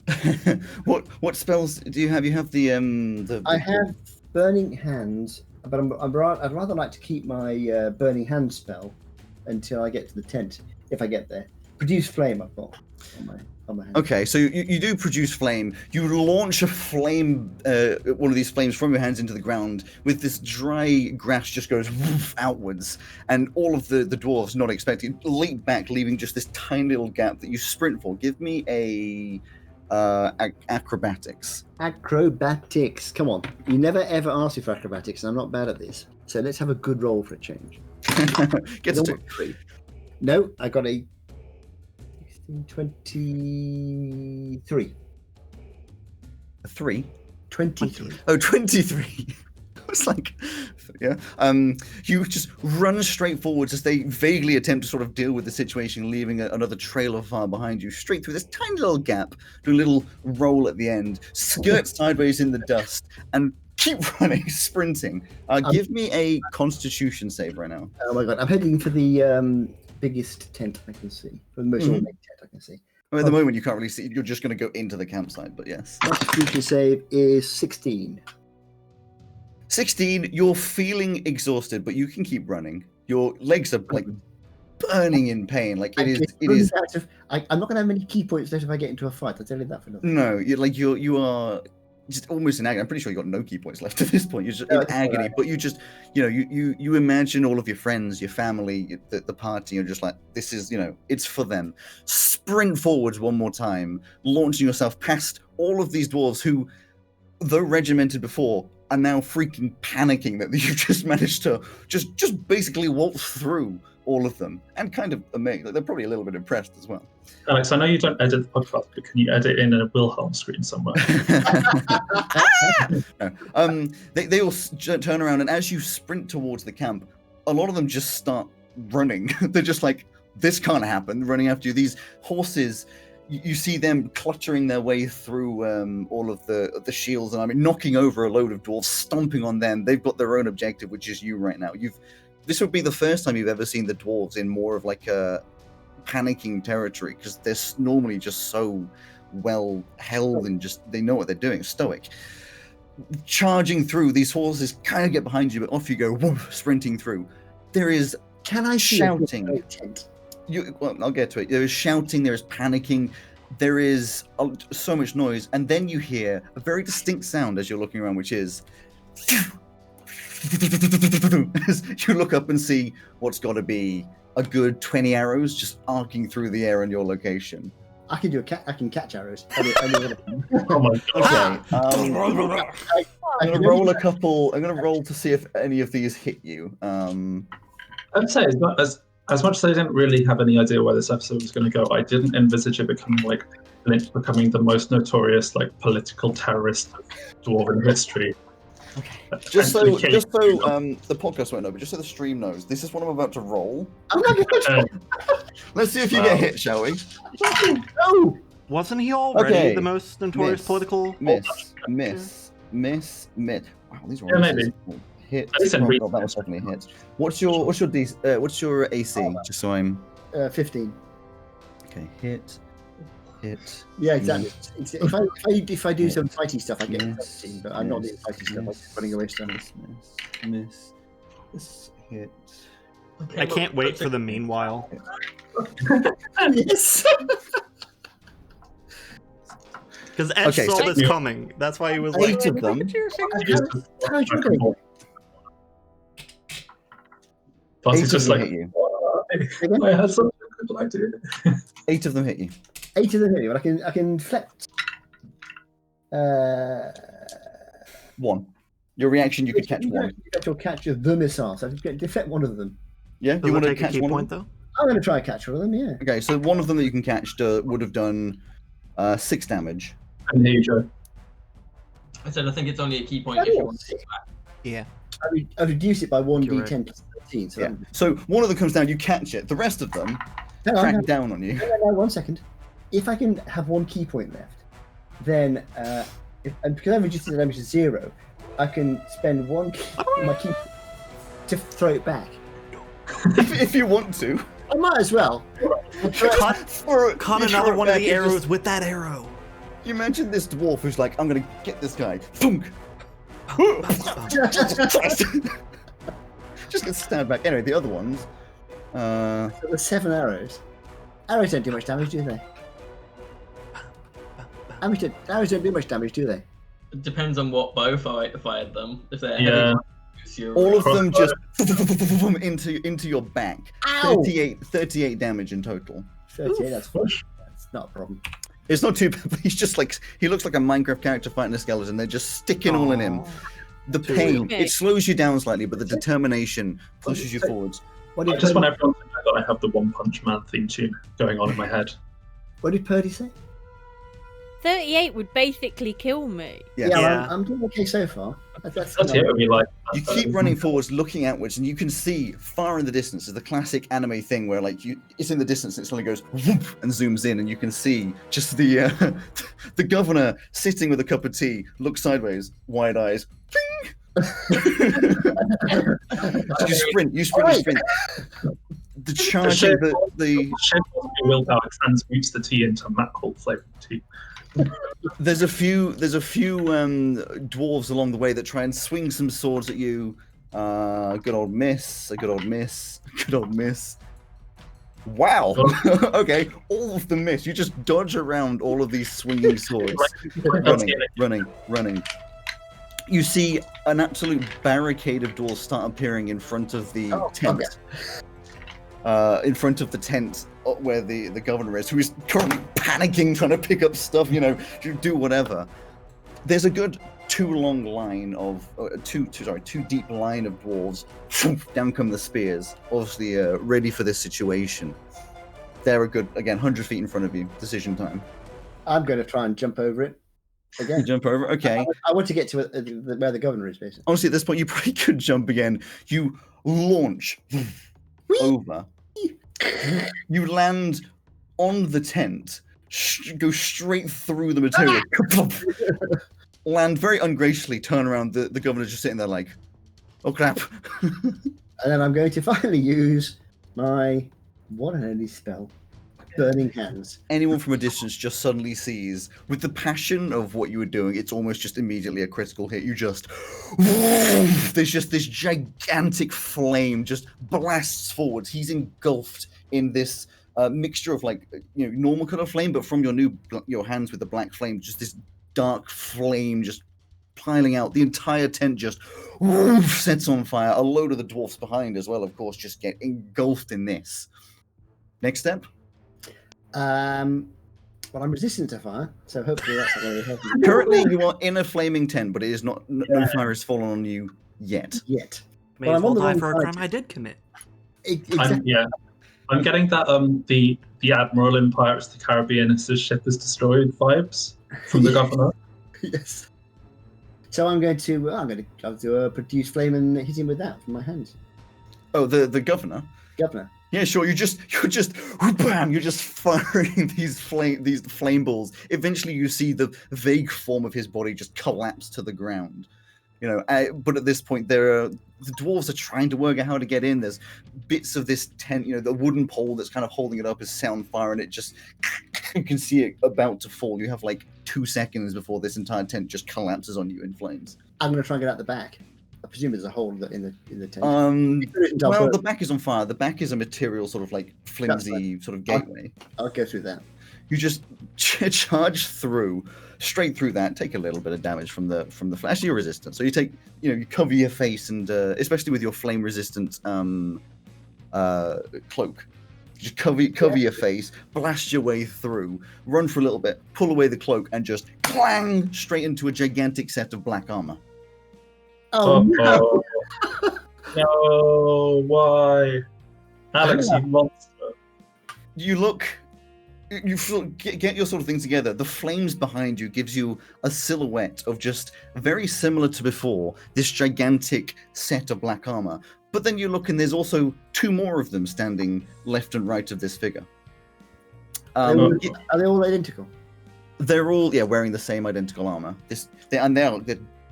What spells do you have? You have the. I have burning hands, but I'd rather like to keep my burning hand spell until I get to the tent. If I get there, produce flame. I've got on my hand. Okay, so you do produce flame. You launch a flame, one of these flames from your hands into the ground. With this dry grass just goes woof, outwards, and all of the dwarves, not expecting, leap back, leaving just this tiny little gap that you sprint for. Give me a acrobatics. Acrobatics. Come on, you never ever asked me for acrobatics, and I'm not bad at this. So let's have a good roll for a change. Gets to 3. No, I got a 23. 3? 23. Oh, 23. I was like, yeah. You just run straight forwards as they vaguely attempt to sort of deal with the situation, leaving another trail of fire behind you, straight through this tiny little gap, do a little roll at the end, skirt sideways in the dust, and keep running, sprinting. Give me a Constitution save right now. Oh my god, I'm heading for the biggest tent I can see. For the most ornate tent I can see. Well, at the moment, you can't really see. You're just going to go into the campsite, but yes. Constitution save is 16. 16, you're feeling exhausted, but you can keep running. Your legs are like burning in pain. Like it is. I'm not going to have many key points left if I get into a fight. I'll tell you that for nothing. No, you are just almost in agony. I'm pretty sure you got no key points left at this point. You're just in agony, right. But you just, you imagine all of your friends, your family, the party. You're just like, this is, it's for them. Sprint forwards one more time, launching yourself past all of these dwarves who, though regimented before, are now freaking panicking that you've just managed to just basically waltz through all of them, and kind of amazed. They're probably a little bit impressed as well. Alex, I know you don't edit the podcast, but can you edit in a Wilhelm screen somewhere? No. They all turn around, and as you sprint towards the camp, a lot of them just start running. They're just like, this can't happen, running after you. These horses, you see them cluttering their way through all of the shields, and knocking over a load of dwarves, stomping on them. They've got their own objective, which is you right now. This would be the first time you've ever seen the dwarves in more of like a panicking territory, because they're normally just so well held and just they know what they're doing, stoic. Charging through, these horses kind of get behind you, but off you go, woof, sprinting through. There is shouting. Well, I'll get to it. There is shouting, there is panicking, there is so much noise, and then you hear a very distinct sound as you're looking around, which is As you look up and see what's got to be a good 20 arrows just arcing through the air in your location. I can catch arrows. Oh my god. Okay. I'm gonna roll a couple. I'm gonna roll to see if any of these hit you. I'd say as much as I didn't really have any idea where this episode was going to go, I didn't envisage it becoming like Lynch becoming the most notorious like political terrorist of dwarven history. Just so And- the podcast won't know, but just so the stream knows, this is what I'm about to roll. I'm not gonna Let's see if you get hit, shall we? no. Wasn't he already Okay. the most notorious Miss. political? Miss. Wow, these Yeah, rolls. maybe. Hit. Listen, Oh, read- God, that was definitely a hit. What's your AC? Just so I'm 15. okay. Hit. Yeah, exactly. If I do some fighty stuff, I get Yes, 17, but I'm not doing yes, fighty stuff. I'm yes. just running away stunners. Miss. This hit. Okay, I can't wait for the meanwhile. Yes. Because Ed Okay, saw so- this coming. That's why he was like, 8 of them. How do you do? Plus, 8 it's of just them like, hit you. I had such a good idea. 8 of them hit you. 8 of them hit me, but I can deflect. 1. Your reaction, you could catch 1. You'll catch the missile, so I can deflect one of them. Yeah, does you it want to take a catch key one? point though? I'm going to try and catch one of them, yeah. Okay, so one of them that you can catch would have done 6 damage. And here you go. I said I think it's only a key point Oh, if you want to sick. take back. Yeah. I reduce it by 1d10 You're plus 13. So Yeah. So one of them comes down, you catch it. The rest of them hang on, crack hang on. down on you. No, 1 second. If I can have 1 key point left, then and because I've reduced the damage to 0, I can spend my key to throw it back. if you want to. I might as well. Cut, Throw it- cut you throw another it one of back the and just- arrows with that arrow. You mentioned this dwarf who's like, I'm gonna get this guy. Thunk. Just get stabbed back. Anyway, the other ones. So there's 7 arrows. Arrows don't do much damage, do they? Arrows don't do much damage, do they? It depends on what bow fired them. If they're Yeah. heavy, you're all of Crossbow. them just into your back. Ow! 38 damage in total. 38, that's fine. That's not a problem. It's not too bad, but he's just like, he looks like a Minecraft character fighting a skeleton. They're just sticking all in him. The Too pain, real. it slows you down slightly, but the determination pushes you forwards. What I did, just Purdy, want everyone to know that I have the One Punch Man theme tune going on in my head. what did Purdy say? 38 would basically kill me. Yeah. Yeah. I'm doing okay so far. That's That's it. Would be like You keep running forwards, looking outwards, and you can see far in the distance. It's the classic anime thing where, like, it's in the distance, and it suddenly goes whoop, and zooms in, and you can see just the the governor sitting with a cup of tea, looks sideways, wide eyes. You sprint. The charging, the willpower transmutes the tea into mackerel flavored tea. there's a few dwarves along the way that try and swing some swords at you. Good old miss, a good old miss, good old miss. Wow. Okay, all of them miss. You just dodge around all of these swinging swords, running. You see an absolute barricade of dwarves start appearing in front of the tent. In front of the tent where the governor is, who is currently panicking, trying to pick up stuff, to do whatever. There's a good two deep line of dwarves. Down come the spears, obviously ready for this situation. They're a good, again, 100 feet in front of you. Decision time. I'm going to try and jump over it You again. jump over. Okay. I want to get to where the governor is, basically. Honestly, at this point, you probably could jump again. You launch over. You land on the tent, go straight through the material, land very ungraciously, turn around. The governor's just sitting there like, oh crap. And then I'm going to finally use my one and only spell, Burning Hands. Anyone from a distance just suddenly sees, with the passion of what you were doing, it's almost just immediately a critical hit. You just, there's just this gigantic flame just blasts forwards. He's engulfed in this mixture of normal color flame, but from your hands with the black flame, just this dark flame just piling out. The entire tent just woof, sets on fire. A load of the dwarfs behind as well, of course, just get engulfed in this. Next step. Well, I'm resistant to fire, so hopefully that's not going to help me. Currently, you are in a flaming tent, but it is not. No fire has fallen on you yet. Yet. May Well, as I'm on well the die wrong for a side. crime I did commit. Exactly. I'm getting that the Admiral in Pirates of the Caribbean as his ship is destroyed vibes from the governor. Yes. So I'm going to produce flame and hit him with that from my hands. Oh, the governor. Governor. Yeah, sure. You're just bam. You're just firing these flame balls. Eventually, you see the vague form of his body just collapse to the ground. You know, but at this point, the dwarves are trying to work out how to get in. There's bits of this tent. You know, the wooden pole that's kind of holding it up is set on fire, and it just you can see it about to fall. You have like 2 seconds before this entire tent just collapses on you in flames. I'm going to try and get out the back. I presume there's a hole in the tent. Well, the back is on fire. The back is a material sort of like flimsy sort of gateway. I'll go through that. You just charge straight through that. Take a little bit of damage from the flash. You're resistant, so you cover your face and especially with your flame resistant cloak. Just cover your face, blast your way through, run for a little bit, pull away the cloak, and just clang straight into a gigantic set of black armor. Oh no! No, why? Alex, you monster. You get your sort of thing together. The flames behind you gives you a silhouette of just very similar to before, this gigantic set of black armor. But then you look and there's also 2 more of them standing left and right of this figure. Are they all identical? They're all wearing the same identical armor. They're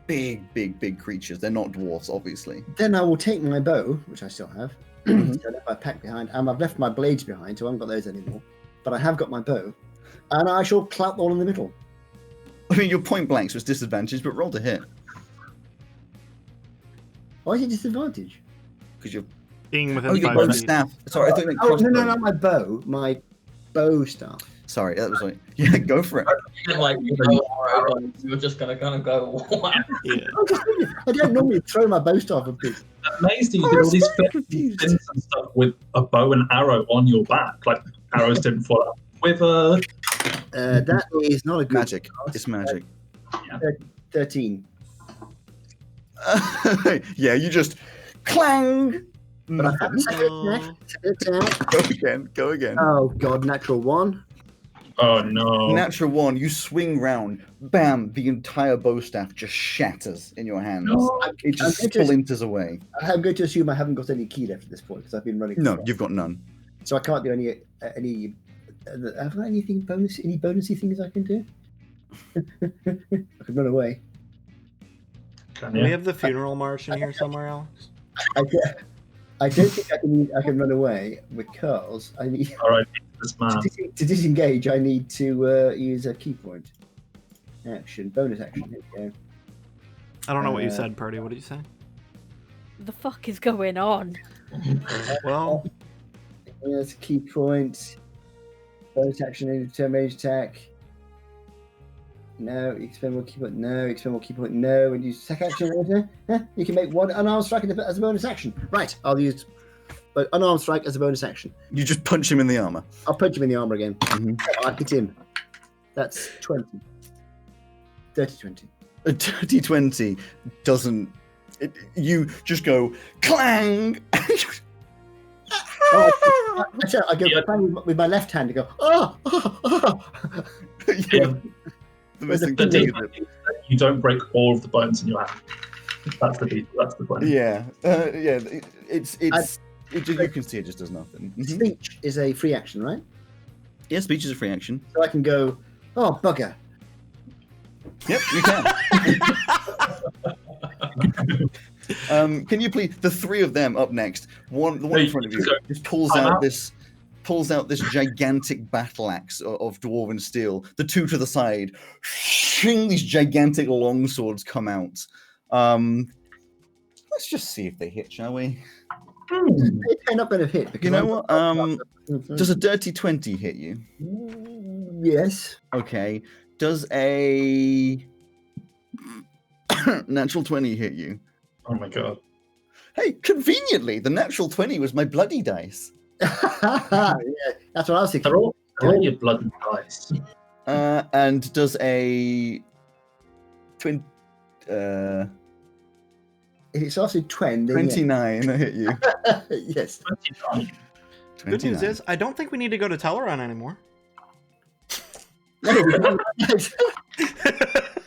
big creatures. They're not dwarfs, obviously. Then I will take my bow, which I still have. So I left my pack behind. I've left my blades behind, so I haven't got those anymore. But I have got my bow, and I shall clap all in the middle. I mean, you're point blank, so it's disadvantage, but roll to hit Why is it disadvantage? because you're. Being within Oh, your 5 bow feet. staff. Sorry, I thought you meant Oh, crossbow. no, not my bow staff. Sorry, that was like, yeah, go for it. Like, you were just gonna kind of go. Yeah. I don't normally throw my bow staff at people. Amazed that you did all these things and stuff with a bow and arrow on your back. Like arrows didn't fall out. Quiver. That is not a good Magic. class. It's magic. 13. Yeah, you just clang. But I have a second attack. Go again. Oh god, natural 1. Oh no. Natural 1, you swing round, bam, the entire bow staff just shatters in your hands. No. It just I'm just- splinters away. I'm going to assume I haven't got any key left at this point because I've been running. No, you've got none. So I can't do any. Have I got anything bonus? Any bonusy things I can do? I could run away. Can Do you? we have the funeral march in here somewhere, Alex? I don't think I can run away because I need All right, this man. to disengage. I need to use a key point. Action, bonus action. Here we go. I don't know what you said, Purdy. What did you say? The fuck is going on? Well, There's a key point. Bonus action, any determined attack. No, expend more key point. No, expend more key point. No, and use second action. You can make one unarmed strike as a bonus action. Right, I'll use unarmed strike as a bonus action. You just punch him in the armor. I'll punch him in the armor again. Mhm. I'll hit him. That's 20. 30-20. A dirty 20 doesn't. You just go clang. Oh, I go Yeah. bang with my left hand and go, oh. Yeah. The missing The thing, difference is that you don't break all of the bones in your hand. That's the point. yeah, you can see it just does nothing. Mhm. Speech is a free action, right? Yeah, speech is a free action. So I can go, oh, bugger. Yep, you can. Can you please, the 3 of them up next, the one in front of you, just pulls out this gigantic battle axe of dwarven steel. The 2 to the side, shing, these gigantic long swords come out. Let's just see if they hit, shall we? They're not going to hit. Because You know what? Does a dirty 20 hit you? Yes. Okay. Does a Natural 20 hit you. Oh my god. Hey, conveniently, the natural 20 was my bloody dice. Yeah, that's what I was thinking. They're all your blood dice. And does a twin. If it's also 20, then 29 hit you. yeah. Yes. 29. Good news 29. is, I don't think we need to go to Teleron anymore.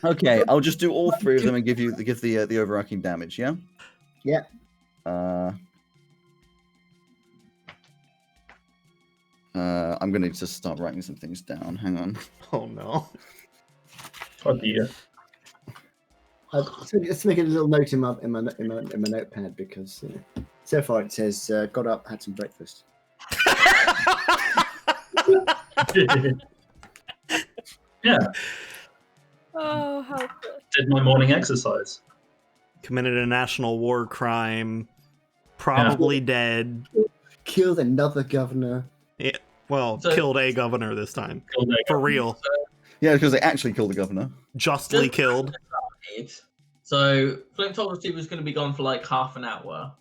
Okay, I'll just do all three of them and give the overarching damage. Yeah. Yeah. I'm gonna just start writing some things down. Hang on. Oh no. Oh dear. Let's make a little note in my notepad because so far it says got up, had some breakfast. Yeah, Oh, how good. did my morning exercise. Committed a national war crime. Probably dead. Killed another governor. Well, So- killed a governor this time. Killed a For real. Yeah, because they actually killed the governor. Justly killed. So Flint told us he was going to be gone for like half an hour.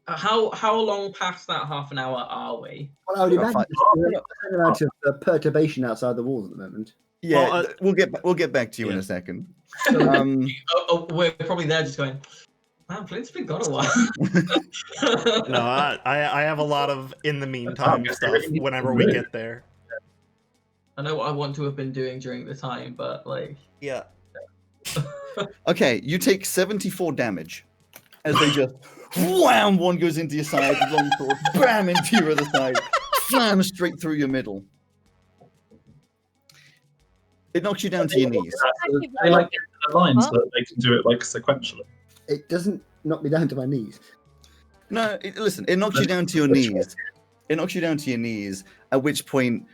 How long past that half an hour are we? Well, I would About imagine there's a amount of perturbation outside the walls at the moment. Yeah, Well, we'll get back to you in yeah. a second. We're probably there just going, man, Flint's been gone a while. No, I have a lot of in the meantime stuff whenever we get there. I know what I want to have been doing during the time, but like, Yeah. Okay, you take 74 damage as they just wham, one goes into your side, long sword, bam, into your other side, slam straight through your middle. It knocks you down to your knees. They like get to the line so that they can do it like sequentially. It doesn't knock me down to my knees. No, listen, it knocks you down to your knees. It knocks you down to your knees, at which point,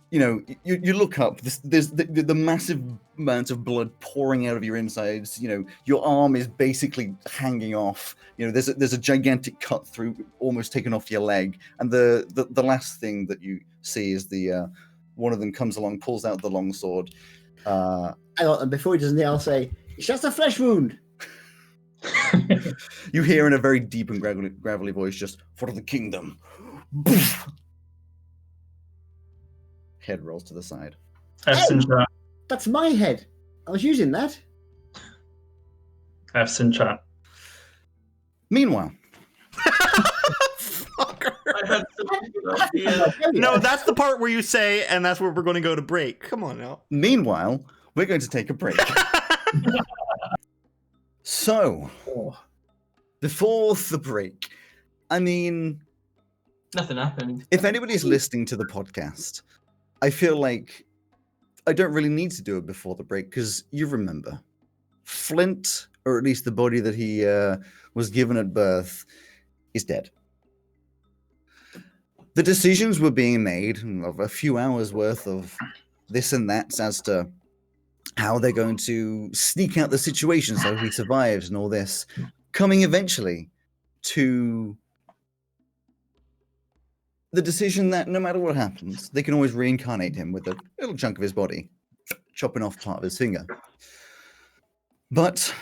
you know, you look up, there's the massive amount of blood pouring out of your insides, you know, your arm is basically hanging off, you know, there's a gigantic cut through, almost taken off your leg, and the last thing that you see is one of them comes along, pulls out the longsword. And before he does anything, I'll say, it's just a flesh wound. You hear in a very deep and gravelly voice, just, for the kingdom. Head rolls to the side. F's in chat. That's my head. I was using that. F's in chat. Meanwhile, Fucker. I had something good idea. No, that's the part where you say, and that's where we're going to go to break. Come on now. we're going to take a break. So, before the break, I mean, Nothing happened. if anybody's listening to the podcast, I feel like I don't really need to do it before the break because you remember Flint, or at least the body that he was given at birth, is dead. The decisions were being made of a few hours worth of this and that as to how they're going to sneak out the situation so he survives and all this, coming eventually to the decision that no matter what happens, they can always reincarnate him with a little chunk of his body, chopping off part of his finger. But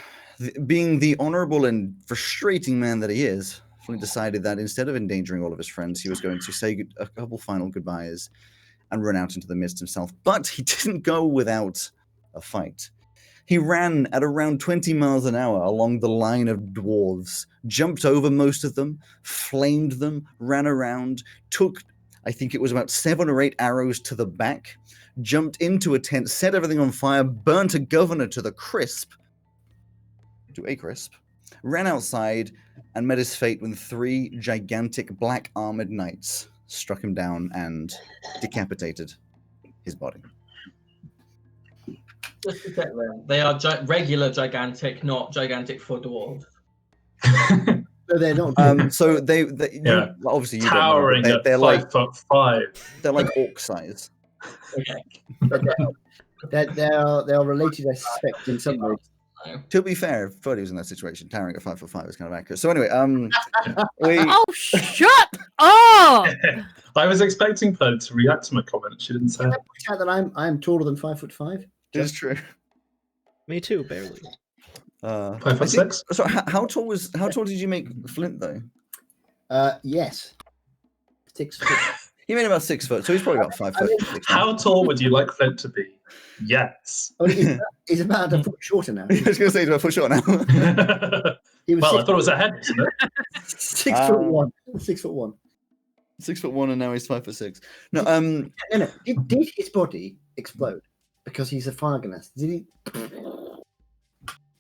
being the honorable and frustrating man that he is, Flint decided that instead of endangering all of his friends, he was going to say a couple final goodbyes and run out into the mist himself. But he didn't go without a fight. He ran at around 20 miles an hour along the line of dwarves, jumped over most of them, flamed them, ran around, took, I think it was about 7 or 8 arrows to the back, jumped into a tent, set everything on fire, burnt a governor to a crisp, ran outside, and met his fate when 3 gigantic black armored knights struck him down and decapitated his body. Just to check there. They are regular gigantic, not gigantic for dwarves. No, they're not. So they Yeah. obviously you Towering don't know, at they're like 5'5". they're like orc size. Okay. They are related, I suspect, in some way. To be fair, if Ferdy was in that situation, towering at 5'5" is kind of accurate. So anyway, we Oh, shut up! I was expecting Fern to react to my comment. She didn't say. Can I point out that I'm taller than 5'5"? it's true. Me too, barely. 5 I foot think- 6. So how tall did you make Flint though? Yes. 6 foot. He made about 6 foot, so he's probably about 5 foot. 6 now. How tall would you like Flint to be? Yes. Oh, he's about a foot shorter now. I was going to say he's about a foot short now. He was Well, I six, thought it was a head, wasn't it? 6 foot 1. 6 foot 1. 6'1", and now he's 5'6". No, No. Did his body explode because he's a Farganus? Did he?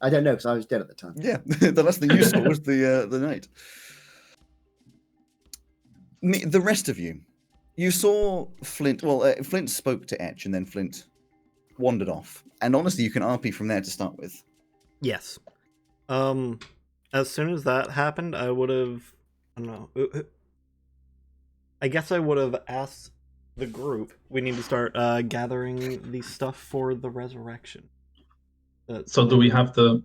I don't know because I was dead at the time. yeah, the last thing you saw was the knight. The rest of you saw Flint. Well, Flint spoke to Etch, and then Flint wandered off. And honestly, you can RP from there to start with. Yes. As soon as that happened, I would have. I don't know. I guess I would have asked the group. We need to start gathering the stuff for the resurrection. So do we have the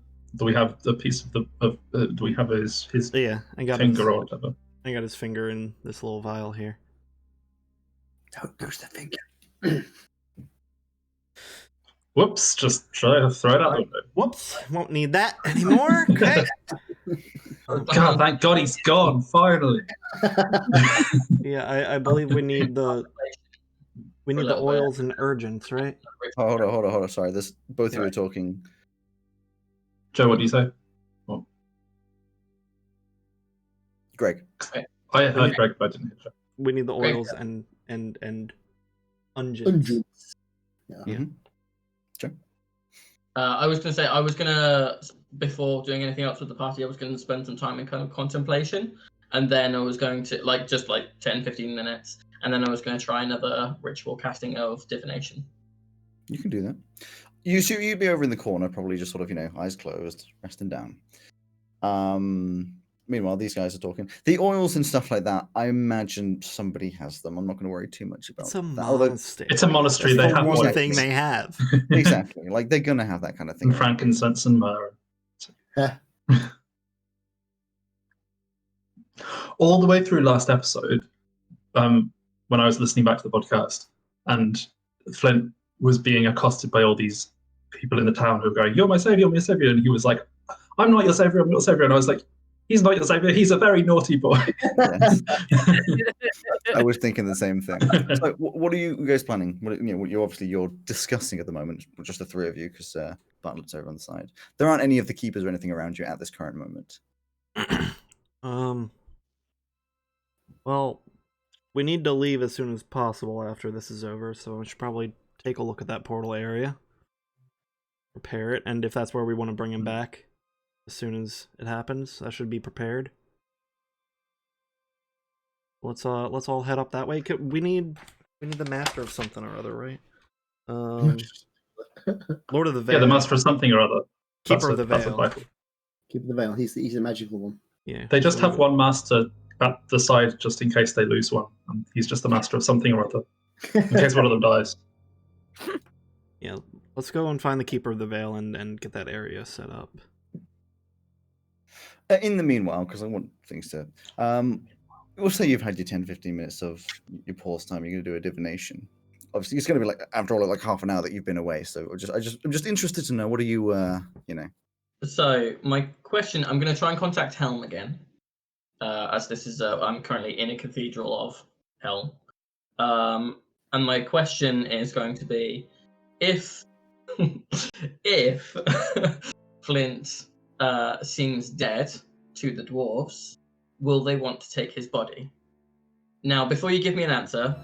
piece of do we have his Yeah, I got finger or whatever? I got his finger in this little vial here. Don't lose the finger. Whoops! Just try to throw it out the window. Whoops! Won't need that anymore. Okay. God, thank God he's gone finally. Yeah, I believe we need the oils and urgents, right? Oh, hold on. Sorry, both of you are talking. Joe, what do you say? Greg. I heard Greg, but I didn't hear Joe. We need the Great. oils and unguents. Hundreds. Mm-hmm. Sure. I was going to say, before doing anything else with the party, I was going to spend some time in kind of contemplation. And then I was going to, just 10, 15 minutes. And then I was going to try another ritual casting of divination. You can do that. You'd be over in the corner, probably just sort of, eyes closed, resting down. Meanwhile, these guys are talking. The oils and stuff like that, I imagine somebody has them. I'm not going to worry too much about It's a that. Although- monastery. It's a monastery. That's They the have one one thing they have. Exactly. They're going to have that kind of thing. and frankincense and myrrh. All the way through last episode, when I was listening back to the podcast, and Flint was being accosted by all these people in the town who were going, "You're my savior, you're my savior," and he was like, "I'm not your savior, I'm not your savior," and I was like, "He's not your savior, he's a very naughty boy." Yes. I was thinking the same thing. So, what are you guys planning? You're discussing at the moment, just the three of you, because Bartlett's over on the side. There aren't any of the keepers or anything around you at this current moment. Well, we need to leave as soon as possible after this is over, so we should probably take a look at that portal area, prepare it, and if that's where we want to bring him back as soon as it happens, that should be prepared. Let's all head up that way. We need the master of something or other, right? Lord of the Veil. Yeah, the master of something or other. Keeper of the That's a Veil. title. Keep the veil. He's a magical one. Yeah. They just have one master at the side just in case they lose one. And he's just the master of something or other. In case one of them dies. Yeah, let's go and find the Keeper of the Veil and get that area set up. In the meanwhile, because I want things to... we'll say you've had your 10-15 minutes of your pause time. You're going to do a divination. Obviously, it's going to be after all, half an hour that you've been away. So I'm just interested to know, what are you, So my question, I'm going to try and contact Helm again, as this is I'm currently in a cathedral of Helm, and my question is going to be, if Flint seems dead to the dwarves, will they want to take his body? Now, before you give me an answer,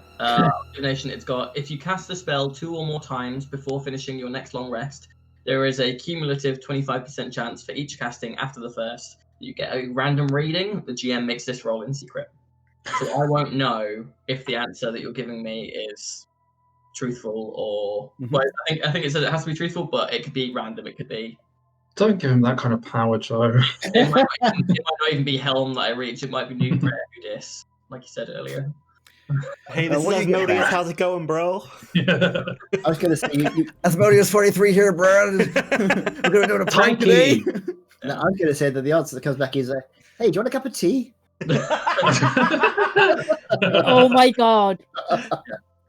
divination, it's got, if you cast the spell 2 or more times before finishing your next long rest, there is a cumulative 25% chance for each casting after the first. You get a random reading. The GM makes this roll in secret. So I won't know if the answer that you're giving me is truthful or... Mhm. Well, I think it says it has to be truthful, but it could be random. It could be... Don't give him that kind of power, Joe. It might not even be Helm that I reach. It might be New Dis, like you said earlier. Hey, this is Asmodeus. How's it going, bro? Yeah. I was going to say, Asmodeus 43 here, bro. We're going to do a prank today. no, I was going to say that the answer that comes back is, "Hey, do you want a cup of tea?" Oh my god.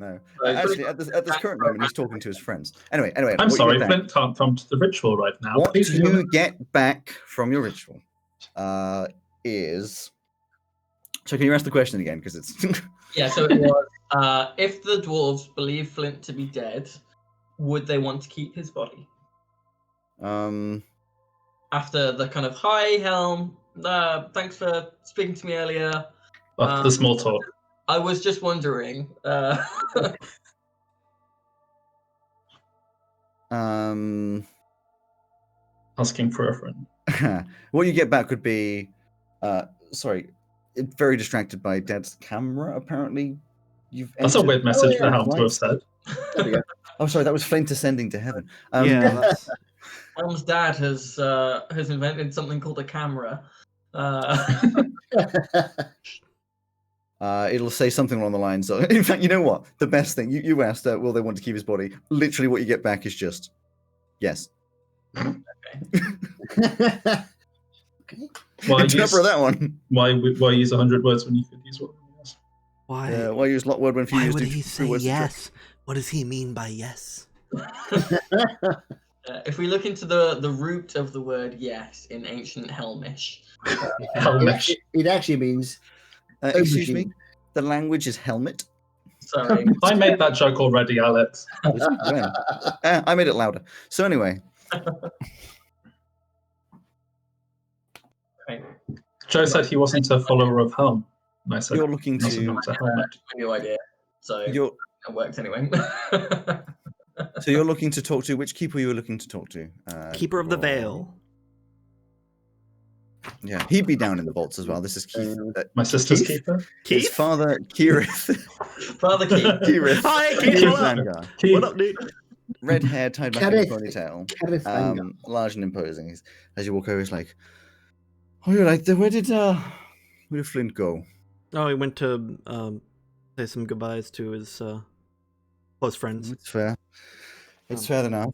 No. So, Actually, at this current moment, he's talking to his friends. Anyway. I'm what you sorry, get back- Flint can't come to the ritual right now. What Please leave you him- get back from your ritual is. So can you ask the question again? Because it's. yeah, so it was if the dwarves believe Flint to be dead, would they want to keep his body? After the kind of hi Helm, thanks for speaking to me earlier. the small talk. I was just wondering. Asking for a friend. What you get back would be, sorry, very distracted by Dad's camera. Apparently, you've. That's a entered- weird message yeah, for Helm to right. have said. There we go. Oh, sorry, that was Flint ascending to heaven. Yeah, that's, Helm's dad has invented something called a camera. It'll say something along the lines of. In fact, you know what? The best thing you asked, will they want to keep his body? Literally, what you get back is just yes. Why It's use, for that one. why use 100 words when you could use one? why? Why use lot word when few Why use would two- he two say words to try- yes? What does he mean by yes? If we look into the root of the word yes in ancient Helmish, Helmish. It actually means excuse me. machine. The language is helmet. sorry. I made that joke already, Alex. When? I made it louder. So anyway, Okay, Joe said he wasn't a follower of Helm. And I said, you're looking not to. a helmet. a new idea. So You're it worked anyway. so you're looking to talk to which keeper you were looking to talk to? Keeper of the or- Veil. Yeah, he'd be down in the vaults as well. This is Keith. My sister's Keith? keeper. His Keith? father, Kirith. Father Keith. Kirith. Hi, Keith. Kirith What up? Vanguard. Keith. What up, dude? Red hair tied back in a Kirith. ponytail. Kenneth Vanguard. Large and imposing. As you walk over, he's like, "Oh, you're right there. Where did Flint go?" Oh, he went to say some goodbyes to his close friends. It's fair. It's fair enough.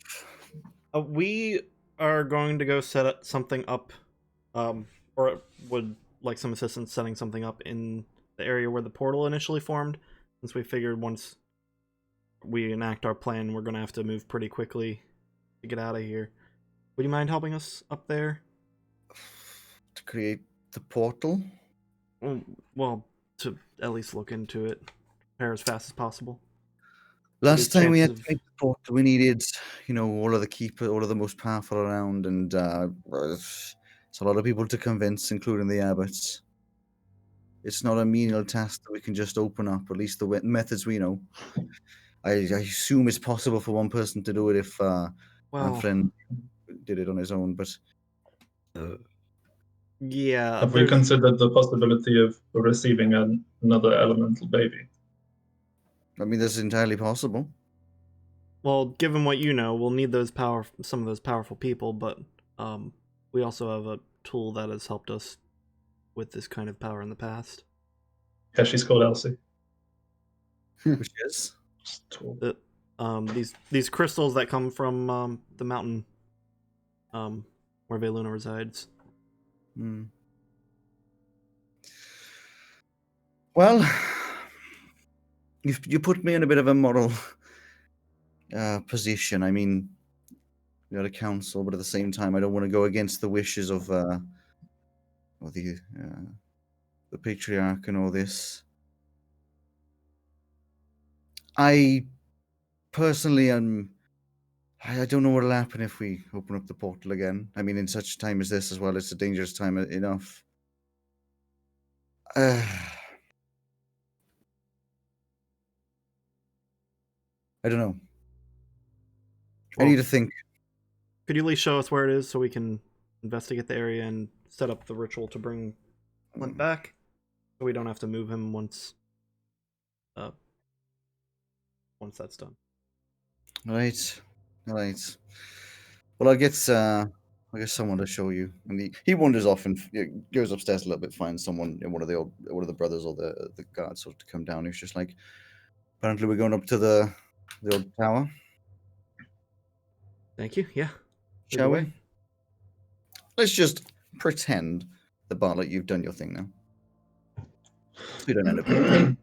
We are going to go set something up, or would like some assistance setting something up in the area where the portal initially formed, since we figured once we enact our plan, we're going to have to move pretty quickly to get out of here. Would you mind helping us up there? To create the portal. Well, to at least look into it, prepare as fast as possible. Last time we had to chances of- make the portal, we needed, all of the keeper, all of the most powerful around, and it's a lot of people to convince, including the abbots. It's not a menial task that we can just open up, at least the methods we know. I assume it's possible for one person to do it if our Well, friend did it on his own, but yeah. Have we there's- considered the possibility of receiving another elemental baby? I mean, this is entirely possible. Well, given what you know, we'll need some of those powerful people, but we also have a tool that has helped us with this kind of power in the past. Yeah, she's called Elsie. Which is Just a tool. These crystals that come from the mountain where Veluna resides. Hmm. Well, you put me in a bit of a moral position. I mean, you're a council, but at the same time, I don't want to go against the wishes of the patriarch and all this. I personally am. I don't know what'll happen if we open up the portal again. I mean, in such a time as this as well, it's a dangerous time enough. I don't know. I Well, need to think. Could you at least show us where it is so we can investigate the area and set up the ritual to bring Flint back? So we don't have to move him once that's done. Right. Well, I get someone to show you. And he wanders off and goes upstairs a little bit, finds someone, one of the brothers or the guards, sort of to come down. He's just like, apparently we're going up to the old tower. Thank you. Yeah. Shall Lead the we? Let's just pretend that Bartlett, you've done your thing now. So we don't end up.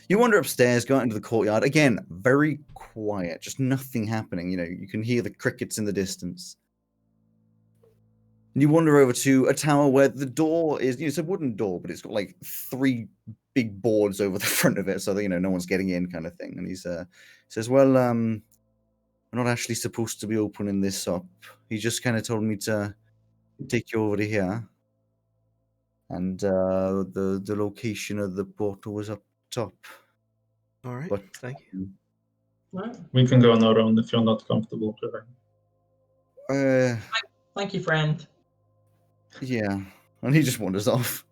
You wander upstairs, go out into the courtyard. Again, very quiet, just nothing happening. You can hear the crickets in the distance. And you wander over to a tower where the door is, it's a wooden door, but it's got like 3 big boards over the front of it, so that no one's getting in, kind of thing. And he says, "Well, we're not actually supposed to be opening this up. He just kind of told me to take you over to here, and the location of the portal was up top." All right. But Thank you. Right. We can go on our own if you're not comfortable going. Thank you, friend. Yeah, and he just wanders off.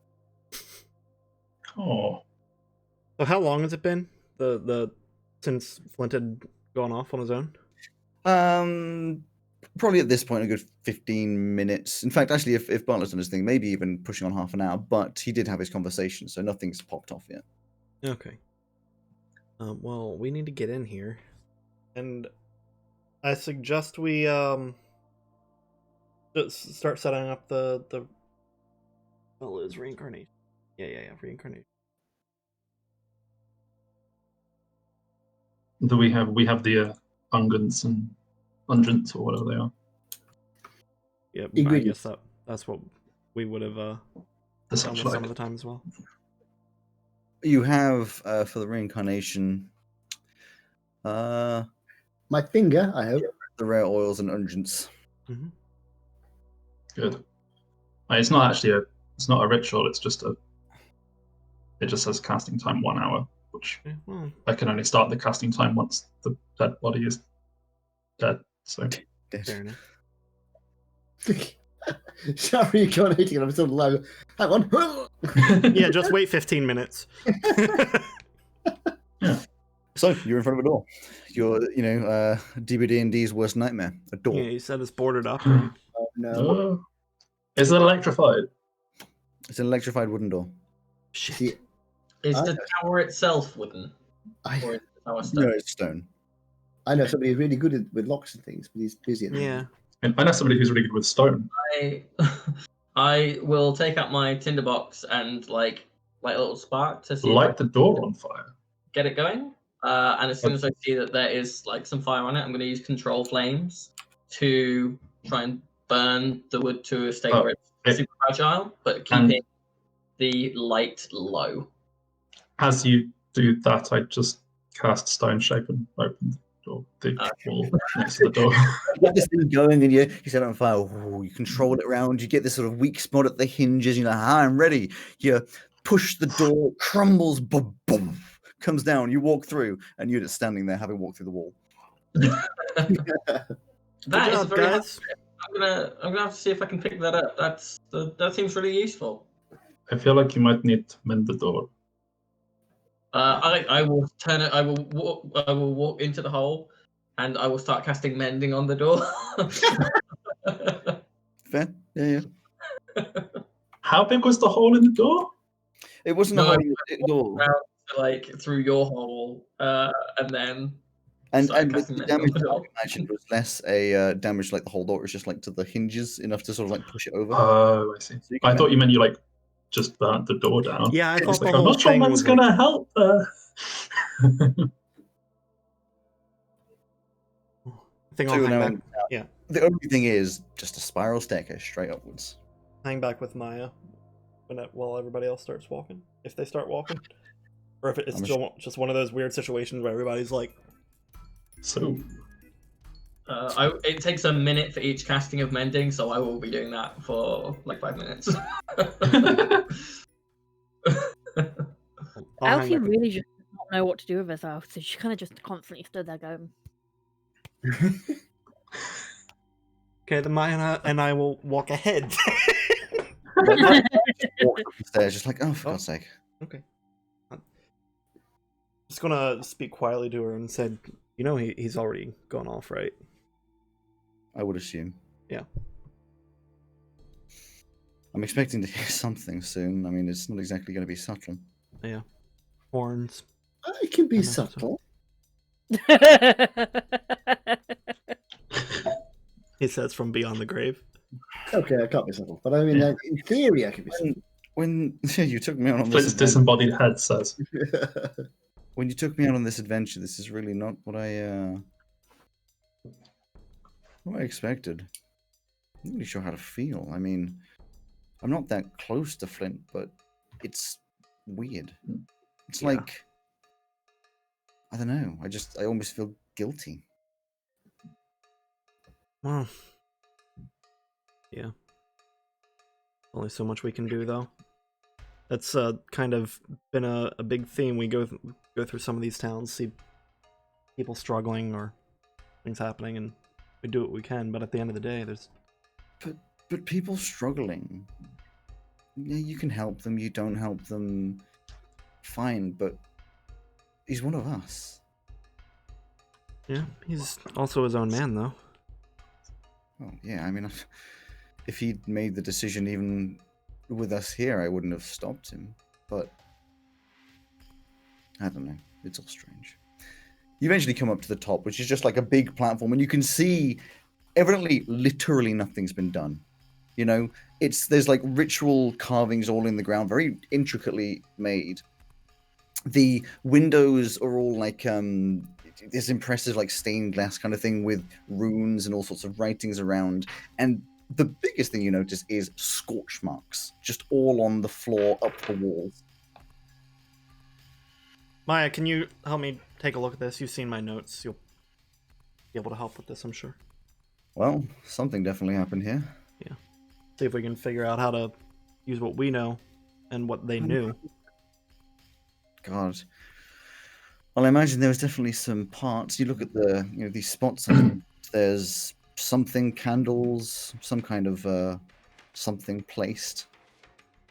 Oh, So how long has it been? The since Flint had gone off on his own? Probably at this point a good 15 minutes. In fact, actually, if Bartlett's done his thing, maybe even pushing on half an hour. But he did have his conversation, so nothing's popped off yet. Okay. Well, we need to get in here, and I suggest we just start setting up the is reincarnation. Yeah, reincarnation. do we have the unguents and unguents or whatever they are? Yeah, I Ingredients. guess that's what we would have done The with some of sunlight. the time as well. You have for the reincarnation, My finger, I hope. the rare oils and unguents. Good. It's not actually it's not a ritual. It just says casting time 1 hour, which Yeah, well, I can only start the casting time once the dead body is dead. So fair enough. Start reincarnating and I'm still alive. Hang on. Yeah, just wait 15 minutes. So you're in front of a door. You're, DBD&D's worst nightmare. A door. Yeah, you said it's boarded up, right? Oh, no. Oh. Is it electrified? It's an electrified wooden door. Shit. See, Is I- the tower itself wooden? Or I, is the tower No, stone? it's stone. I know somebody who's really good with locks and things, but he's busy at the Yeah. moment. And I know somebody who's really good with stone. I will take out my tinderbox and like a little spark to see if I Light the door on fire. get it going. And as soon as I see that there is like some fire on it, I'm going to use control flames to try and burn the wood to a state Oh, where it- it's super fragile, but and- keeping the light low. As you do that, I just cast stone shape and open the door, the wall next to the door. You get this thing going and you set it on fire. Ooh, you control it around. You get this sort of weak spot at the hinges. You're like, I'm ready. You push the door, crumbles, boom, boom, comes down. You walk through, and you're just standing there having walked through the wall. That Good is job, very. guys. I'm gonna have to see if I can pick that up. That seems really useful. I feel like you might need to mend the door. I will turn it. I will walk into the hole, and I will start casting mending on the door. Fair? Yeah. How big was the hole in the door? It wasn't No, a hole in the door. Like through your hole, and then And Sorry, the casting mending damage on the that I door. imagined was less a damage to, like the whole door. It was just like to the hinges enough to sort of like push it over. Oh, I see. So you can I thought you meant you like just burnt the door down. Yeah, I I thought was the like, I'm whole not sure thing that's was gonna like, help. I think So I'll now- hang back. Yeah, The only thing is just a spiral staircase straight upwards. hang back with Maya while everybody else starts walking. If they start walking, or if it's I'm still just one of those weird situations where everybody's like, So it takes a minute for each casting of mending, so I will be doing that for like 5 minutes. I'll hang Alfie back. really just does not know what to do with herself, so she kind of just constantly stood there going, Okay, then Maya and I will walk ahead. Walk up the stairs, just like, oh, for God's sake. Okay. Just gonna speak quietly to her and said, he's already gone off, right? I would assume. Yeah. I'm expecting to hear something soon. I mean, it's not exactly going to be subtle. Horns. It can I be know, so- subtle. He says from beyond the grave. Okay, I can't be subtle. But I mean, in theory, I can be subtle. When you took me on Flint's this, disembodied head says, when you took me out on this adventure, this is really not what I expected. I'm not really sure how to feel. I mean, I'm not that close to Flint, but it's weird. It's Yeah. like, I don't know. I almost feel guilty. Well, yeah. Only so much we can do, though. That's kind of been a big theme. We go through some of these towns, see people struggling or things happening, and we do what we can. But at the end of the day, there's But people struggling, yeah, you can help them. You don't help them, fine. But he's one of us. yeah. He's also his own man, though. Oh yeah, I mean, if he'd made the decision even with us here, I wouldn't have stopped him. But I don't know. It's all strange. You eventually come up to the top, which is just like a big platform, and you can see, evidently, literally nothing's been done. You know, there's like ritual carvings all in the ground, very intricately made. The windows are all like this impressive like stained glass kind of thing with runes and all sorts of writings around. And the biggest thing you notice is scorch marks, just all on the floor, up the walls. Maya, can you help me take a look at this? You've seen my notes. You'll be able to help with this, I'm sure. Well, something definitely happened here. See if we can figure out how to use what we know and what they knew. God. Well, I imagine there was definitely some parts. You look at the, these spots. On there's something, candles, some kind of something placed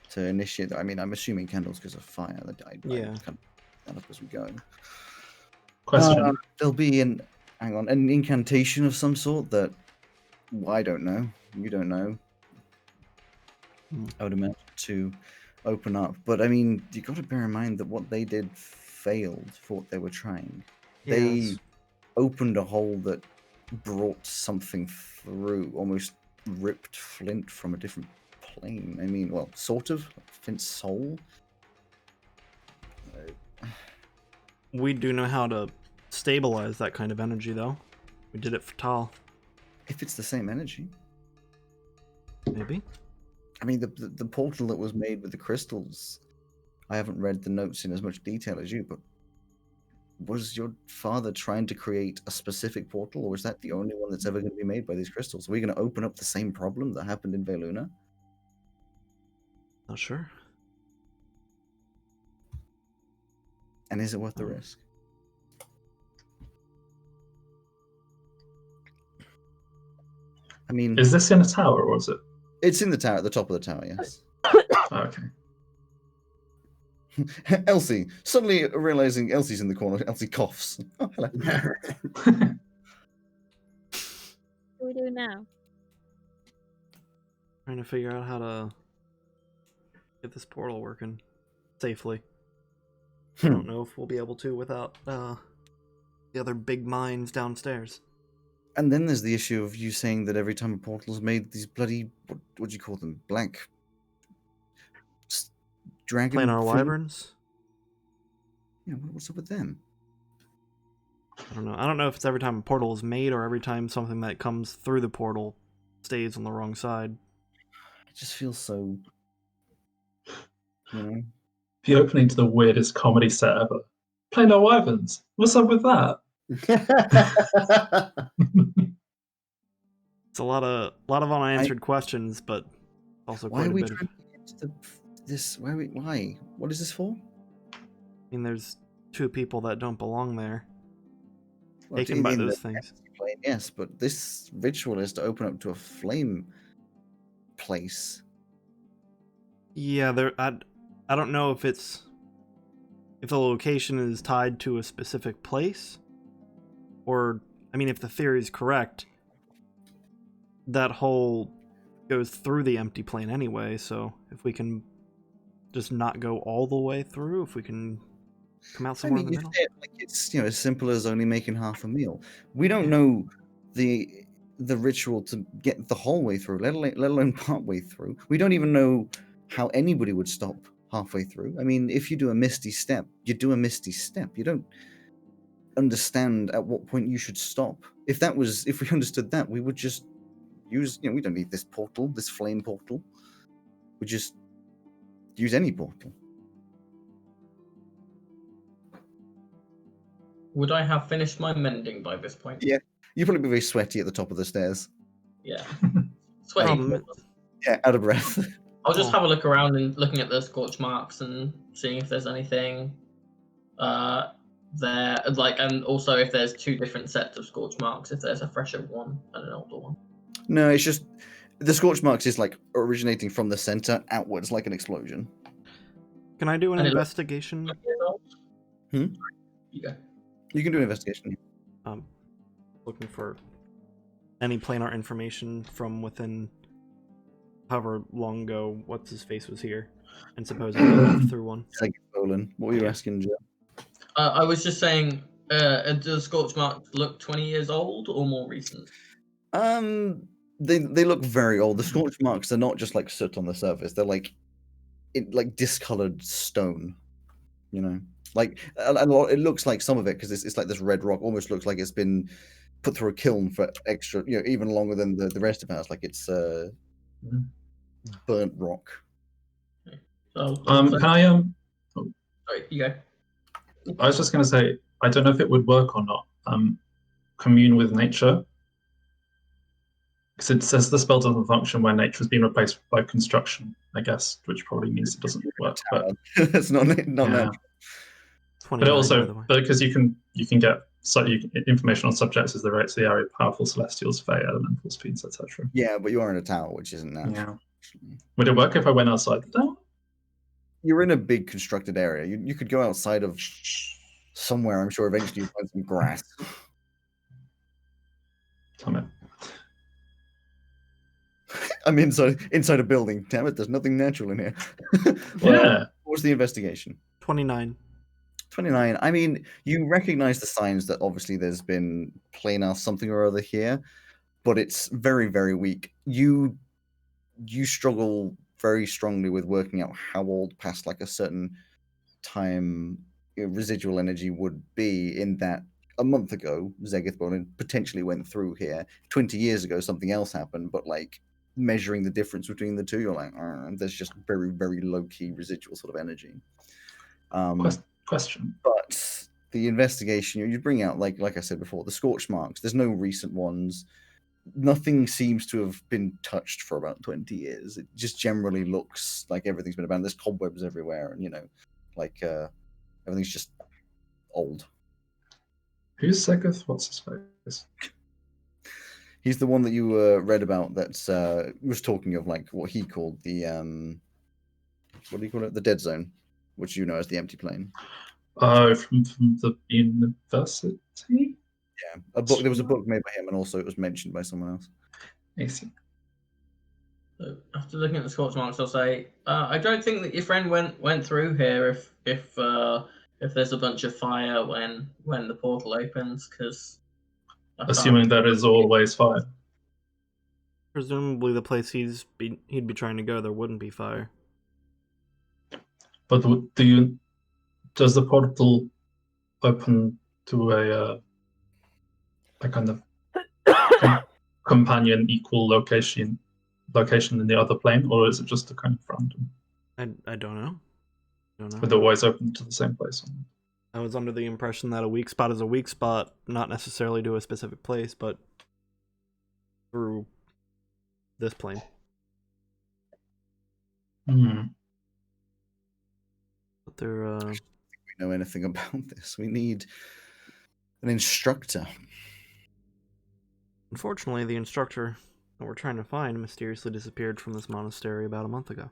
to initiate. I mean, I'm assuming candles because of fire. I Yeah. kind of that up as we go. Question. There'll be an incantation of some sort that I don't know. You don't know. I would imagine to open up, but I mean, you got to bear in mind that what they did failed for what they were trying. They Yes. opened a hole that brought something through, almost ripped Flint from a different plane. I mean, well, sort of. Flint's soul. We do know how to stabilize that kind of energy, though. We did it for Tal. If it's the same energy. Maybe. I mean, the portal that was made with the crystals, I haven't read the notes in as much detail as you, but was your father trying to create a specific portal, or was that the only one that's ever going to be made by these crystals? Are we going to open up the same problem that happened in Veluna? Not sure. And is it worth the risk? I mean, Is this in a tower or is it? it's in the tower, at the top of the tower, yes. Oh, okay. Elsie, suddenly realizing Elsie's in the corner, Elsie coughs. Oh, hello. What do we do now? Trying to figure out how to get this portal working safely. I don't know if we'll be able to without the other big mines downstairs. And then there's the issue of you saying that every time a portal's made, these bloody, what do you call them? Black dragon Planar thing- wyverns? Yeah, what's up with them? I don't know. I don't know if it's every time a portal is made or every time something that comes through the portal stays on the wrong side. It just feels so, you know. The opening to the weirdest comedy set ever. Play no wyverns. What's up with that? It's a lot of unanswered questions, but also Why quite are a we bit of. trying to get to this? Why? What is this for? I mean, there's two people that don't belong there. Well, Taken by in the those things. plane, yes, but this ritual is to open up to a flame place. Yeah, there. I don't know if it's if the location is tied to a specific place, or I mean, if the theory is correct, that hole goes through the empty plane anyway. So if we can just not go all the way through, if we can come out I somewhere mean, in the you middle. say it like it's as simple as only making half a meal. We don't know the ritual to get the whole way through, let alone part way through. We don't even know how anybody would stop halfway through. I mean, if you do a misty step, you do a misty step. You don't understand at what point you should stop. If we understood that, we would just use, we don't need this portal, this flame portal. We just use any portal. Would I have finished my mending by this point? Yeah. You'd probably be very sweaty at the top of the stairs. Yeah. Sweaty. Yeah, out of breath. I'll just have a look around and looking at the scorch marks and seeing if there's anything there, and also if there's two different sets of scorch marks, if there's a fresher one and an older one. No, it's just the scorch marks is like originating from the center outwards, like an explosion. Can I do an And it investigation? You go. You can do an investigation. Looking for any planar information from within however long ago what's his face was here, and supposedly lived through one. Like Bolin. What were you asking, Joe? I was just saying, do the scorch marks look 20 years old or more recent? They look very old. The scorch marks are not just like soot on the surface. They're like discolored stone. Like a lot. It looks like some of it because it's like this red rock. Almost looks like it's been put through a kiln for extra. Even longer than the rest of the house. Like it's burnt rock. So, Can I sorry, you go. I was just going to say, I don't know if it would work or not. Commune with nature, because it says the spell doesn't function when nature has been replaced by construction. I guess, which probably means it doesn't work. But It's not yeah. natural. But also because you can get information on subjects as they relate to the area, powerful celestials, fey, elemental speeds, etc. Yeah, but you are in a tower, which isn't natural. Yeah. Would it work if I went outside the tower? You're in a big constructed area. You could go outside of somewhere. I'm sure eventually you'll find some grass. I'm inside a building. Damn it, there's nothing natural in here. Yeah. What's the investigation? 29. 29. I mean, you recognize the signs that obviously there's been planar something or other here, but it's very, very weak. You struggle very strongly with working out how old past like a certain time residual energy would be, in that a month ago Zegith Bolin potentially went through here. 20 years ago something else happened, but like measuring the difference between the two, you're like, there's just very, very low-key residual sort of energy. Question. But the investigation, you bring out, like I said before, the scorch marks. There's no recent ones. Nothing seems to have been touched for about 20 years. It just generally looks like everything's been abandoned. There's cobwebs everywhere, and everything's just old. Who's Zegith? What's his face? He's the one that you read about that was talking of like what he called the what do you call it? The dead zone, which you know as the empty plane. Oh, from the university? Yeah. There was a book made by him, and also it was mentioned by someone else. I see. So after looking at the scorch marks, I'll say, I don't think that your friend went through here if there's a bunch of fire when the portal opens, because assuming there is always fire. Presumably the place he'd be trying to go, there wouldn't be fire. But does the portal open to a kind of companion equal location in the other plane, or is it just a kind of random? I don't know. Would it always open to the same place? I was under the impression that a weak spot is a weak spot, not necessarily to a specific place, but through this plane. But they're we know anything about this. We need an instructor. Unfortunately, the instructor that we're trying to find mysteriously disappeared from this monastery about a month ago.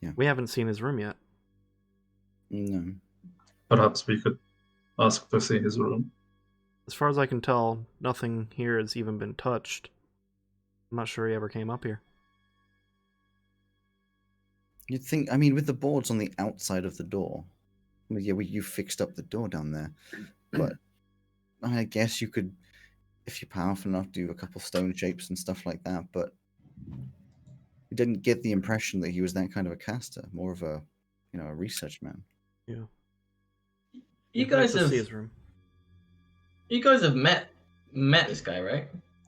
Yeah. We haven't seen his room yet. No. Perhaps we could ask to see his room. As far as I can tell, nothing here has even been touched. I'm not sure he ever came up here. You'd think, I mean, with the boards on the outside of the door, you fixed up the door down there, but I guess you could, if you're powerful enough, do a couple stone shapes and stuff like that, but We didn't get the impression that he was that kind of a caster, more of a, a research man. Yeah. You I'd like guys to have see his room. met this guy, right?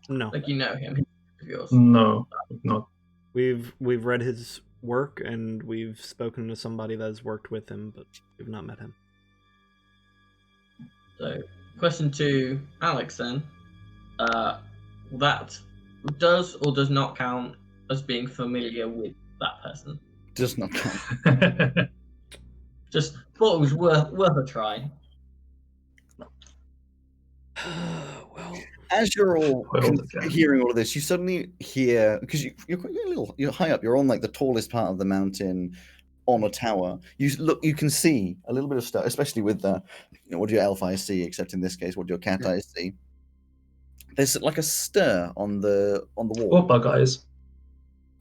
No, Like you know him. He's of yours. No, not. we've read his work and we've spoken to somebody that has worked with him, but we've not met him. So, question to Alex then. That does or does not count as being familiar with that person. Does not count. Just thought it was worth a try. Well, As you're all Well, again. hearing all of this, you suddenly hear, because you're high up, you're on like the tallest part of the mountain, on a tower. You can see a little bit of stuff, especially with the, what do your elf eyes see? Except in this case, what do your cat eyes see? There's like a stir on the wall. What bug eyes?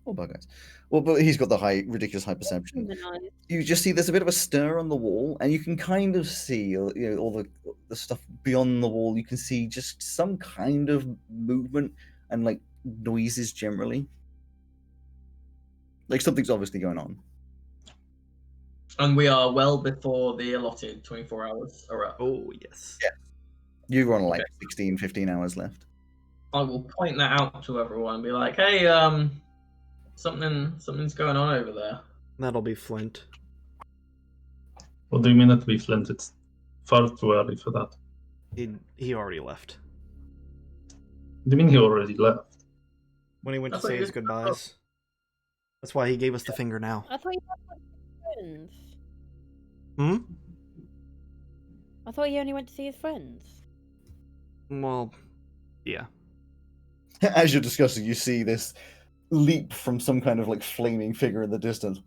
Oh, bug eyes. Well, but he's got the ridiculous high perception. Humanized. You just see there's a bit of a stir on the wall, and you can kind of see, all the stuff beyond the wall. You can see just some kind of movement and like noises generally. Like something's obviously going on. And we are well before the allotted 24 hours are up. oh yes. Yeah. You've got like 16, 15 hours left. I will point that out to everyone and be like, hey, something's going on over there. That'll be Flint. What do you mean that we Flint? It's far too early for that. He already left. What do you mean he already left? When he went to That's what say he his was- goodbyes. That's why he gave us the finger now. I thought you had friends. Hmm? I thought he only went to see his friends. Well, yeah. As you're discussing, you see this leap from some kind of like flaming figure in the distance.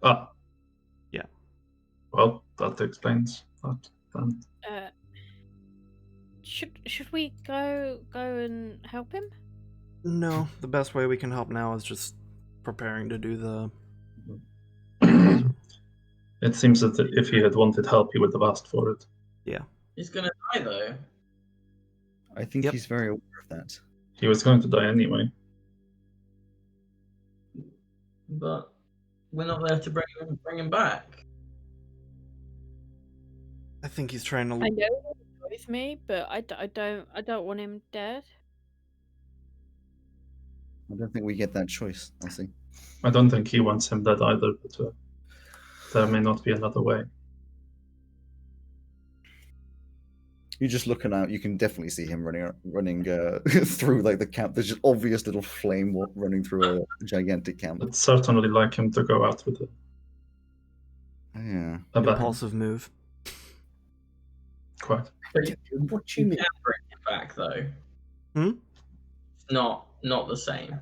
Ah. Yeah. Well, that explains that. Then. Should we go and help him? No, the best way we can help now is just preparing to do the... It seems that if he had wanted help, he would have asked for it. He's gonna die though. I think Yep. he's very aware of that. He was going to die anyway. But we're not there to bring him back. I think he's trying to... I know he enjoys me, but I don't want him dead. I don't think we get that choice, Elsie. I don't think he wants him dead either, but there may not be another way. You're just looking out. You can definitely see him running through like the camp. There's just obvious little flame running through a gigantic camp. I'd certainly like him to go out with Yeah. a bang. Impulsive move. Quite. But you What do you mean? can bring him back though. Hmm? It's not the same.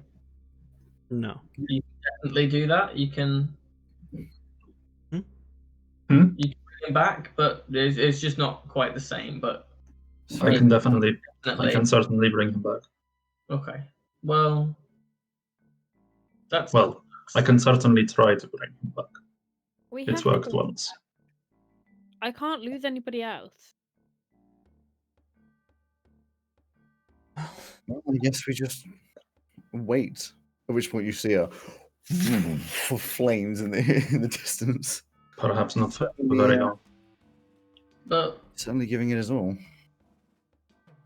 No. Definitely do that. You can. Hmm? Hmm? You can bring him back, but it's just not quite the same. But I can definitely, I definitely. can certainly bring him back. Okay. Well, that's Well, I can certainly try to bring him back. We It's have to worked go- once. I can't lose anybody else. Well, I guess we just wait. At which point you see a flames in the distance. Perhaps not for very long. But Certainly giving it his all.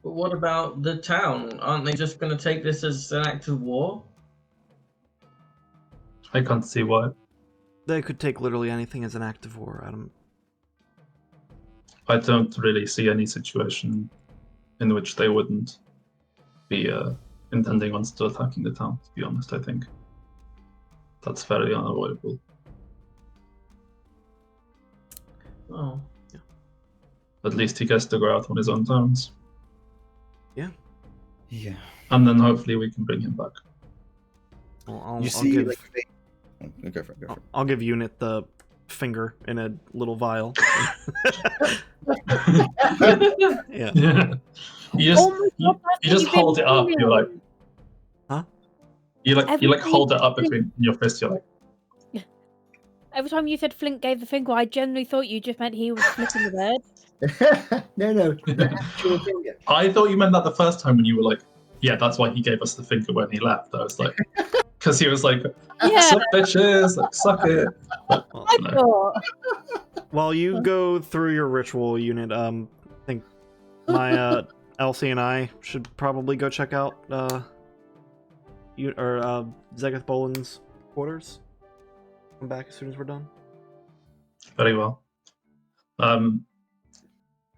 what about the town? Aren't they just going to take this as an act of war? I can't see why. They could take literally anything as an act of war, Adam. I don't really see any situation in which they wouldn't be intending on still attacking the town, to be honest. I think that's very unavoidable. Oh, At least he gets to go out on his own terms. Yeah. And then hopefully we can bring him back. Well, I'll You see, give, like, go for it. I'll give Unit the finger in a little vial. Yeah. Yeah. You just, Oh my you, God, that's you what just you've been hold it up. You're like, doing. you like Everything hold it up you've between your fists. You're like, Every time you said Flint gave the finger, I generally thought you just meant he was flipping the bird. No, the actual finger. I thought you meant that the first time when you were like, yeah, that's why he gave us the finger when he left. I was like, because he was like, Yeah. suck bitches, like, suck it. But, I no. thought. While you go through your ritual unit, I think my Elsie and I should probably go check out Zegeth Boland's quarters. Come back as soon as we're done. Very well.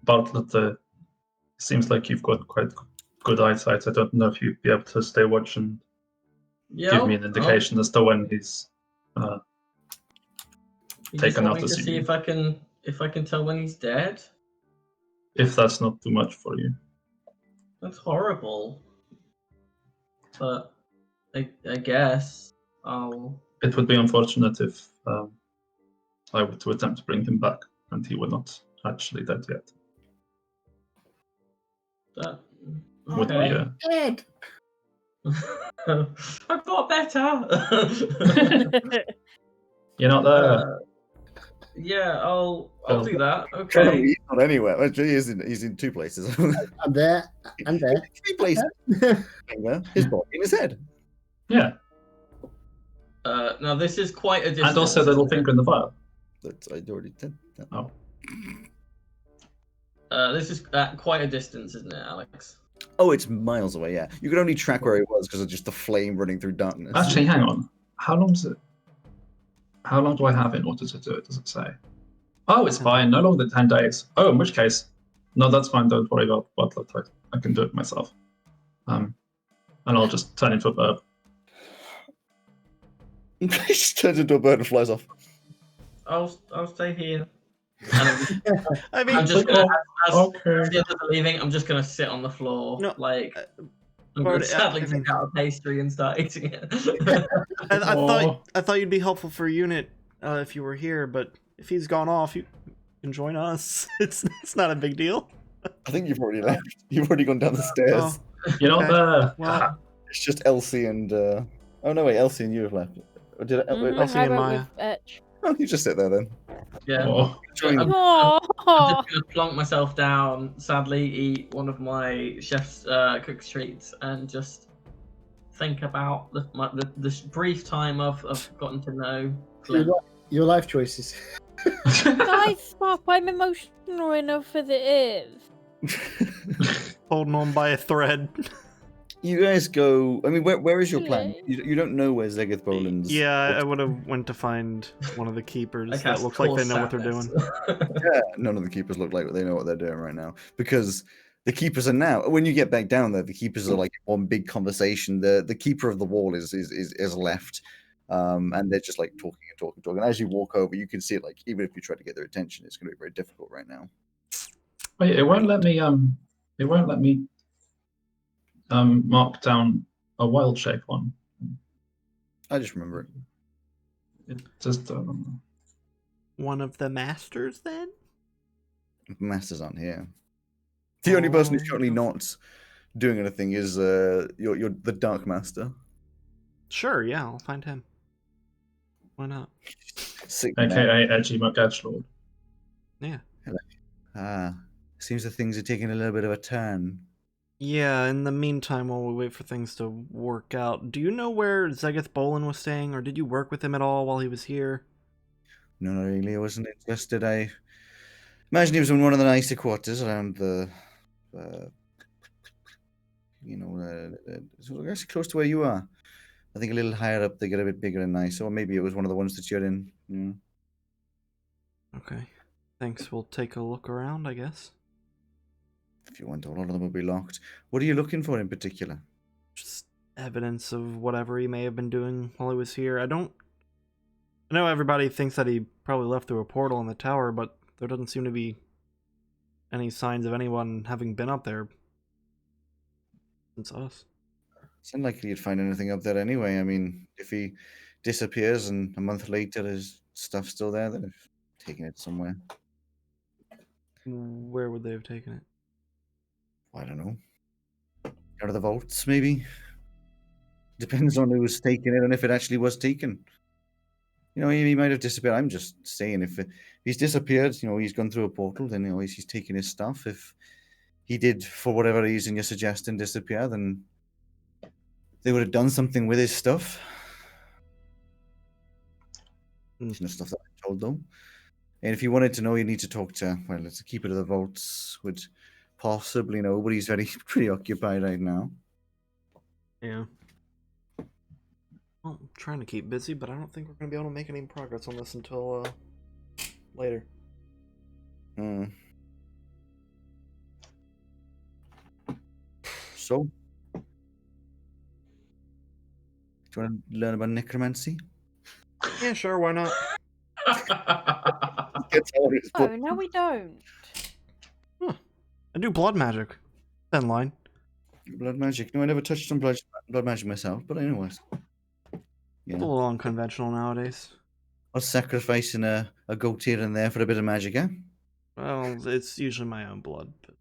Bartlett, it seems like you've got quite good eyesight. I don't know if you'd be able to stay watch and Yeah. give me an indication as to when he's You just taken want out me the to see scene. if I can tell when he's dead. If that's not too much for you. That's horrible. But I guess I'll. It would be unfortunate if I were to attempt to bring him back and he were not actually dead yet. That, Would be okay. Dead. I've got better. You're not there. Yeah, I'll do that. Currently, Okay. he's not anywhere. Actually, he's in two places. I'm there. I'm there. Three places. Finger, his body, and his head. Yeah. Now this is quite a distance. And also the little isn't it? finger in the file. That's I already did that. Oh. This is at quite a distance, isn't it, Alex? Oh, it's miles away. Yeah, you could only track where he was because of just the flame running through darkness. Actually, hang on. How long do I have in order to do it? Does it say? Oh, it's fine. No longer than 10 days. Oh, in which case, no, that's fine. Don't worry about Bartlett. I can do it myself. And I'll just turn into a bird. he just turns into a bird and flies off. I'll stay here. And I mean, I'm just gonna, as Okay. the others are leaving, I'm just gonna sit on the floor, No, like I'm but, gonna sadly I mean- take out a pastry and start eating it. I thought you'd be helpful for a unit if you were here, but if he's gone off, you can join us. It's not a big deal. I think you've already left. You've already gone down the stairs. You're not Okay. there. Well, It's just Elsie and. Oh no, wait, Elsie and you have left. Or did I? Wait, Mhm, Elsie I and went Maya. with Etch. oh, you just sit there then. Yeah. Oh. Join them. I'm Oh, just gonna plonk myself down, sadly eat one of my chef's cook's treats, and just think about the brief time I've gotten to know Clint. Your life choices. guys, stop! I'm emotional enough as it is. holding on by a thread. You guys go. I mean, where is your plan? Hello. You don't know where Zegeth Boland's. Yeah, I would have went to find one of the keepers I that cast looks like they Cause know what they're doing. Sadness. Yeah, none of the keepers look like they know what they're doing right now because the keepers are now. When you get back down there, the keepers are like one big conversation. The keeper of the wall is left, and they're just like talking. As you walk over, you can see it. Like even if you try to get their attention, it's going to be very difficult right now. Wait, it won't let me. It won't let me. Mark down a wild shape one. I just remember it. It just. One of the masters, then? Masters aren't here. The only person who's Oh. currently not doing anything is your the Dark Master. Sure, yeah, I'll find him. Why not? Sick man. AKA Edgy McEdgelord. Yeah. Seems that things are taking a little bit of a turn. Yeah, in the meantime, while we wait for things to work out, do you know where Zegeth Boland was staying, or did you work with him at all while he was here? No, not really. I wasn't interested. I imagine he was in one of the nicer quarters around the, so I guess close to where you are. I think a little higher up they get a bit bigger and nicer, or maybe it was one of the ones that you're in. Yeah. Okay. Thanks, we'll take a look around, I guess. If you want, a lot of them will be locked. What are you looking for in particular? Just evidence of whatever he may have been doing while he was here. I know everybody thinks that he probably left through a portal in the tower, but there doesn't seem to be any signs of anyone having been up there since us. It's unlikely you'd find anything up there anyway. I mean, if he disappears and a month later his stuff's still there, then they've taken it somewhere. Where would they have taken it? I don't know. Out of the vaults, maybe? Depends on who's taking it and if it actually was taken. You know, he might have disappeared. I'm just saying, if he's disappeared, he's gone through a portal, then he's taken his stuff. If he did, for whatever reason you're suggesting, disappear, then they would have done something with his stuff. Mm. There's no stuff that I told them. And if you wanted to know, you need to talk to, well, let's keep it to the vaults. Would possibly know, but he's very preoccupied right now. Yeah. Well, I'm trying to keep busy, but I don't think we're going to be able to make any progress on this until later. Hmm. So, do you want to learn about necromancy? Yeah, sure, why not? Gets all his Oh, book. no, we don't. I do blood magic. 10 line. Blood magic. No, I never touched on blood magic myself, but anyways. A Yeah. little unconventional nowadays. I was sacrificing a goat here and there for a bit of magic, eh? Well, it's usually my own blood. But...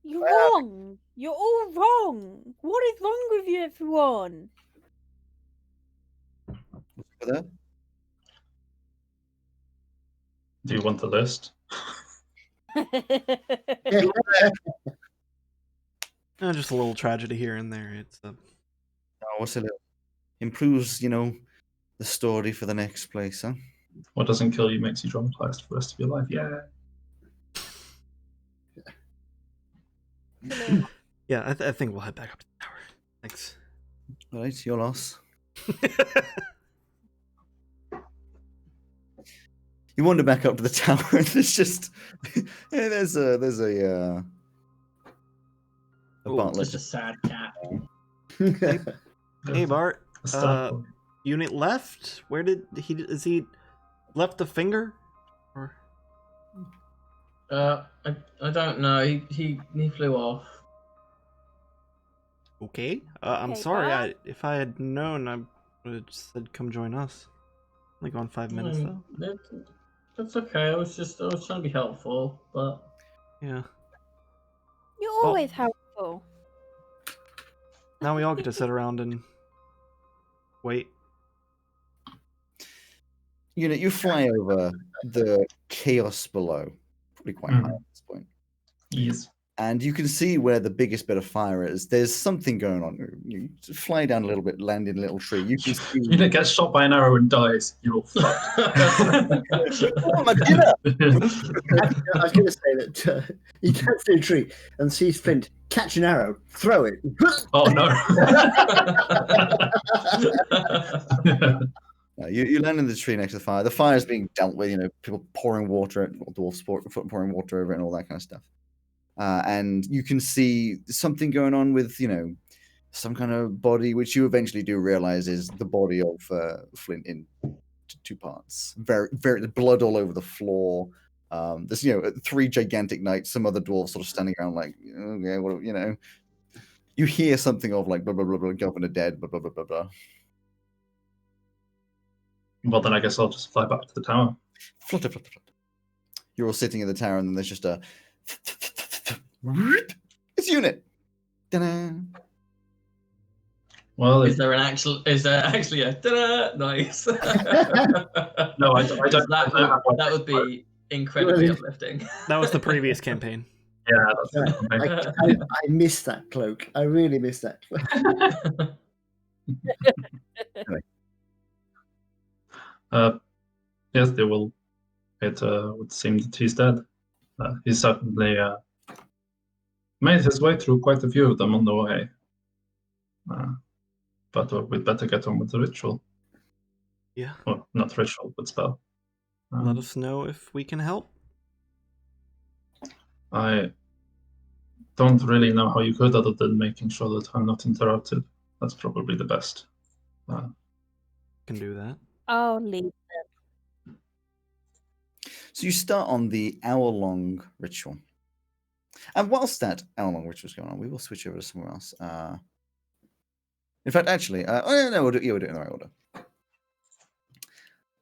You're wrong. You're all wrong. What is wrong with you, everyone? For that? Do you want the list? Just a little tragedy here and there. It's Oh, what's it? Improves, the story for the next place, huh? What doesn't kill you makes you traumatized for the rest of your life. Yeah. Yeah, I think we'll head back up to the tower. Thanks. All right, your loss. You wander back up to the tower, and there's just there's a Ooh, butler. Just a sad cat. Hey Bart, A stab point. unit left? Where did he? Is he left the finger? Or I don't know. He flew off. okay? I'm Okay, sorry. Bart. If I had known, I would have just said come join us. Only gone 5 minutes though. That's okay. I was trying to be helpful, but Yeah. You're Well- always helpful. Now we all get to sit around and wait. You fly over the chaos below, probably quite high at this point, Yes. and you can see where the biggest bit of fire is. There's something going on. You fly down a little bit, land in a little tree. You can see. Unit gets shot by an arrow and dies. You're all fucked. Oh, my dinner! I was going to say that he gets to a tree and sees Flint catch an arrow, throw it. Oh no. You land in the tree next to the fire. The fire is being dealt with. People pouring water, dwarves pouring water over it, and all that kind of stuff. And you can see something going on with some kind of body, which you eventually do realize is the body of Flint in two parts. Very, very blood all over the floor. There's 3 gigantic knights, some other dwarves sort of standing around like, okay, what You hear something of like blah blah blah blah, governor dead, blah blah blah blah blah. Well, then I guess I'll just fly back to the tower. Flutter, flutter, flutter. You're all sitting in the tower, and then there's just a. It's unit. Ta-da. Well, is there actually a ta-da? Nice? no, I don't. That would be incredibly uplifting. That was the previous campaign. Yeah, that's I missed that cloak. I really missed that cloak. Yes, they will. It would seem that he's dead. He certainly made his way through quite a few of them on the way. But we'd better get on with the ritual. Yeah. Well, not ritual, but spell. Let us know if we can help. I don't really know how you could, other than making sure that I'm not interrupted. That's probably the best. Can do that. I'll leave. So you start on the hour-long ritual. And whilst that hour-long ritual is going on, we will switch over to somewhere else. In fact, actually, we'll do it in the right order.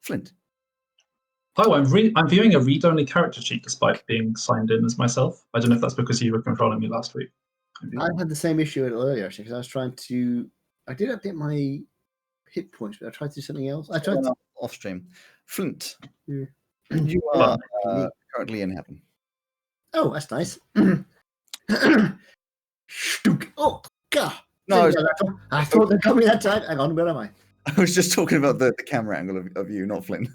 Flint. Oh, I'm viewing a read-only character sheet despite being signed in as myself. I don't know if that's because you were controlling me last week. I had the same issue earlier, actually, because I was trying to. I did update my hit points, but I tried to do something else. I tried to. Off stream. Flint. Yeah. You are currently in heaven. Oh, that's nice. Oh, God. No, I thought they got me that time. Hang on, where am I? I was just talking about the camera angle of you, not Flynn.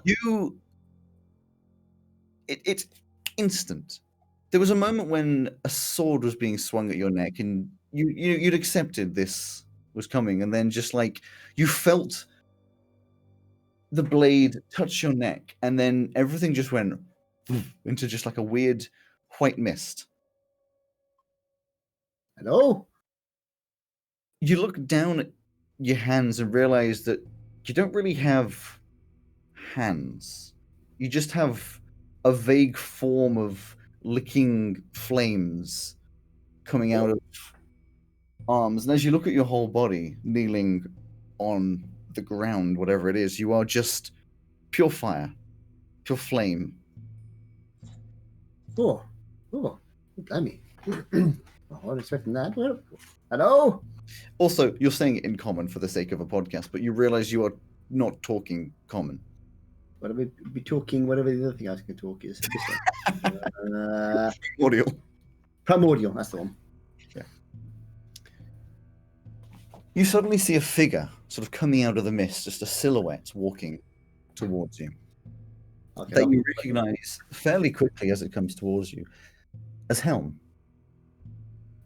You, it's instant. There was a moment when a sword was being swung at your neck, and you'd accepted this was coming, and then just like you felt the blade touch your neck, and then everything just went into just like a weird white mist. Hello? You look down at your hands and realize that you don't really have hands. You just have a vague form of licking flames coming out of arms. And as you look at your whole body kneeling on the ground, whatever it is, you are just pure fire, pure flame. Oh, blimey. I wasn't expecting that. Well, hello? Also, you're saying it in common for the sake of a podcast, but you realize you are not talking common. What are we be talking? Whatever the other thing I can talk is. This one. Audio. Primordial, that's the one. You suddenly see a figure sort of coming out of the mist, just a silhouette walking towards you. Okay, That you recognize fairly quickly as it comes towards you as Helm.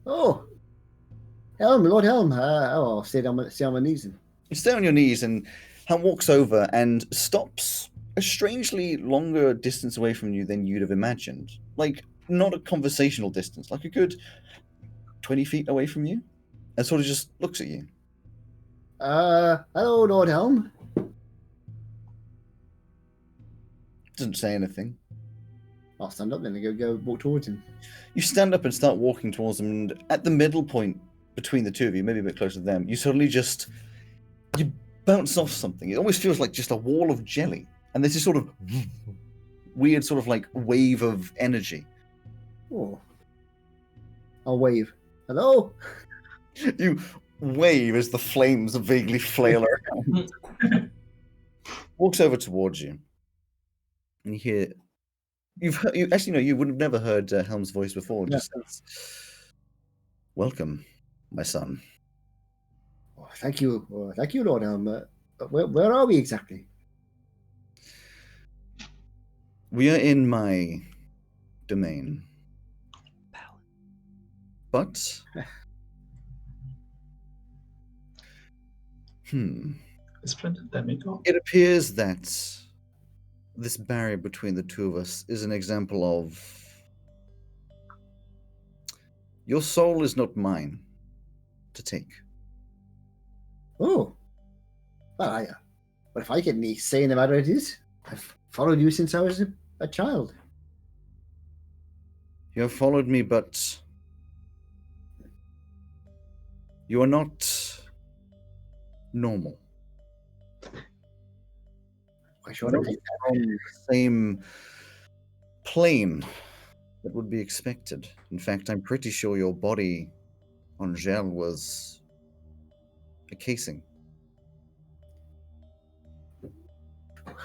Oh, Helm, Lord Helm. I'll stay on my knees then. You stay on your knees, and Helm walks over and stops a strangely longer distance away from you than you'd have imagined. Like, not a conversational distance, like a good 20 feet away from you, and sort of just looks at you. Hello, Lord Helm. Doesn't say anything. I'll stand up then and go walk towards him. You stand up and start walking towards them, and at the middle point between the two of you, maybe a bit closer to them, you suddenly you bounce off something. It almost feels like just a wall of jelly. And there's this sort of weird sort of like wave of energy. Oh. I'll wave. Hello? You wave as the flames vaguely flail around. Walks over towards you. And you hear... You actually, no, you would have never heard Helm's voice before. Yeah. Just says, welcome, my son. Oh, thank you, Lord Helm. Where are we exactly? We are in my domain. But... It's Splendid Demigod. It appears that this barrier between the two of us is an example of... Your soul is not mine to take. Oh. Well, but if I get any say in the matter, it is. I've followed you since I was a child. You have followed me, but... You are not... normal. Why should You're I not be on the same plane that would be expected. In fact, I'm pretty sure your body on Gel was a casing.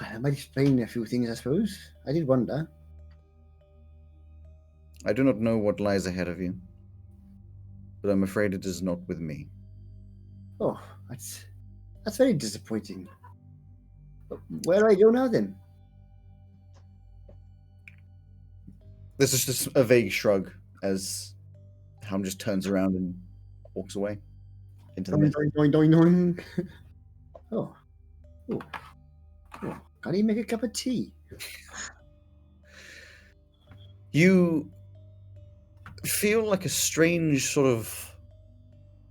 That might explain a few things, I suppose. I did wonder. I do not know what lies ahead of you, but I'm afraid it is not with me. Oh, that's very disappointing. But where do I go now then? This is just a vague shrug as Helm just turns around and walks away into the mist. Doing, doing. Oh. Can't even make a cup of tea. You feel like a strange sort of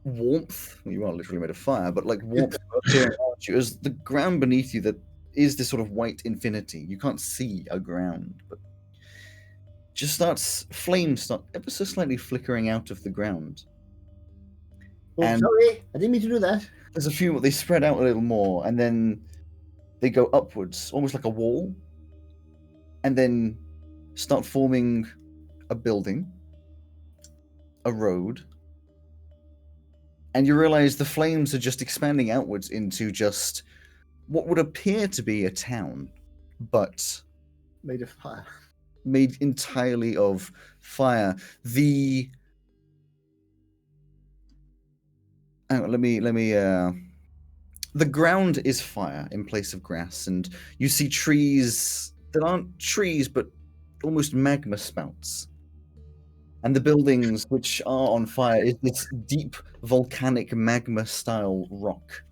warmth. Well, you are literally made of fire, but like warmth around you as the ground beneath you that is this sort of white infinity. You can't see a ground, but just flames start ever so slightly flickering out of the ground. Oh, And- sorry, I didn't mean to do that. There's a few, they spread out a little more, and then they go upwards, almost like a wall, and then start forming a building, a road, and you realize the flames are just expanding outwards into just what would appear to be a town, but Made of fire. made entirely of fire. The hang on, let me. The ground is fire in place of grass, and you see trees that aren't trees, but almost magma spouts. And the buildings which are on fire is this deep volcanic magma-style rock.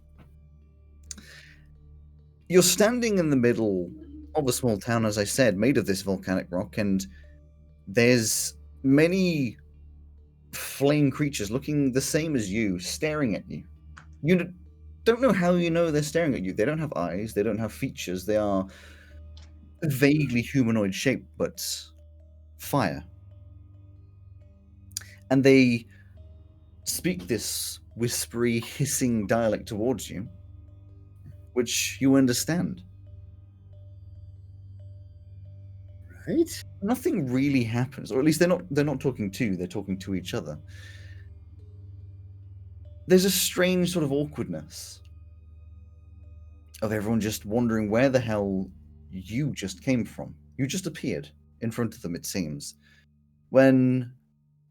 You're standing in the middle of a small town, as I said, made of this volcanic rock, and there's many flame creatures looking the same as you, staring at you. You don't know how you know they're staring at you. They don't have eyes, they don't have features, they are vaguely humanoid shaped, but fire. And they speak this whispery, hissing dialect towards you, which you understand. Right? Nothing really happens, or at least they're not talking to you, they're talking to each other. There's a strange sort of awkwardness of everyone just wondering where the hell you just came from. You just appeared in front of them, it seems, when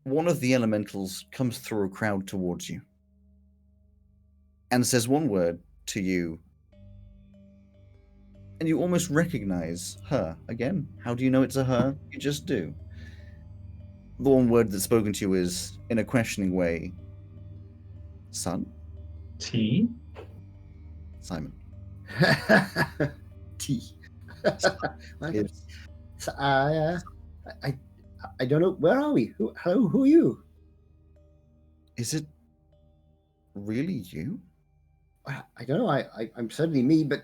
one of the elementals comes through a crowd towards you and says one word to you, and you almost recognize her. Again, how do you know it's a her? You just do. The one word that's spoken to you is, in a questioning way, son? T. Simon. T. It's- So, I don't know. Where are we? Who are you? Is it really you? I don't know. I'm certainly me, but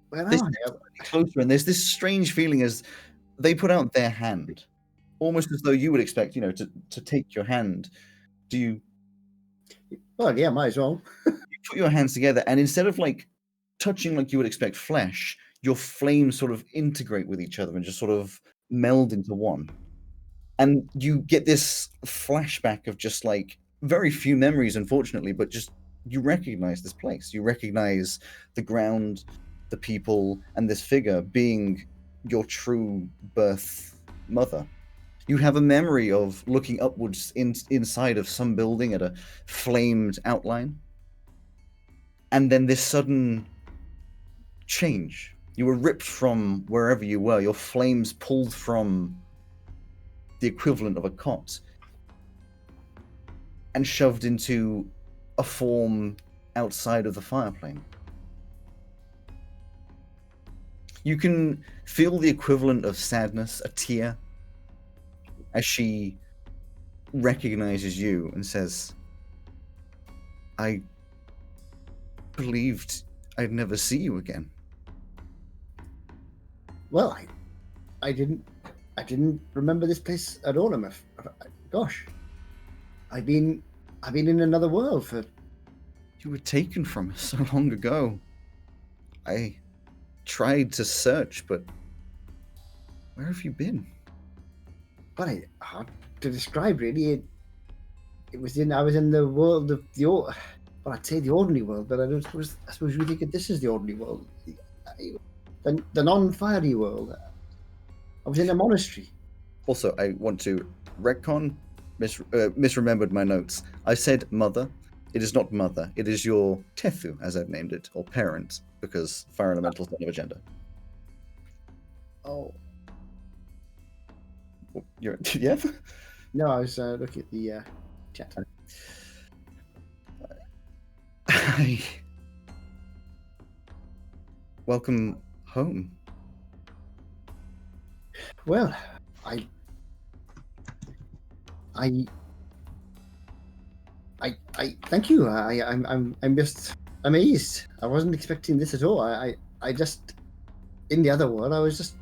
where This- am I? Closer, and there's this strange feeling as they put out their hand, almost as though you would expect, to take your hand. Do you Well, yeah, might as well. put your hands together, and instead of like touching like you would expect flesh, your flames sort of integrate with each other and just sort of meld into one. And you get this flashback of just like very few memories, unfortunately, but just you recognize this place. You recognize the ground, the people, and this figure being your true birth mother. You have a memory of looking upwards inside of some building at a flamed outline. And then this sudden change. You were ripped from wherever you were. Your flames pulled from the equivalent of a cot and shoved into a form outside of the fireplane. You can feel the equivalent of sadness, a tear, as she recognizes you and says, I believed I'd never see you again. Well, I didn't remember this place at all. Gosh, I've been in another world for. You were taken from us so long ago. I tried to search, but where have you been? But hard to describe, really. I was in the world of well, I'd say the ordinary world, but I suppose you think that this is the ordinary world, the non-fiery world. I was in a monastery. Also, I want to retcon, misremembered my notes. I said mother. It is not mother. It is your Tethu, as I've named it, or parent, because fire elementals don't have a gender. Oh You're, yeah? no, I was looking at the chat. Hi. Welcome home. Well, I thank you. I'm just amazed. I wasn't expecting this at all. I just in the other world I was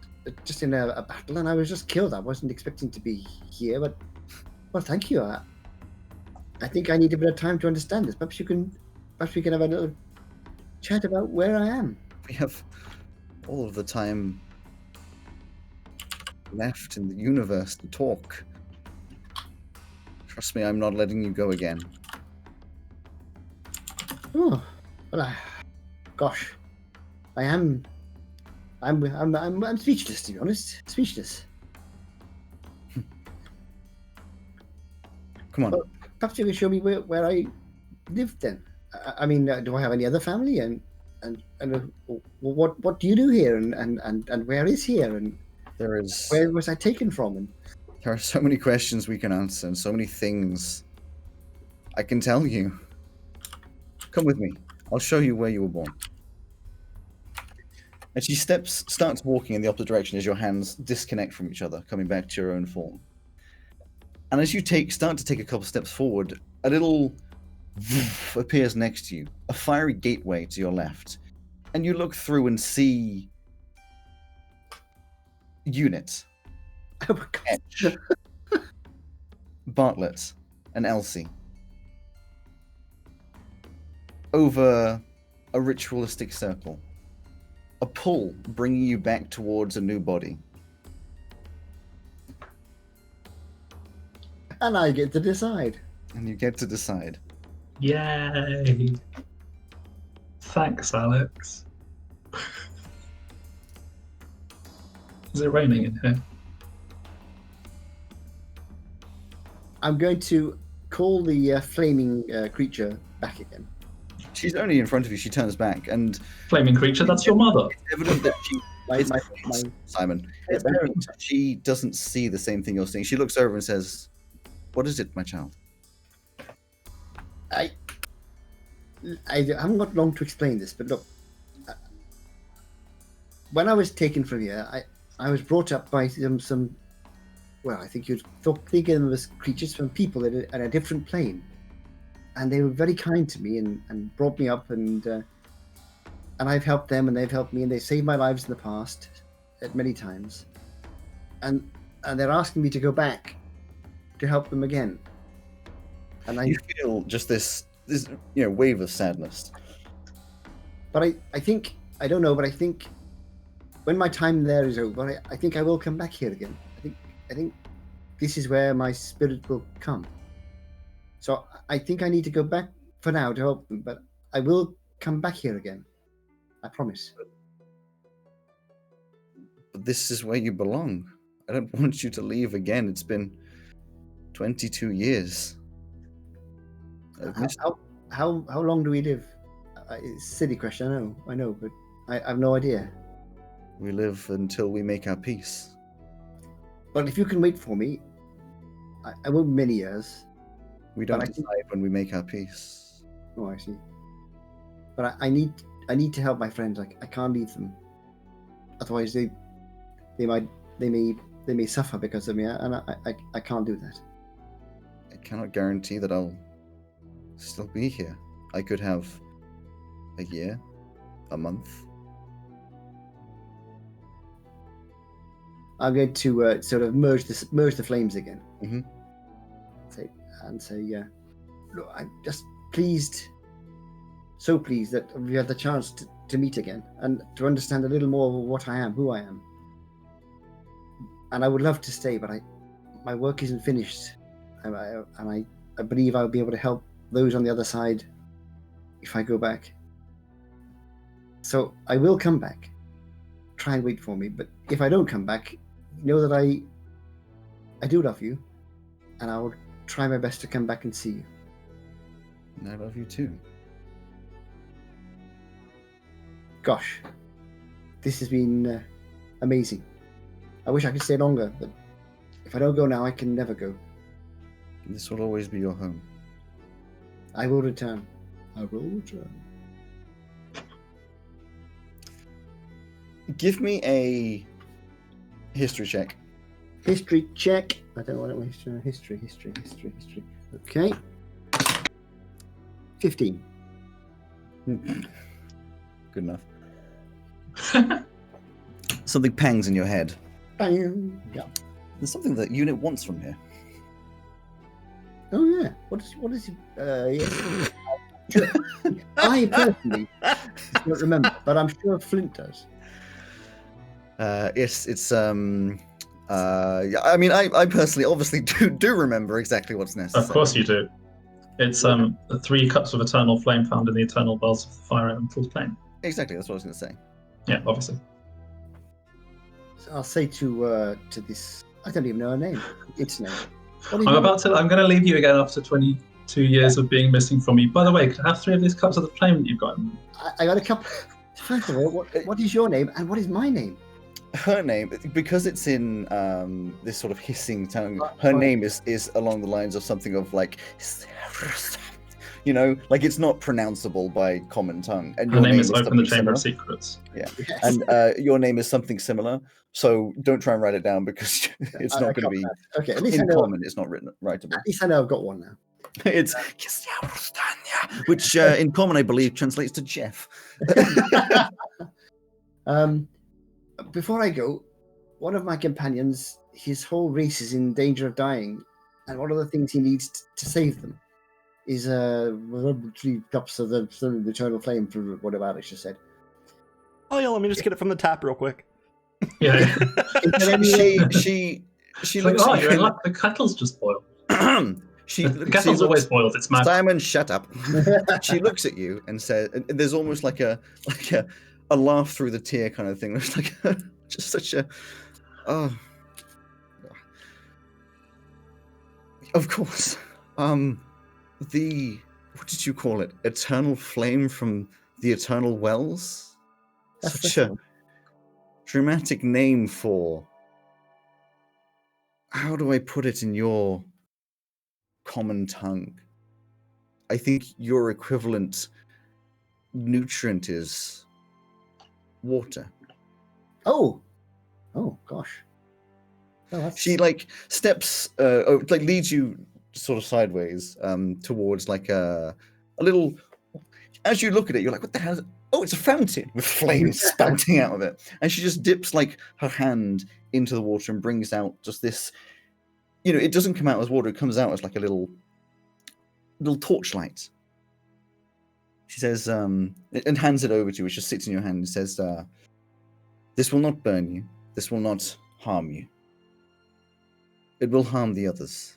just in a battle and I was just killed. I wasn't expecting to be here, but well, thank you. I think I need a bit of time to understand this. Perhaps we can have a little chat about where I am. We have all of the time left in the universe to talk. Trust me, I'm not letting you go again. Oh, well, gosh, I'm speechless, to be honest. Speechless. Come on. Well, perhaps you can show me where live then? I mean, do I have any other family? And what do you do here? And where is here? And There is. where was I taken from? And There are so many questions we can answer and so many things I can tell you. Come with me. I'll show you where you were born. And she starts walking in the opposite direction as your hands disconnect from each other, coming back to your own form. And as you start to take a couple steps forward, a little appears next to you, a fiery gateway to your left. And you look through and see units. oh my god! Etch, Bartlett, and Elsie over a ritualistic circle. A pull bringing you back towards a new body. And I get to decide. And you get to decide. Yay! Thanks, Alex. Is it raining in here? I'm going to call the flaming creature back again. She's only in front of you. She turns back, and Flaming creature, that's your mother. it's evident that she, My Simon, it's evident that she doesn't see the same thing you're seeing. She looks over and says, "What is it, my child?" I haven't got long to explain this, but look, when I was taken from here, I was brought up by some well, I think you'd think of them as creatures from people at a different plane, and they were very kind to me and brought me up, and I've helped them, and they've helped me, and they saved my lives in the past at many times, and they're asking me to go back to help them again. And You feel just this wave of sadness. but I think, I don't know, but I think when my time there is over, I think I will come back here again. I think this is where my spirit will come. So I think I need to go back for now to help them, but I will come back here again. I promise. But this is where you belong. I don't want you to leave again. It's been 22 years. I've missed How long do we live? It's a silly question, I know, but I have no idea. We live until we make our peace. But if you can wait for me, I won't be many years. We don't But I think- decide when we make our peace. Oh, I see. But I need to help my friends. I can't leave them. Otherwise, they may suffer because of me, and I can't do that. I cannot guarantee that I'll still be here. I could have a year, a month. I'm going to sort of merge the flames again. Mhm. Say, look, I'm just pleased, so pleased that we had the chance to meet again and to understand a little more of what I am, who I am. And I would love to stay, but my work isn't finished, and I believe I'll be able to help those on the other side if I go back. So I will come back. Try and wait for me, but if I don't come back, know that I do love you, and I will try my best to come back and see you. And I love you too. Gosh, this has been amazing. I wish I could stay longer, but if I don't go now, I can never go. This will always be your home. I will return. I will return. Give me a history check. History check. I don't want to history. Okay. 15. Good enough. Something pangs in your head. Bang. Yeah. There's something that unit wants from here. Oh yeah. What is it? Yes. I personally don't remember, but I'm sure Flint does. Yes, it's yeah, I mean, I personally obviously do remember exactly what's necessary. Of course you do. It's the 3 cups of eternal flame found in the eternal wells of the fire elemental's plane. Exactly, that's what I was going to say. Yeah, obviously. So I'll say to this. I don't even know her name. Its name. What do I'm you want? going to leave you again after 22 2 years of being missing from you. By the way, could I have 3 of these cups of the flame that you've got? I got a couple. First of all, what is your name and what is my name? Her name, because it's in this sort of hissing tongue, Oh, her fine. name is along the lines of something of like, you know, like it's not pronounceable by common tongue. And Her your name is Open the something Chamber of similar. Secrets. Yes. And your name is something similar. So don't try and write it down because it's I not going to got be that. Okay, at least I in know. common. It's not writable. At least I know I've got one now. It's which in common I believe translates to Jeff. Before I go, one of my companions, his whole race is in danger of dying, and one of the things he needs to save them is 3 cups of the eternal flame, for whatever Alex just said. Oh yeah, let me just get it from the tap real quick. Yeah. Is there any way- she She's like, looks oh, at you're in you luck. The kettle's just boiled. she The kettle's looks- always boiled. It's magic. Simon, shut up. She looks at you and says, and there's almost like a laugh through the tear kind of thing. It's like just such a, oh, of course. The what did you call it? Eternal flame from the eternal wells. That's Such the a dramatic name for. How do I put it in your common tongue? I think your equivalent nutrient is water. Oh gosh. Oh, that's... She like steps, like leads you sort of sideways towards like a little. As you look at it, you're like, "What the hell?" Oh, it's a fountain with flames spouting out of it, and she just dips like her hand into the water and brings out just this. You know, it doesn't come out as water; it comes out as like a little torchlight. She says, and hands it over to you, which just sits in your hand and says, "This will not burn you. This will not harm you. It will harm the others,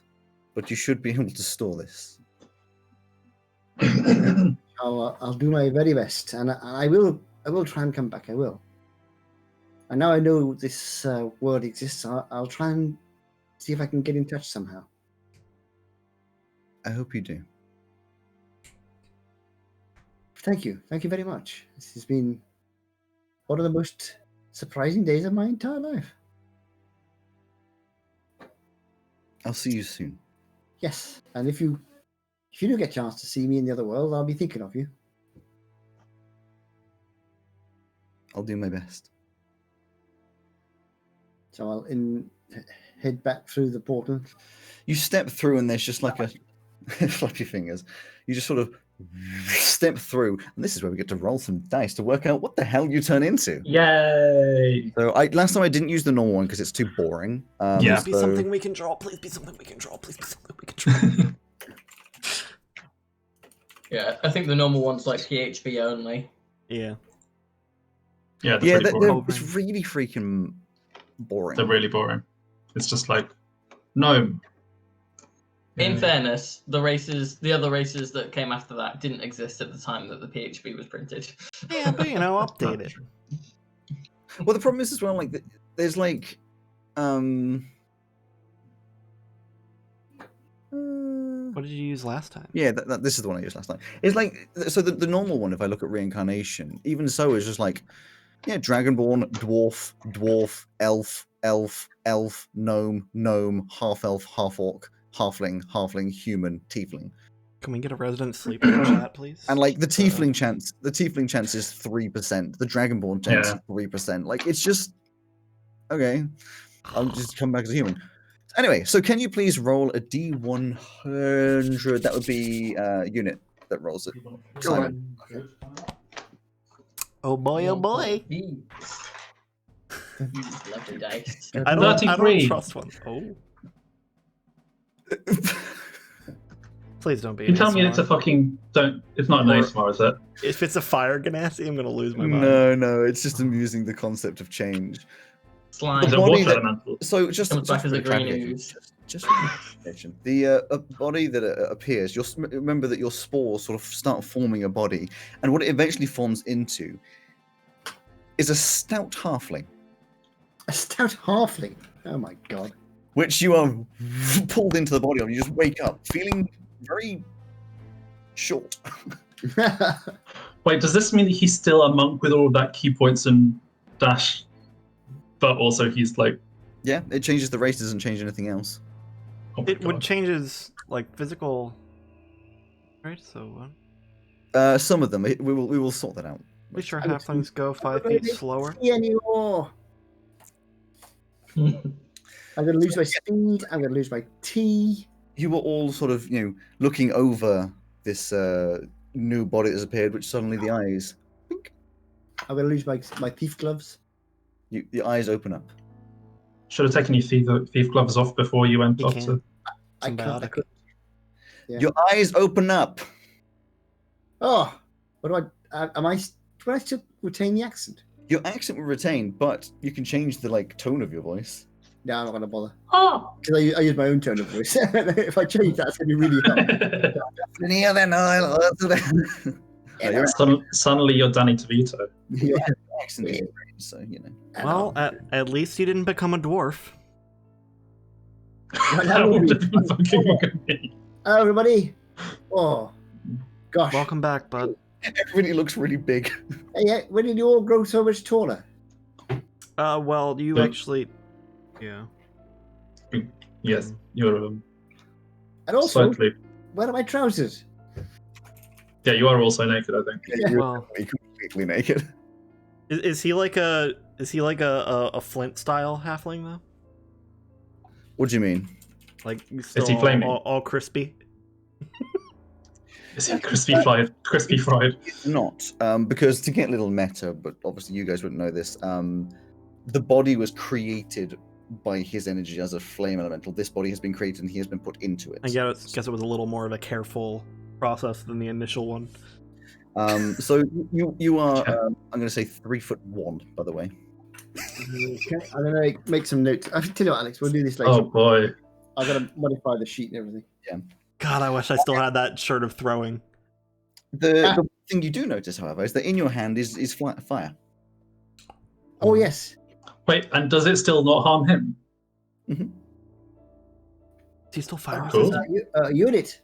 but you should be able to store this." I'll do my very best, and I will try and come back. I will. And now I know this world exists. I'll try and see if I can get in touch somehow. I hope you do. Thank you very much. This has been one of the most surprising days of my entire life. I'll see you soon. Yes, and if you do get a chance to see me in the other world, I'll be thinking of you. I'll do my best. So I'll head back through the portal. You step through, and there's just like a flap your fingers. You just sort of step through, and this is where we get to roll some dice to work out what the hell you turn into. Yay! So last time I didn't use the normal one because it's too boring. Yeah. Please be so- something we can draw. Please be something we can draw. Please be something we can draw. Yeah, I think the normal one's like PHP only. Yeah. Yeah, Yeah, really boring. it's really freaking boring. They're really boring. It's just like, no. In fairness, the other races that came after that didn't exist at the time that the PHP was printed. Yeah, but you know, update it. Well, the problem is as well, like, there's like, What did you use last time? yeah, this is the one I used last time. It's like, so the normal one, if I look at reincarnation, even so, is just like, yeah, dragonborn, dwarf, elf, gnome, half elf, half orc, halfling, human, tiefling. Can we get a resident sleeper in chat, please? And like the tiefling chance is 3%. The dragonborn chance is 3%. Like it's just okay. I'll just come back as a human. Anyway, so can you please roll a D100? That would be unit that rolls it. Simon. Oh boy, oh boy. These lovely dice. I don't 33. trust one. Oh. Please don't be. You tell me ASMR. it's a fucking don't. It's not an Or- ASMR, is it? If it's a fire ganassi, I'm gonna lose my mind. No, it's just amusing the concept of change. Slime. Is it body water that- elemental? So just Comes back for as a green clarification, ooze. just for clarification, the a body that appears. Remember that your spores sort of start forming a body, and what it eventually forms into is a stout halfling, A stout halfling. Oh my god. which you are pulled into the body of. You just wake up feeling very short. Wait, does this mean that he's still a monk with all of that key points and dash, but also he's like? Yeah, it changes the race, doesn't change anything else. Oh my It would God. change his like physical. Right. So Some of them, we will sort that out. be sure I would halflings go 5 really feet slower. See anymore. I'm gonna lose my speed. I'm gonna lose my T. You were all sort of, looking over this new body that's appeared, which suddenly the eyes, I'm gonna lose my thief gloves. the eyes open up. Should have taken your thief gloves off before you went You off can't. to. I can't. Symbiotic. Yeah. Your eyes open up. Oh, what do I? Do I still retain the accent? Your accent will retain, but you can change the tone of your voice. No, I'm not gonna bother Oh, because I use my own tone of voice. If I change that, it's gonna be really hard. Near then, Suddenly you're Danny DeVito. Yeah. accent is great, so Well, at least you didn't become a dwarf. That would have been fucking funny. Hello, everybody. Oh, gosh. Welcome back, bud. everybody looks really big. Hey, when did you all grow so much taller? Well, you Yeah. actually, yeah. Yes, you're And also, slightly. where are my trousers? Yeah, you are also naked, I think. You're Well, completely naked. is he like a Flint style halfling though? What do you mean? Like he still flaming? all crispy? Is it crispy fried? Crispy fried. Not, because to get a little meta, but obviously you guys wouldn't know this. The body was created by his energy as a flame elemental. This body has been created, and he has been put into it. I guess it was a little more of a careful process than the initial one. So you are, I'm going to say 3'1", by the way. Okay, I'm gonna make some notes. I tell you what, Alex, we'll do this later. Oh boy. I'm gonna modify the sheet and everything. God, I wish I still had that shirt of throwing. The thing you do notice, however, is that in your hand is fire. Oh yes. Wait, and does it still not harm him? Is he still fire Cool. resistant? Unit.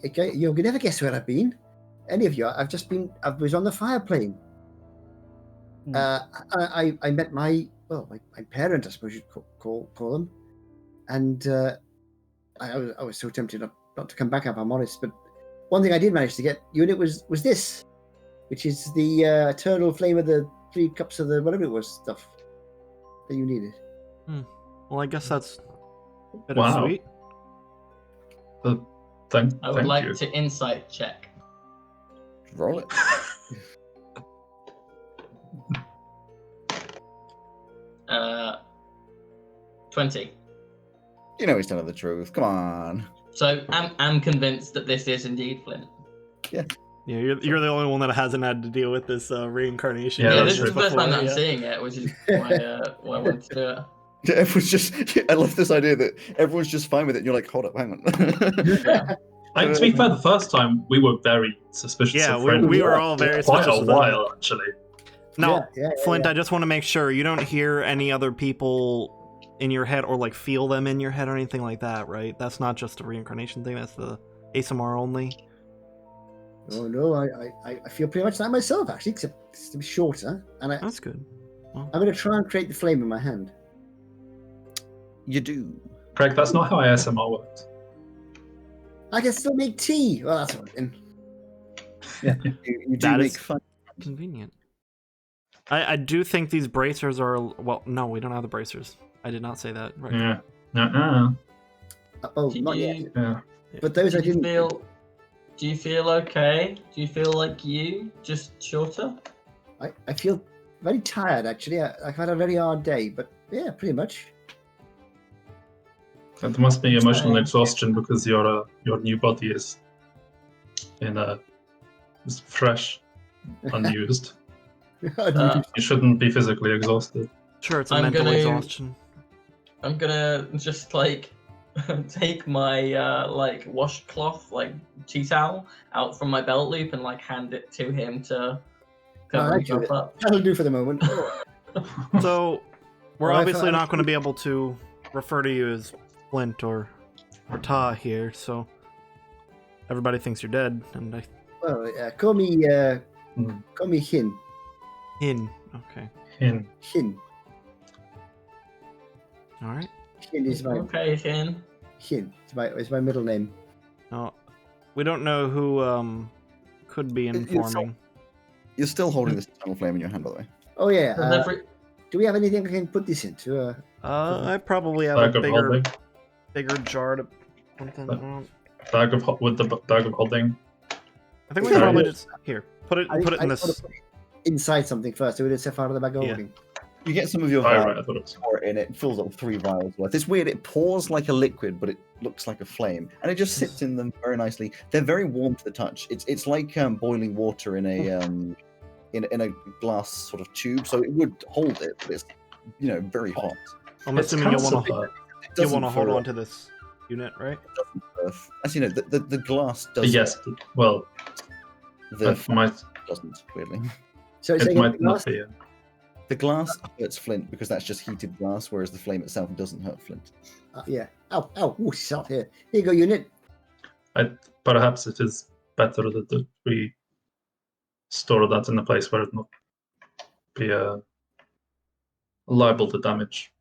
Okay, you'll never guess where I've been. Any of you? I was on the fire plane. I met my parent, I suppose you'd call them, and I was so tempted not to come back, if I'm honest. But one thing I did manage to get, Unit, was this, which is the eternal flame of the 3 cups of the whatever it was stuff that you needed. Well, I guess that's Wow. bittersweet. Thank I would like you. to insight check. Roll it. Uh, 20. You know he's telling the truth. Come on. So I'm convinced that this is indeed Flint. Yeah, you're the only one that hasn't had to deal with this reincarnation. Yeah, Yeah, that's this is the true. first time that I'm yeah. seeing it, which is why I wanted to do it. Everyone's just. I love this idea that everyone's just fine with it. And you're like, hold up, hang on. To be fair, the first time we were very suspicious Yeah, of we Flint. were all very quite suspicious a of that. while actually. Now, Yeah, Flint, yeah. I just want to make sure you don't hear any other people in your head or like feel them in your head or anything like that, right? That's not just a reincarnation thing. That's the ASMR only. Oh no, I feel pretty much like myself actually, except it's to be shorter, and That's good. I'm going to try and create the flame in my hand. You do. Craig, that's not how ASMR works. I can still make tea. Well, that's all right then. You do That make is- fun. Convenient. I do think these bracers are well. No, we don't have the bracers. I did not say that. Right. Yeah. Uh-uh. Oh, Do not you, yet. Yeah. But those I do you didn't. feel? Do you feel okay? Do you feel like you, just shorter? I feel very tired actually. I've had a very hard day, but yeah, pretty much. That must be emotional exhaustion because your new body is is fresh, unused. You shouldn't be physically exhausted. Sure, it's a I'm mental gonna- exhaustion. I'm gonna just like take my washcloth, like tea towel, out from my belt loop and like hand it to him to cover Alright, himself up. That'll do for the moment. So we're Well, I obviously thought- not going to be able to refer to you as Flint or Ta here. So everybody thinks you're dead, and I Well, call me Hin. in. Okay. In. Hin. All right. Hin is my Okay, Finn. Hin. It's my middle name. No, we don't know who could be informing. You're still holding this eternal flame in your hand, by the way. Oh yeah. Does every- Do we have anything I can put this into? I probably have Bag a of holding. bigger jar to. Something. Bag of with the bag of holding. I think we Sorry. probably just here put it I in wanna this. put it inside something first. So we just step out of the bag of Yeah. holding. You get some of your Oh, vials, right, I thought it was. pour it in it, fills up 3 vials worth. It's weird. It pours like a liquid, but it looks like a flame, and it just sits in them very nicely. They're very warm to the touch. It's like boiling water in a in a glass sort of tube, so it would hold it, but it's very hot. I'm It's assuming you'll kind want of to It you doesn't want to hold fur- on to this unit, right? Actually, no. The glass does. Yes. Well, The it might doesn't weirdly. So it's it like might not be. The glass hurts flint because that's just heated glass, whereas the flame itself doesn't hurt flint. yeah. Ow, ow, ooh, she's out here. Here you go, unit. Perhaps it is better that we store that in a place where it not be liable to damage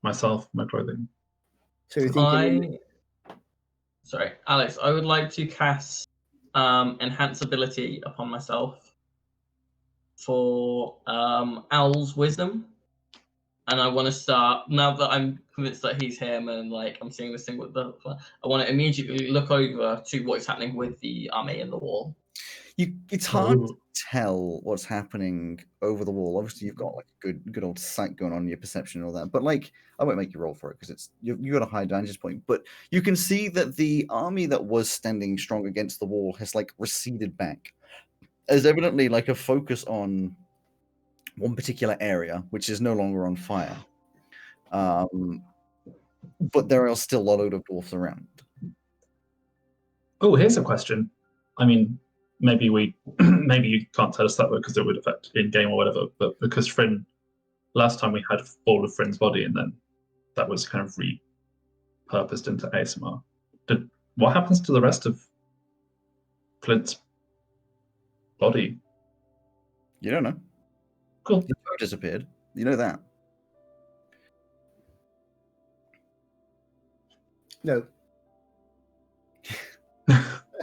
myself, my clothing. So you're thinking Sorry, Alex. I would like to cast enhance ability upon myself for Owl's wisdom, and I want to start now that I'm convinced that he's him, and like I'm seeing this thing with the. I want to immediately look over to what's happening with the army in the wall. It's hard Ooh. to tell what's happening over the wall. Obviously, you've got like a good old sight going on in your perception and all that. But like, I won't make you roll for it because it's you got a high vantage point. But you can see that the army that was standing strong against the wall has like receded back. There's evidently like a focus on one particular area, which is no longer on fire. But there are still a load of dwarfs around. Oh, here's a question. I mean, maybe maybe you can't tell us that because it would affect in game or whatever. But because Fryn, last time we had all of Fryn's body, and then that was kind of repurposed into ASMR. What happens to the rest of Flint's body? You don't know. Cool. The toe disappeared. You know that. no.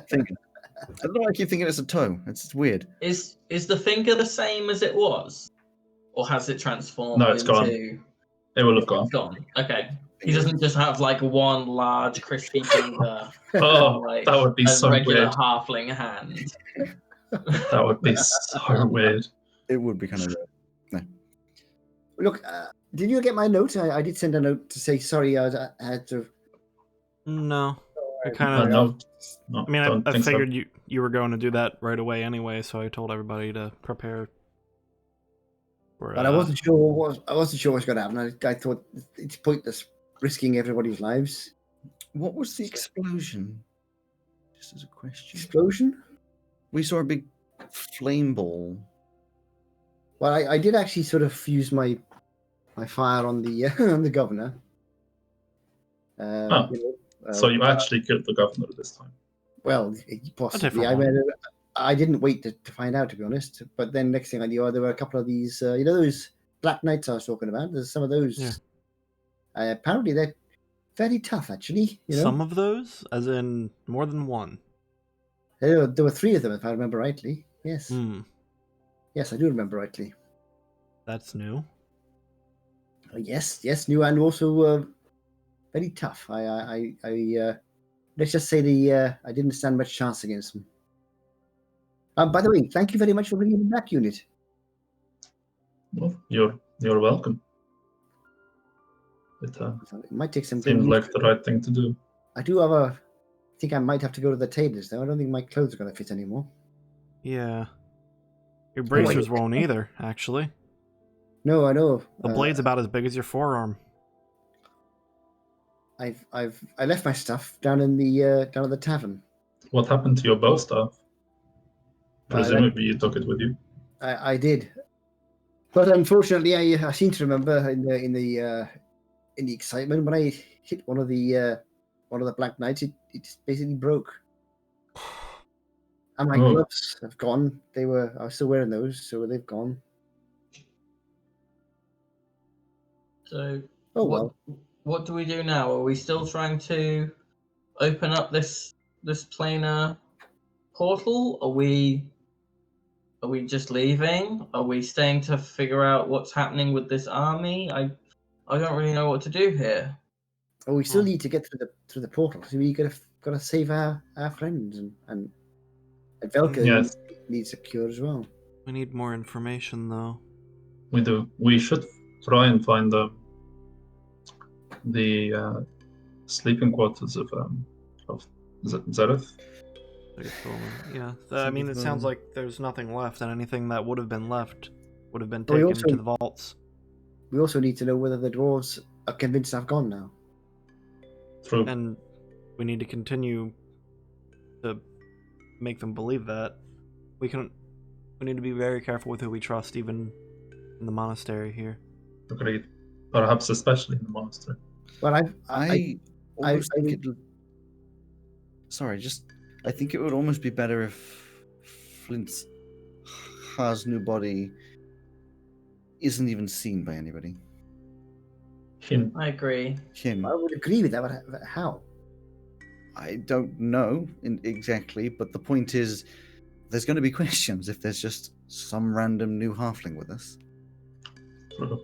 Thinking. I don't know why I keep thinking it's a toe. It's just weird. Is the finger the same as it was, or has it transformed? No, it's gone. into... It will have gone. Gone. Okay. He doesn't just have like one large crispy finger, Oh, like that would be a so regular weird. halfling hand. That would be so weird. It would be kind of weird. Look, did you get my note? I did send a note to say sorry. I had to. No, I Alright, kind of. No, I mean, don't I think so. figured you were going to do that right away anyway, so I told everybody to prepare. For, But I wasn't sure what's going to happen. I thought it's pointless risking everybody's lives. What was the explosion? Just as a question. Explosion? We saw a big flame ball. Well, I did actually sort of use my fire on the on the governor. Oh. You know, So you actually killed the governor this time. Well, possibly. different I one. mean, I didn't wait to find out, to be honest. But then next thing I knew, there were a couple of these, those Black Knights I was talking about. There's some of those. Yeah. Apparently, they're very tough, actually. You know, Some of those, as in more than one. there were 3 of them, if I remember rightly. Yes, Hmm, yes, I do remember rightly. that's new. Yes, new and also very tough. Let's just say I didn't stand much chance against them. By the way, thank you very much for bringing me back, unit. Well, you're welcome. It It might take some. seemed like the right thing to do. I do have I think I might have to go to the tailors though. I don't think my clothes are going to fit anymore. Yeah. Your bracers won't either, actually. No, I know. The blade's about as big as your forearm. I left my stuff down in the down at the tavern. What happened to your bow staff? I Presumably you took it with you. I did, but unfortunately, I seem to remember in the excitement when I hit one of the Black Knights, it just basically broke. And my Oh. gloves have gone. I was still wearing those, so they've gone. So Oh what well. what do we do now? Are we still trying to open up this planar portal? Are we just leaving? Are we staying to figure out what's happening with this army? I don't really know what to do here. Oh, we still need to get through the portal. So we gotta save our friends and Velka Yes, needs a cure as well. We need more information, though. we do. We should try and find the sleeping quarters of Zareth. Yeah, I mean, it sounds like there's nothing left, and anything that would have been left would have been Well, we taken to also- the vaults. We also need to know whether the dwarves are convinced I've gone now. True. And we need to continue to make them believe that. We need to be very careful with who we trust, even in the monastery here. Agreed. Perhaps especially in the monastery. Well, I almost I think it. Sorry, I think it would almost be better if Flint's new body isn't even seen by anybody. I agree. Him. I would agree with that, but how? I don't know exactly, but the point is, there's going to be questions if there's just some random new halfling with us. True.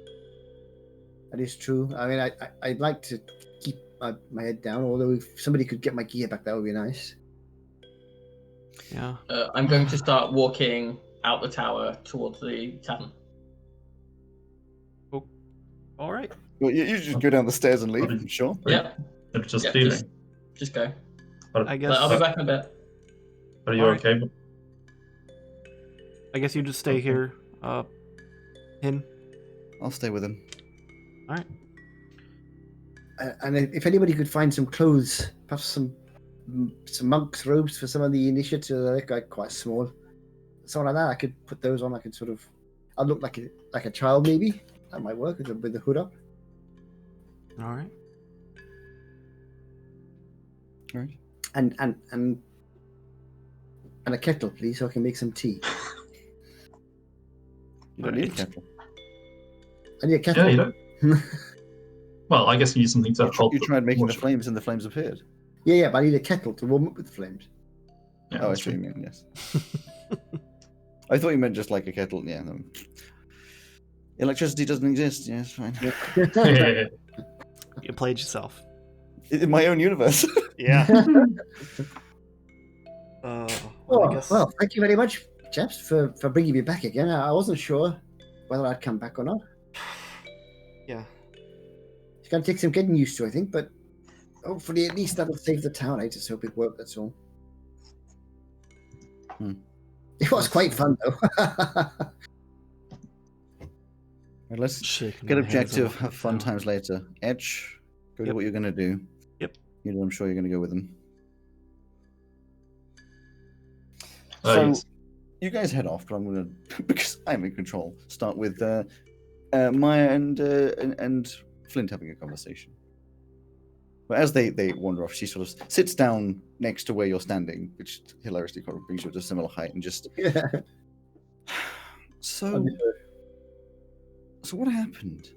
That is true. I mean, I'd like to keep my head down, although if somebody could get my gear back, that would be nice. Yeah. I'm going to start walking out the tower towards the tavern. All right. Well, you just go down the stairs and leave. Sorry. Sure. Yeah, It's just Yeah, leaving. just go. I guess. I'll be back in a bit. Are you Alright. okay? with- I guess you just stay Okay. here. Hin. I'll stay with him. All right. And if anybody could find some clothes, perhaps some monk's robes for some of the initiates, they're quite small. Something like that, I could put those on. I could sort of, I'd look like a child maybe. That might work with the hood up. All right. All right. And a kettle, please, so I can make some tea. You don't need a Alright. kettle. I need a kettle. Yeah, you don't. Well, I guess you need something to hold. You tried making the water. flames, and the flames appeared. Yeah, but I need a kettle to warm up with the flames. Yeah, Oh, I that's see what you true. mean. Yes. I thought you meant just like a kettle. Yeah. No. Electricity doesn't exist. Yeah, it's fine. Yeah. You played yourself. In my own universe. Yeah. Oh, I guess. well, thank you very much, chaps, for bringing me back again. I wasn't sure whether I'd come back or not. Yeah. It's going to take some getting used to, I think, but hopefully at least that'll save the town. I just hope it worked, that's all. It was quite fun, though. Right, let's Shaking get my head as I objective. walk Have fun down. times later. Etch. Go do Yep. what you're gonna do. Yep. You know, I'm sure you're gonna go with them. Yes. You guys head off, but I'm gonna because I'm in control. Start with Maya and Flint having a conversation. But as they wander off, she sort of sits down next to where you're standing, which hilariously kind of brings you to a similar height, and just so what happened?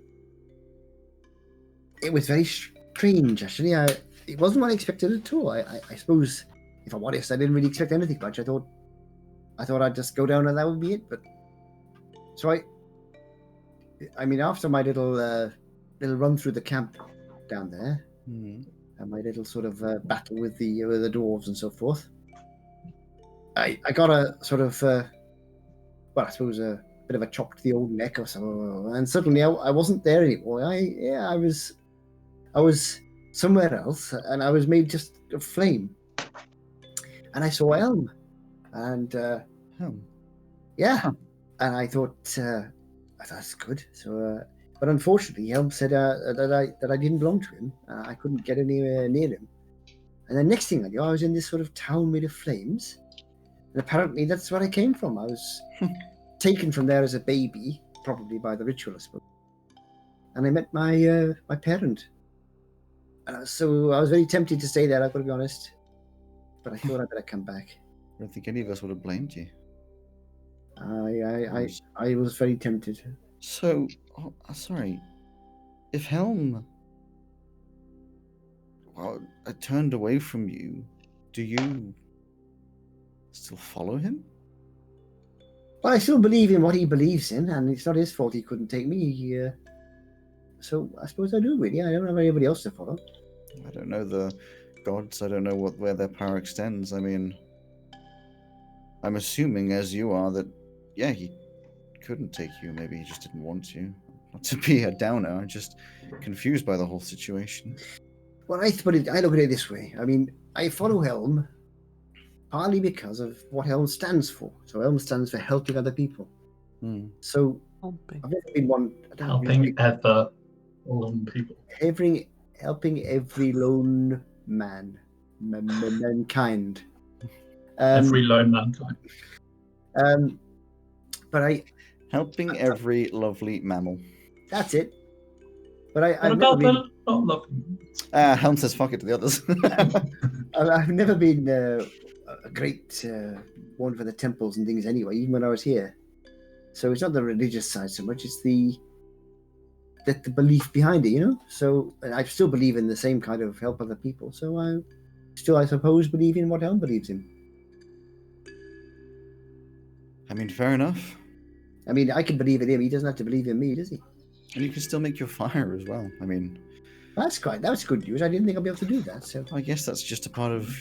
It was very strange, actually. It wasn't what I expected at all. I suppose, if I'm honest, I didn't really expect anything much. I thought I'd just go down and that would be it. But so I mean, after my little run through the camp down there, and my little sort of battle with the dwarves and so forth, I got a sort of well, I suppose a bit of a chop to the old neck or something, and suddenly I wasn't there anymore. I was somewhere else, and I was made just of flame. And I saw Elm, and yeah, and I thought that's good. So, but unfortunately, Elm said that I didn't belong to him. I couldn't get anywhere near him. And the next thing I knew, I was in this sort of town made of flames, and apparently that's where I came from. I was taken from there as a baby, probably by the ritual, I suppose. And I met my my parent. So I was very tempted to stay there, I've got to be honest. But I thought I'd better come back. don't think any of us would have blamed you. I was very tempted. So, sorry. If Helm, turned away from you, do you still follow him? Well, I still believe in what he believes in, and it's not his fault he couldn't take me. So I suppose I do, really. I don't have anybody else to follow. I don't know the gods. I don't know where their power extends. I mean, I'm assuming, as you are, that, yeah, he couldn't take you. Maybe he just didn't want you. Not to be a downer, I'm just confused by the whole situation. Well, I look at it this way. I mean, I follow Helm partly because of what Helm stands for. So Helm stands for helping other people. So I've never been one Helping other lone people. Helping every lone man, mankind. Every lone mankind. But Helping every lovely mammal. that's it. But What I've about never the not loving? Helm says fuck it to the others. I've never been a great one for the temples and things anyway, even when I was here. So it's not the religious side so much, it's the belief behind it, you know? So I still believe in the same kind of help other people. So I still, I suppose, believe in what Helm believes in. I mean, fair enough. I mean, I can believe in him. He doesn't have to believe in me, does he? And you can still make your fire as well. I mean, That's good news. I didn't think I'd be able to do that. So I guess that's just a part of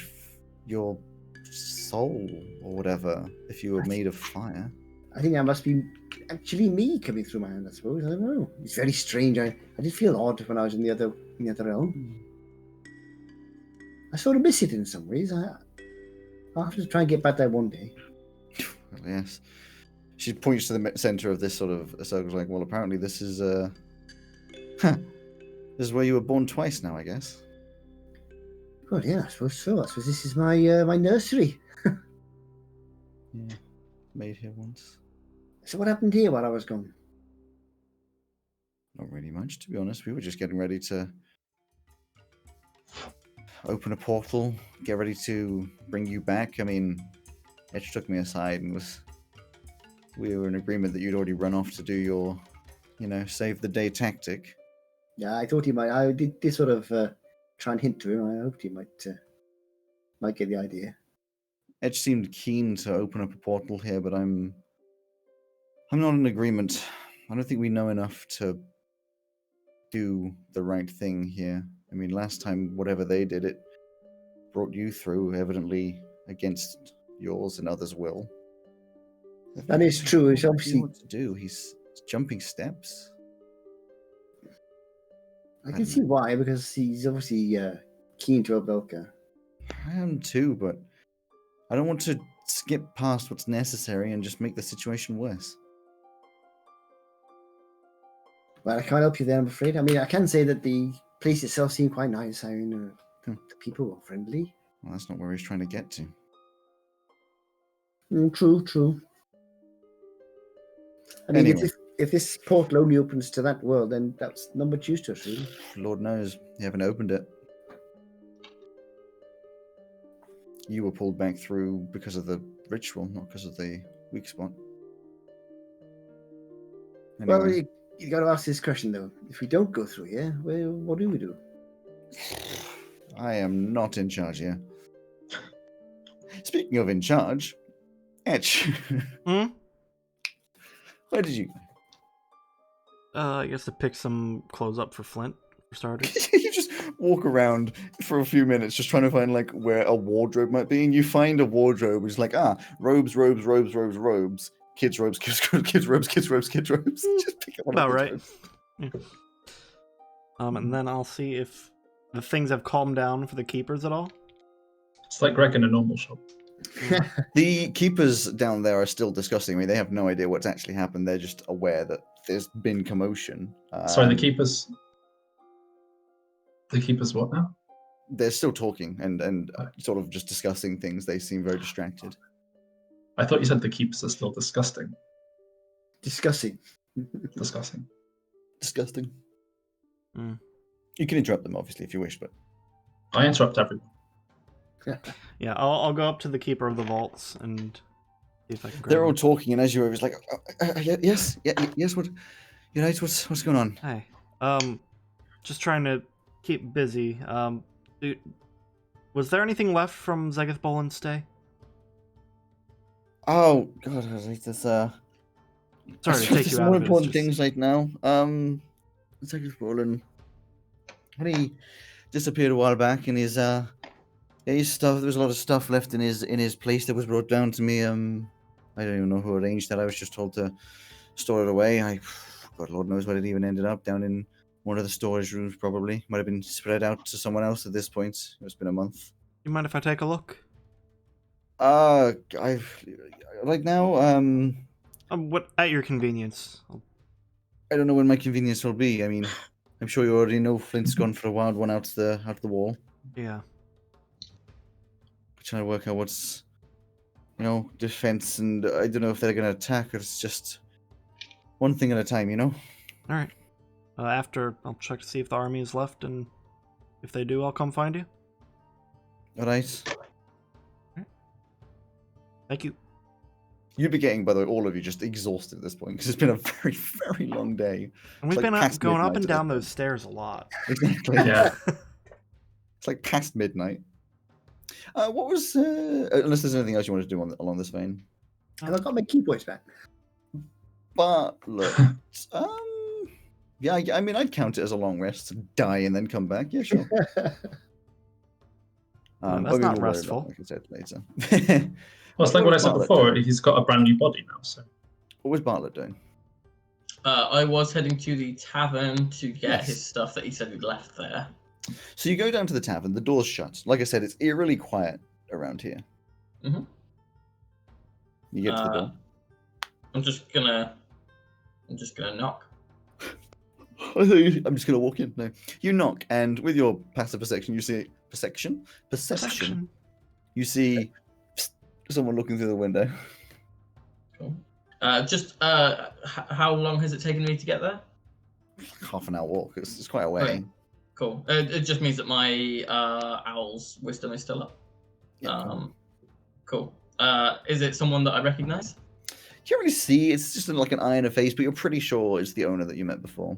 your soul or whatever, if you were made of fire. I think that must be actually me coming through my hand, I suppose. I don't know. It's very strange. I did feel odd when I was in the other realm. I sort of miss it in some ways. I'll have to try and get back there one day. Well, yes. She points to the center of this sort of circle, like, well, apparently this is this is where you were born twice now, I guess. Good, yeah, I suppose so. I suppose this is my my nursery. Yeah, made here once. So what happened here while I was gone? Not really much, to be honest. We were just getting ready to open a portal, get ready to bring you back. I mean, Etch took me aside and we were in agreement that you'd already run off to do your, save the day tactic. Yeah, I thought he might. I did sort of try and hint to him. I hoped he might get the idea. Etch seemed keen to open up a portal here, but I'm not in agreement. I don't think we know enough to do the right thing here. I mean, last time, whatever they did, it brought you through, evidently against yours and others' will. That is true. It's obviously what to do. He's jumping steps. I can see why, because he's obviously keen to help Velka. I am too, but I don't want to skip past what's necessary and just make the situation worse. Well, I can't help you there, I'm afraid. I mean, I can say that the place itself seemed quite nice. I mean, the people were friendly. Well, that's not where he's trying to get to. True. I mean, Anyway. if this portal only opens to that world, then that's not much use to us, really. Lord knows, you haven't opened it. You were pulled back through because of the ritual, not because of the weak spot. Anyway. Well, you got to ask this question, though. If we don't go through here, well, what do we do? I am not in charge here. Speaking of in charge, Etch. Where did you go? I guess to pick some clothes up for Flint, for starters. You just walk around for a few minutes just trying to find like where a wardrobe might be, and you find a wardrobe which is like, robes, kids robes, kids robes. Just pick up one About of those right. robes. Yeah. And then I'll see if the things have calmed down for the keepers at all. It's like Greg in a normal shop. The keepers down there are still discussing. I mean, they have no idea what's actually happened. They're just aware that there's been commotion. Sorry, the keepers. The keepers what now? They're still talking and sort of just discussing things. They seem very distracted. I thought you said the keepers are still disgusting. Discussing. Discussing. Disgusting. Mm. You can interrupt them, obviously, if you wish, but I interrupt everyone. Yeah, I'll go up to the keeper of the vaults and see if I can grab They're all him. talking, and as you were, it's like, yes, yes. What? What's going on? Hey, just trying to keep busy. Dude, was there anything left from Zegeth Boland's stay? Oh God, I like this. Sorry to take there's you out more of it. important It's just... things right now. It's like Roland. When he disappeared a while back, and his stuff. There was a lot of stuff left in his place that was brought down to me. I don't even know who arranged that. I was just told to store it away. God, Lord knows where it even ended up. Down in one of the storage rooms, probably. Might have been spread out to someone else at this point. It's been a month. You mind if I take a look? I've right now. What at your convenience. I don't know when my convenience will be. I mean, I'm sure you already know Flint's gone for a wild one out the wall. Yeah. Trying to work out what's, defense, and I don't know if they're gonna attack or it's just one thing at a time. All right. After, I'll check to see if the army is left, and if they do, I'll come find you. All right. Thank you. You'd be getting, by the way, all of you just exhausted at this point because it's been a very, very long day. And we've It's like been past going up midnight and at down this those stairs a lot. Exactly. Yeah. It's like past midnight. What was unless there's anything else you want to do along this vein? And I got my key points back. But look, yeah, I mean, I'd count it as a long rest, die and then come back. Yeah, sure. That's but not we'll worry about restful. it, like I said later. Well, it's like what I said Bartlett before. doing? He's got a brand new body now. So What was Bartlett doing? I was heading to the tavern to get Yes. his stuff that he said he'd left there. So you go down to the tavern. The door's shut. Like I said, it's eerily quiet around here. Mhm. You get to the door. I'm just gonna knock. I'm just gonna walk in. No, you knock, and with your passive perception, you see perception. You see someone looking through the window. Cool. How long has it taken me to get there? Half an hour walk. It's quite a way. Okay. Cool. It just means that my owl's wisdom is still up. Yeah. Cool. Is it someone that I recognize? You can't really see. It's just like an eye and a face, but you're pretty sure it's the owner that you met before.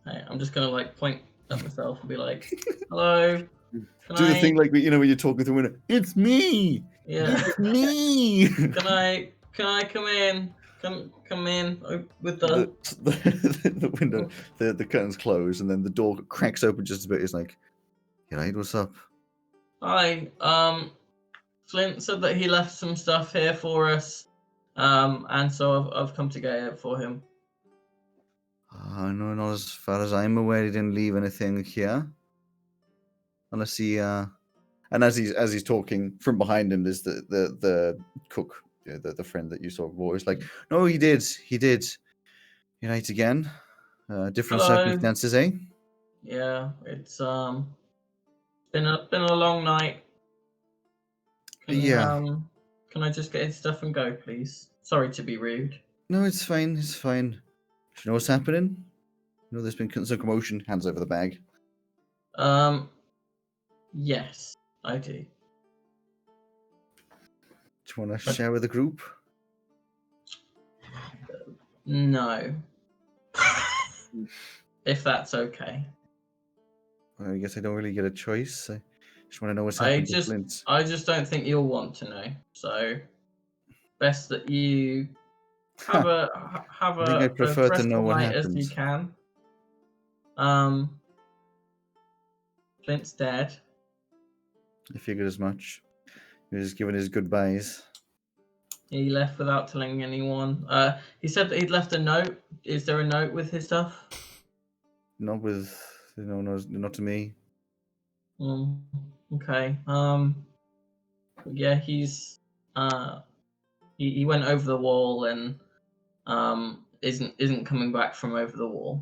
Hey, I'm just gonna point at myself and be like, "Hello." Can Do the I- thing like when you're talking through the window. It's me. Yeah. It's me. Can I come in? Come in with the. the window, the curtains close, and then the door cracks open just a bit. It's like, "Right, what's up?" Hi. Flint said that he left some stuff here for us. And so I've come to get it for him. No, not as far as I'm aware. He didn't leave anything here, unless he. And as he's talking, from behind him, there's the cook, the friend that you saw before. It's like, no, he did. Unite again. Different Hello. circumstances, eh? Yeah, it's been a long night. Yeah. Can I just get his stuff and go, please? Sorry to be rude. No, it's fine. It's fine. Do you know what's happening? You know, there's been some commotion. Hands over the bag. Yes, I do. Do you want to share with the group? No. If that's okay. Well, I guess I don't really get a choice. I just want to know what's I happening to just Flint. don't think you'll want to know. So best that you have a I think I prefer as to restful know what night as you happened. can. Flint's dead. I figured as much. He was giving his goodbyes. He left without telling anyone. He said that he'd left a note. Is there a note with his stuff? Not with, no, not to me. Okay. Yeah, he's he went over the wall and isn't coming back from over the wall.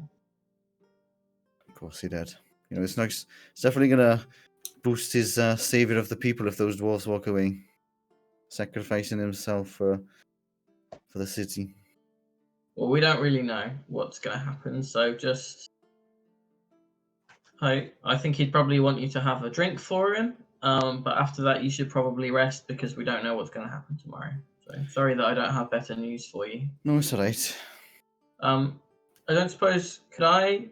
Of course he did. You know, it's nice. It's definitely gonna boost his savior of the people if those dwarves walk away, sacrificing himself for the city. Well, we don't really know what's going to happen, so just I think he'd probably want you to have a drink for him, But after that, you should probably rest because we don't know what's going to happen tomorrow. So sorry that I don't have better news for you. No, it's alright. I don't suppose could I,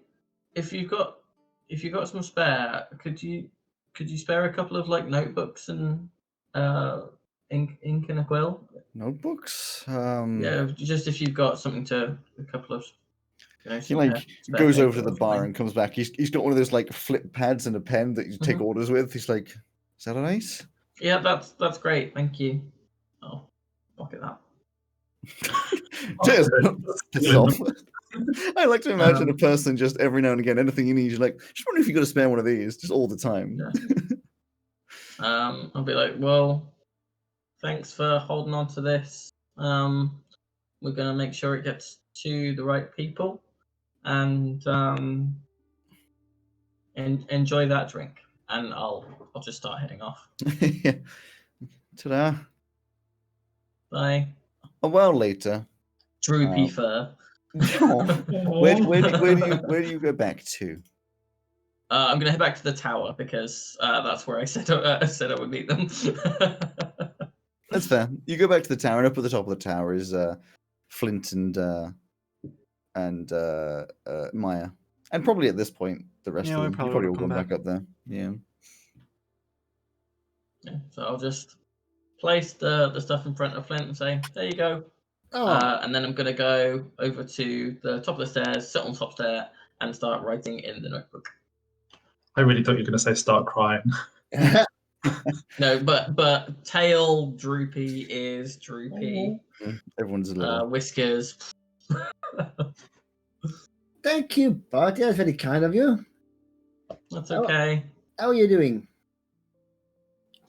if you've got some spare, could you spare a couple of like notebooks and ink and a quill? Notebooks? Yeah, just if you've got something a couple of. He spare goes over to paper the or bar something. and comes back. He's got one of those like flip pads and a pen that you take orders with. He's like, "Is that alright?" Yeah, that's great. Thank you. Oh, look at that. Cheers. Piss off. Brilliant. I like to imagine a person just every now and again, anything you need, you're like, just wonder if you got to spare one of these, just all the time. Yeah. I'll be like, well, thanks for holding on to this. We're gonna make sure it gets to the right people, and enjoy that drink. And I'll just start heading off. Yeah. Ta-da. Bye. A while later. Droopy fur. Where do you go back to? I'm gonna head back to the tower because that's where I said I would meet them. That's fair. You go back to the tower, and up at the top of the tower is Flint and Maya, and probably at this point the rest Yeah, of we them. You probably probably all would've gone come back up there. Yeah. Yeah, so I'll just place the stuff in front of Flint and say, "There you go." Oh, And then I'm gonna go over to the top of the stairs, sit on the top stair, and start writing in the notebook. I really thought you were going to say start crying. No, but tail droopy, ears droopy, Everyone's a little. whiskers. thank you, Bart. That's very kind of you. That's okay. How are you doing?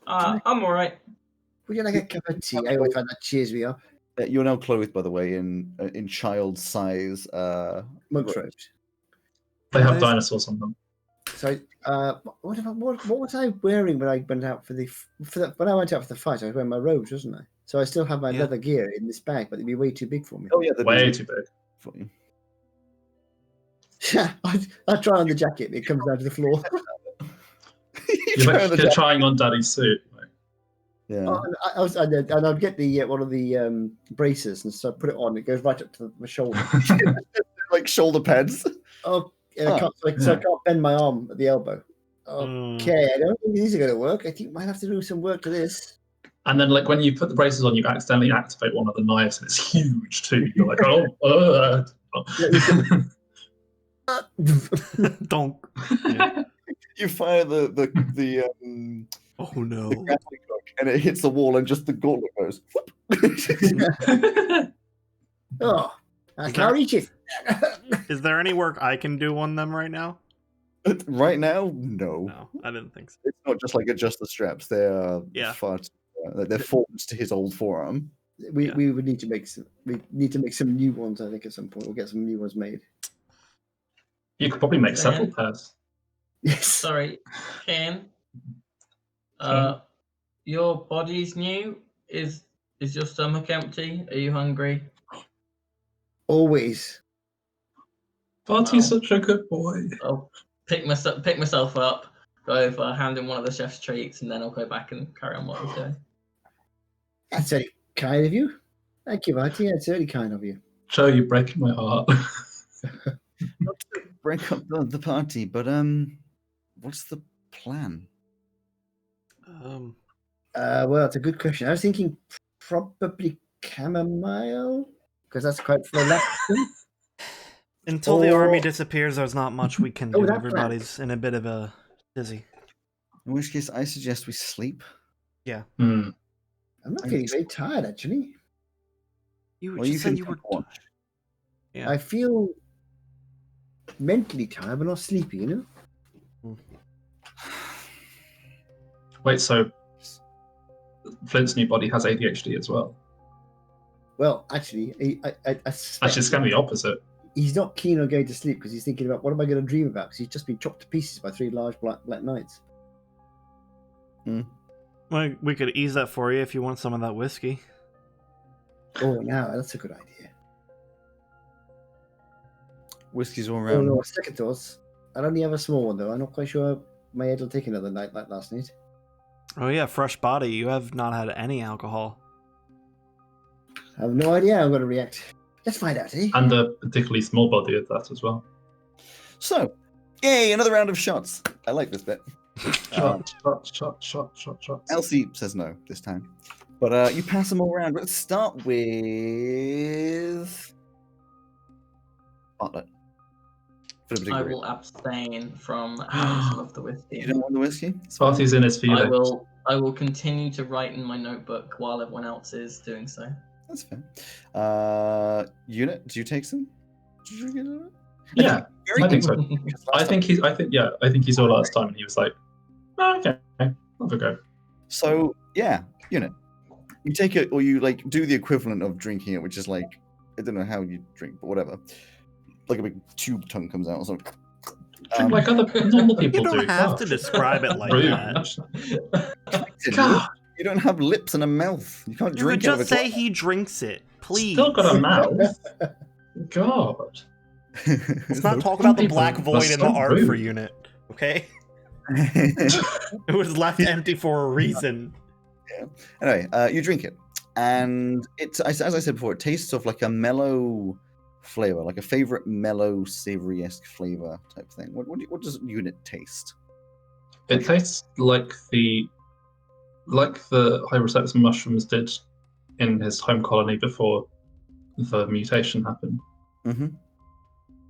I'm all right. Would you like a cup of tea? I always find that cheers me up. You're now clothed, by the way, in child size. Monk's robes. They have Those- dinosaurs on them. So, what was I wearing when I went out when I went out for the fight? I was wearing my robes, wasn't I? So I still have my Yeah. leather gear in this bag, but it'd be way too big for me. Oh yeah, Way too big. for you. I try on the jacket, and it comes down to the floor. You're trying on Daddy's suit. Like, Yeah. And I'd get the one of the braces, and so I put it on. It goes right up to my shoulder. Like shoulder pads. Oh, and Oh, I can't bend my arm at the elbow. Okay, I don't think these are going to work. I think we might have to do some work to this. and then, like when you put the braces on, you accidentally activate one of the knives, and it's huge too. You're like, oh. Donk. Yeah. You fire the Oh no. grappling hook, and it hits the wall, and just the gauntlet goes. Oh, I Is can't there- reach it. Is there any work I can do on them right now? Right now, no. No, I didn't think so. It's not just like adjust the straps. They're Yeah. far they're formed to his old forearm. We Yeah. we would need to make some. We need to make some new ones. I think at some point we'll get some new ones made. You could probably make several pairs. Yes. Sorry, Ken. Your body's new. Is your stomach empty? Are you hungry? Always. Barty's such a good boy. I'll pick myself up, go over, hand him one of the chef's treats, and then I'll go back and carry on what we're doing. That's very kind of you. Thank you, Marty. That's very kind of you. Joe, you're breaking my heart. Not to break up the party, but what's the plan? Well, it's a good question. I was thinking probably chamomile because that's quite relaxing. Until the army Or- disappears, there's not much we can Oh, do. that Everybody's in a bit of a dizzy. In which case, I suggest we sleep. Hmm. I'm not feeling very tired actually. You Well, just you said can you were. watch. Yeah. I feel mentally tired, but not sleepy. You know. Wait, so Flint's new body has ADHD as well. Well, actually, I suspect Actually, it's kind of the opposite. he's not keen on going to sleep because he's thinking about what am I going to dream about? Because he's just been chopped to pieces by 3 large black knights. Well, we could ease that for you if you want some of that whiskey. Oh, now that's a good idea. Whiskey's all Oh around. no, second thoughts. I'll only have a small one though. I'm not quite sure my head will take another night like last night. Oh yeah, fresh body. You have not had any alcohol. I have no idea how I'm going to react. Let's find out, eh? And a particularly small body at that as well. So, yay, another round of shots. I like this bit. Shot. Elsie says no this time. But you pass them all around. Let's start with Bartlett. For the I particular will abstain from having some of the whiskey. You don't want the whiskey? It's fine. Party's in his feelings. I will continue to write in my notebook while everyone else is doing so. That's fair. Unit, do you take some? Did you get it? Yeah, Very I think so. because I last think time- he saw last time and he was like, oh, okay, I'll have a go. So yeah, Unit. You take it, or you like do the equivalent of drinking it, which is like I don't know how you drink, but whatever. Like a big tube tongue comes out or something. Drink like other normal You people do. don't have to Gosh. describe it like Rude. that. God, You don't have lips and a mouth. You can't You drink could out of just a say glass. he drinks it, please. still got a mouth. God. Let's not talk Some about the people black are void in the so art for rude. Unit, okay? It was left empty for a reason. Anyway, you drink it, and it's as I said before, it tastes of like a mellow flavor, like a favorite mellow, savory-esque flavor type thing. What does Unit taste? It tastes like the Hyroceptus mushrooms did in his home colony before the mutation happened, Mm-hmm.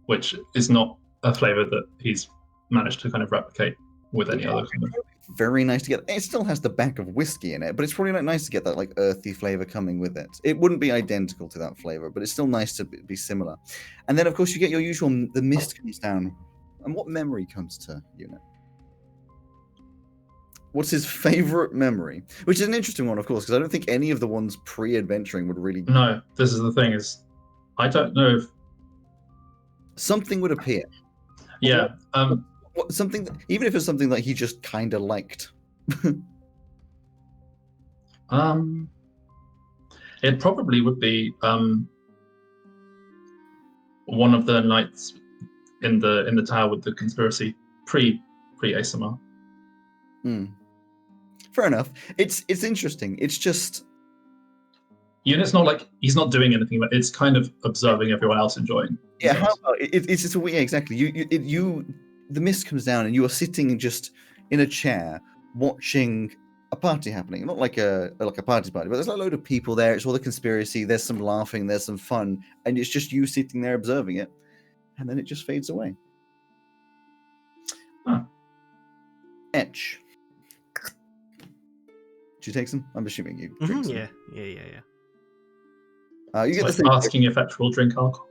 which is not a flavor that he's managed to kind of replicate with any other kind of. Very nice to get. It still has the back of whiskey in it, but it's probably not nice to get that like earthy flavor coming with it. It wouldn't be identical to that flavor, but it's still nice to be similar. And then, of course, you get your usual. The mist comes down, and what memory comes to Unit? What's his favorite memory? Which is an interesting one, of course, because I don't think any of the ones pre-adventuring would really. No, this is the thing is, I don't know if Something would appear. yeah. Something, even if it's something that he just kind of liked. It probably would be one of the nights in the tower with the conspiracy pre ASMR. Hmm. Fair enough. It's interesting. It's just Unit's not like he's not doing anything, but it's kind of observing everyone else enjoying. yeah. How themselves. about it's just yeah, exactly. You the mist comes down and you are sitting just in a chair watching a party happening. Not like a party, but there's a load of people there. It's all the conspiracy. There's some laughing. There's some fun, and it's just you sitting there observing it, and then it just fades away. Huh. Etch. Do you take some? I'm assuming you drink some. Yeah. You get It's the like same. asking if Etch will drink alcohol.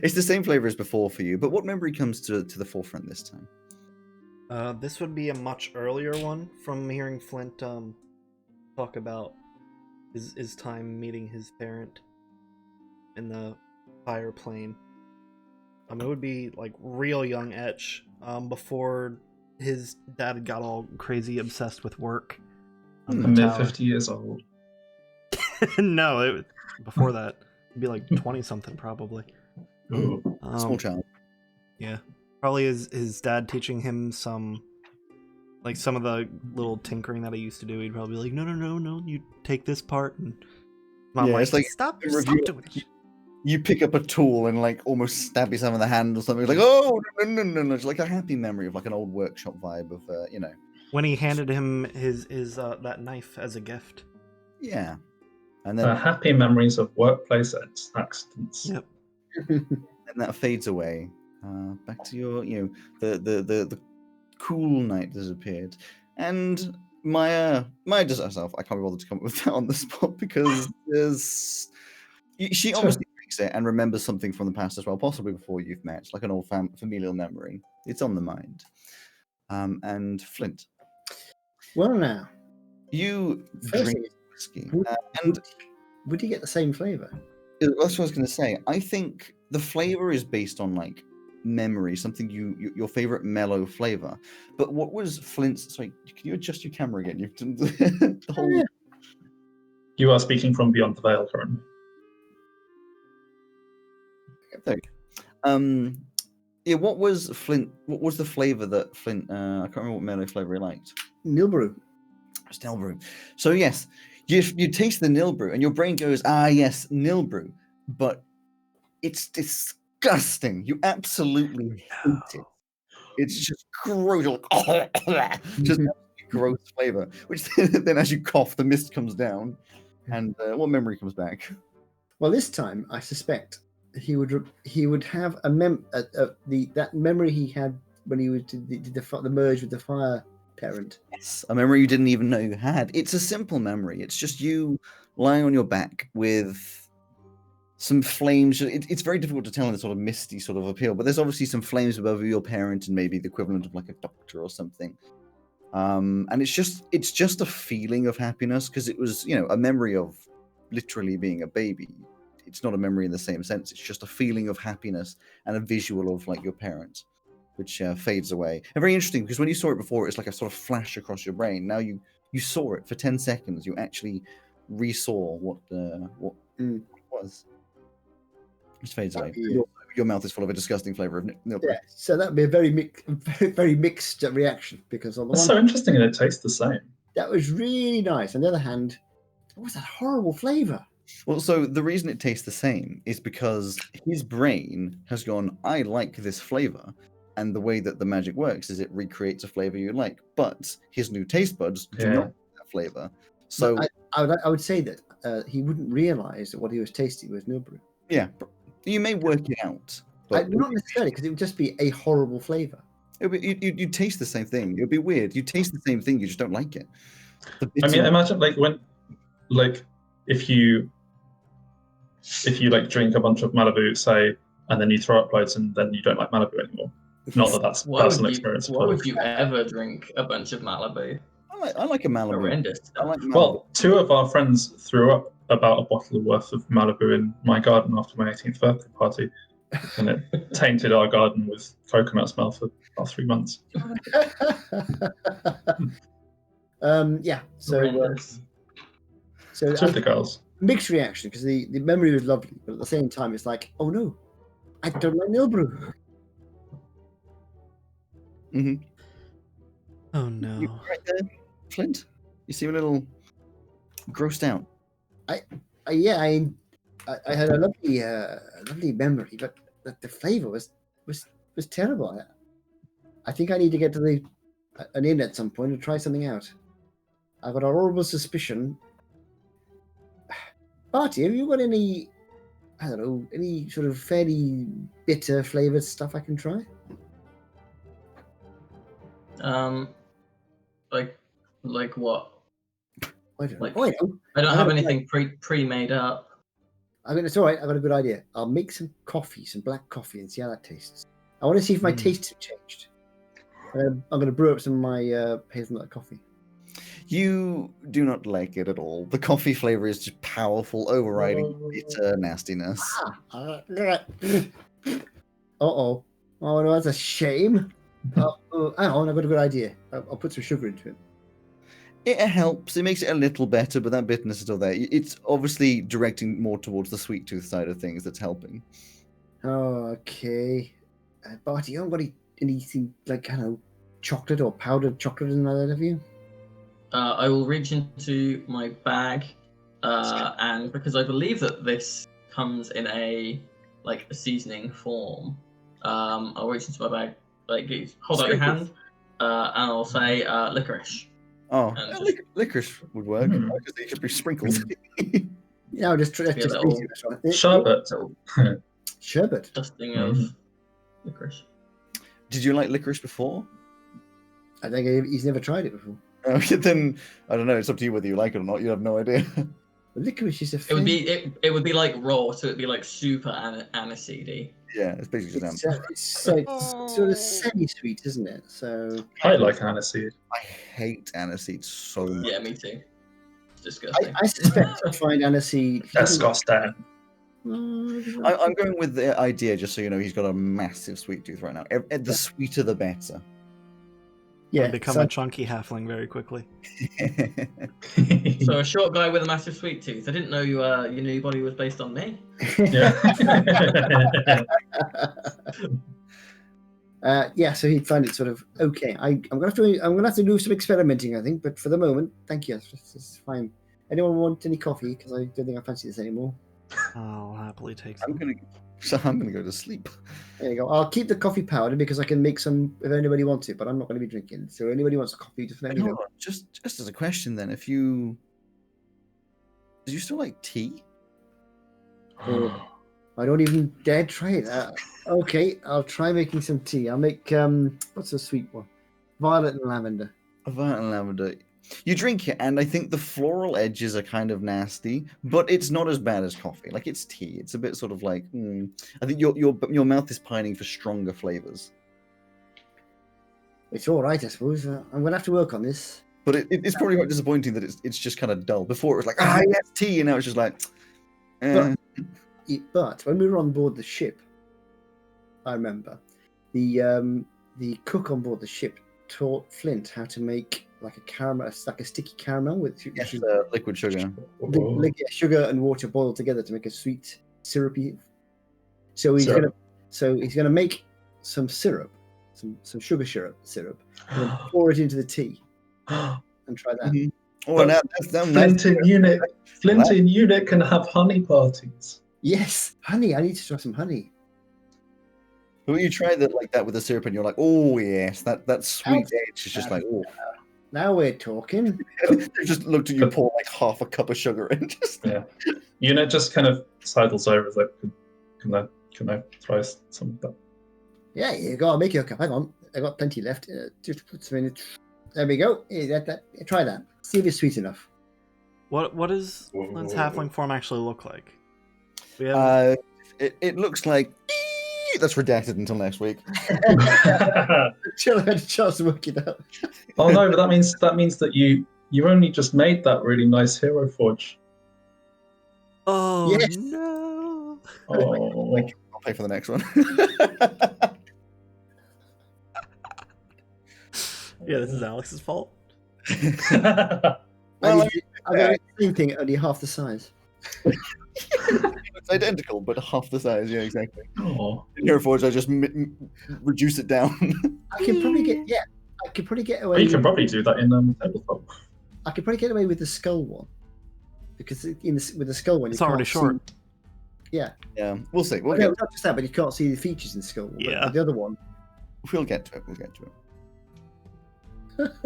It's the same flavor as before for you, but what memory comes to the forefront this time? This would be a much earlier one from hearing Flint talk about his time meeting his parent in the fire plane. It would be like real young Etch, before his dad got all crazy obsessed with work. on the Mid tower. 50 years old. No, before that, it'd be like 20 something probably. Ooh. Small child. Yeah, probably his dad teaching him some of the little tinkering that I used to do. He'd probably be like, no, you take this part, and mom Yeah, like, it's like stop a review- doing it. You pick up a tool and like almost stab yourself in the hand or something. It's like, oh no. It's like a happy memory of like an old workshop vibe of When he handed him his that knife as a gift. yeah. And then Happy memories of workplace accidents. Yep. and that fades away. Back to your the cool night disappeared. And Maya does it herself. I can't be bothered to come up with that on the spot because she obviously drinks it and remembers something from the past as well, possibly before you've met, like an old familial memory. It's on the mind. And Flint, Well, now, you First drink thing is, whiskey, would, and would you get the same flavor? that's what I was going to say. I think the flavor is based on like memory, something your favorite mellow flavor. But what was Flint's? Sorry, can you adjust your camera again? You've done the whole. Yeah. You are speaking from beyond the veil currently. Yeah, what was Flint? What was the flavor that Flint? I can't remember what mellow flavor he liked. Nilbrew. It's Nilbrew. So yes, you taste the Nilbrew, and your brain goes, "Ah, yes, Nilbrew," but it's disgusting. You absolutely hate it. It's just gross, just gross flavor. Which then, as you cough, the mist comes down, and what memory comes back? Well, this time I suspect he would have that memory he had when he did the merge with the fire parent. Yes, a memory you didn't even know you had. It's a simple memory. It's just you lying on your back with some flames. It's very difficult to tell in a sort of misty sort of appeal, but there's obviously some flames above your parent and maybe the equivalent of like a doctor or something. And it's just a feeling of happiness because it was, a memory of literally being a baby. It's not a memory in the same sense. It's just a feeling of happiness and a visual of like your parents, which fades away. And very interesting because when you saw it before, it's like a sort of flash across your brain. Now you saw it for 10 seconds. You actually resaw what it was. It just fades away. Yeah. Your mouth is full of a disgusting flavor of Nilbrew. Yeah, so that'd be a very mixed reaction because on the That's one so interesting, and it tastes the same. that was really nice. On the other hand, what was that horrible flavor? Well, so the reason it tastes the same is because his brain has gone, I like this flavor. And the way that the magic works is it recreates a flavor you like. But his new taste buds do not have that flavor. So I would say that he wouldn't realize that what he was tasting was Nilbrew. yeah, you may work it out. But Not necessarily, because it would just be a horrible flavor. you taste the same thing. It would be weird. You taste the same thing, you just don't like it. I mean, imagine if you drink a bunch of Malibu, say, and then you throw up loads, and then you don't like Malibu anymore. Not that that's personal experience. Why would you ever drink a bunch of Malibu? I like a Malibu. Horrendous. I like Malibu. Well, 2 of our friends threw up about a bottle worth of Malibu in my garden after my 18th birthday party, and it tainted our garden with coconut smell for about 3 months. Yeah. So Two the girls. mixed reaction because the memory was lovely, but at the same time, it's like, oh no, I don't like Nilbrew. Mm-hmm. Oh no. You right there, Flint? You seem a little grossed out. I had a lovely memory, but the flavor was terrible. I think I need to get to an inn at some point and try something out. I've got a horrible suspicion. Barty, have you got any, I don't know, any sort of fairly bitter flavored stuff I can try? Like what? I don't know. Like- Oh, I know. I don't I have don't anything pre-made up. I mean, it's all right. I've got a good idea. I'll make some coffee, some black coffee, and see how that tastes. I want to see if my tastes have changed. I'm going to brew up some of my hazelnut coffee. You do not like it at all. The coffee flavor is just powerful, overriding bitter nastiness. Oh no, that's a shame. Hang on, I've got a good idea. I'll put some sugar into it. It helps. It makes it a little better, but that bitterness is still there. It's obviously directing more towards the sweet tooth side of things that's helping. Oh, okay. Barty, you haven't got anything like, I don't know, chocolate or powdered chocolate in that, have you? I will reach into my bag, and because I believe that this comes in a seasoning form, I'll reach into my bag, hold out your hand, and I'll say licorice. Oh, And licorice would work because they could be sprinkled. Yeah, I'll just try. Yeah, little Sherbet. Sherbet. dusting of licorice. Did you like licorice before? I think he's never tried it before. Then I don't know. It's up to you whether you like it or not. You have no idea. Licorice is a It would be it would be like raw, so it'd be like super aniseedy. Yeah, it's basically just it's sort of semi-sweet, isn't it? So I like aniseed. I hate aniseed so much. Yeah, me too. It's disgusting. I suspect I'd find aniseed. Disgusting. I'm going with the idea, just so you know, he's got a massive sweet tooth right now. The sweeter, the better. Yeah, Become so- a chunky halfling very quickly. So a short guy with a massive sweet tooth. I didn't know your new body was based on me. Yeah. Yeah, so he'd find it sort of okay. I'm gonna have to do some experimenting, I think. But for the moment, thank you. It's fine. Anyone want any coffee? Because I don't think I fancy this anymore. I'll happily take I'm some. gonna go to sleep. There you go. I'll keep the coffee powder because I can make some if anybody wants it. But I'm not going to be drinking. So anybody wants a coffee, just let me Hold know. on, just as a question then, did you still like tea? I don't even dare try it. Okay, I'll try making some tea. I'll make what's a sweet one? Violet and lavender. Violet and lavender. You drink it, and I think the floral edges are kind of nasty, but it's not as bad as coffee. Like it's tea. It's a bit sort of like. I think your mouth is pining for stronger flavors. It's all right, I suppose. I'm going to have to work on this. But it's probably quite disappointing that it's just kind of dull. Before it was like yes, tea, and now it's just like. But when we were on board the ship, I remember the cook on board the ship taught Flint how to make like a caramel, like a sticky caramel with liquid sugar. Sugar and water boiled together to make a sweet syrupy. So he's gonna make some syrup, some sugar syrup, and then pour it into the tea and try that. Mm-hmm. Oh, now Flint in unit can have honey parties. Yes, honey. I need to try some honey. But when you try that like that with the syrup, and you're like, oh yes, that sweet edge is just like, oh. Now we're talking. They just looked at you, pour like half a cup of sugar in. Just Unit just kind of sidles over. It's like, can I try some of that? Yeah, you go. I'll make you a cup. Hang on, I got plenty left. Just put some in it. There we go. Try that. See if it's sweet enough. What does Flint's halfling form actually look like? It looks like that's redacted until next week. Chill, I had a chance to work it out. Oh no, but that means that you only just made that really nice hero forge. Oh Yes. no! Oh. I'll pay for the next one. Yeah, this is Alex's fault. Well, I got the same thing, only half the size. it's identical, but half the size. Yeah, exactly. Oh. In Hero Forge, I just reduce it down. I can probably get away. Well, you can probably do that in Tabletop. I could probably get away with the skull one, because with the skull one, It's already short. Yeah, We'll see. We'll no, get. not just that, but you can't see the features in skull. But Yeah. the other one. We'll get to it. We'll get to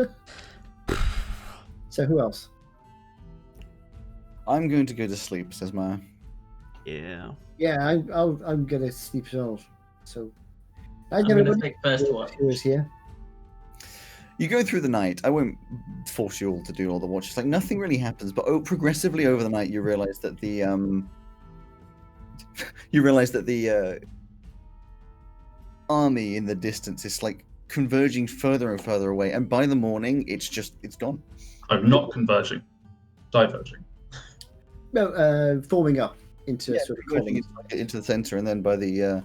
it. So who else? I'm going to go to sleep, says Maya. Yeah. Yeah, I'm gonna sleep as well. So I'm going to take first watch. Who is here? You go through the night. I won't force you all to do all the watches. Like nothing really happens, but progressively over the night, you realize that the army in the distance is like converging further and further away, and by the morning, it's gone. I'm not converging, diverging. No, forming up into sort of Converging columns. into the center, and then by the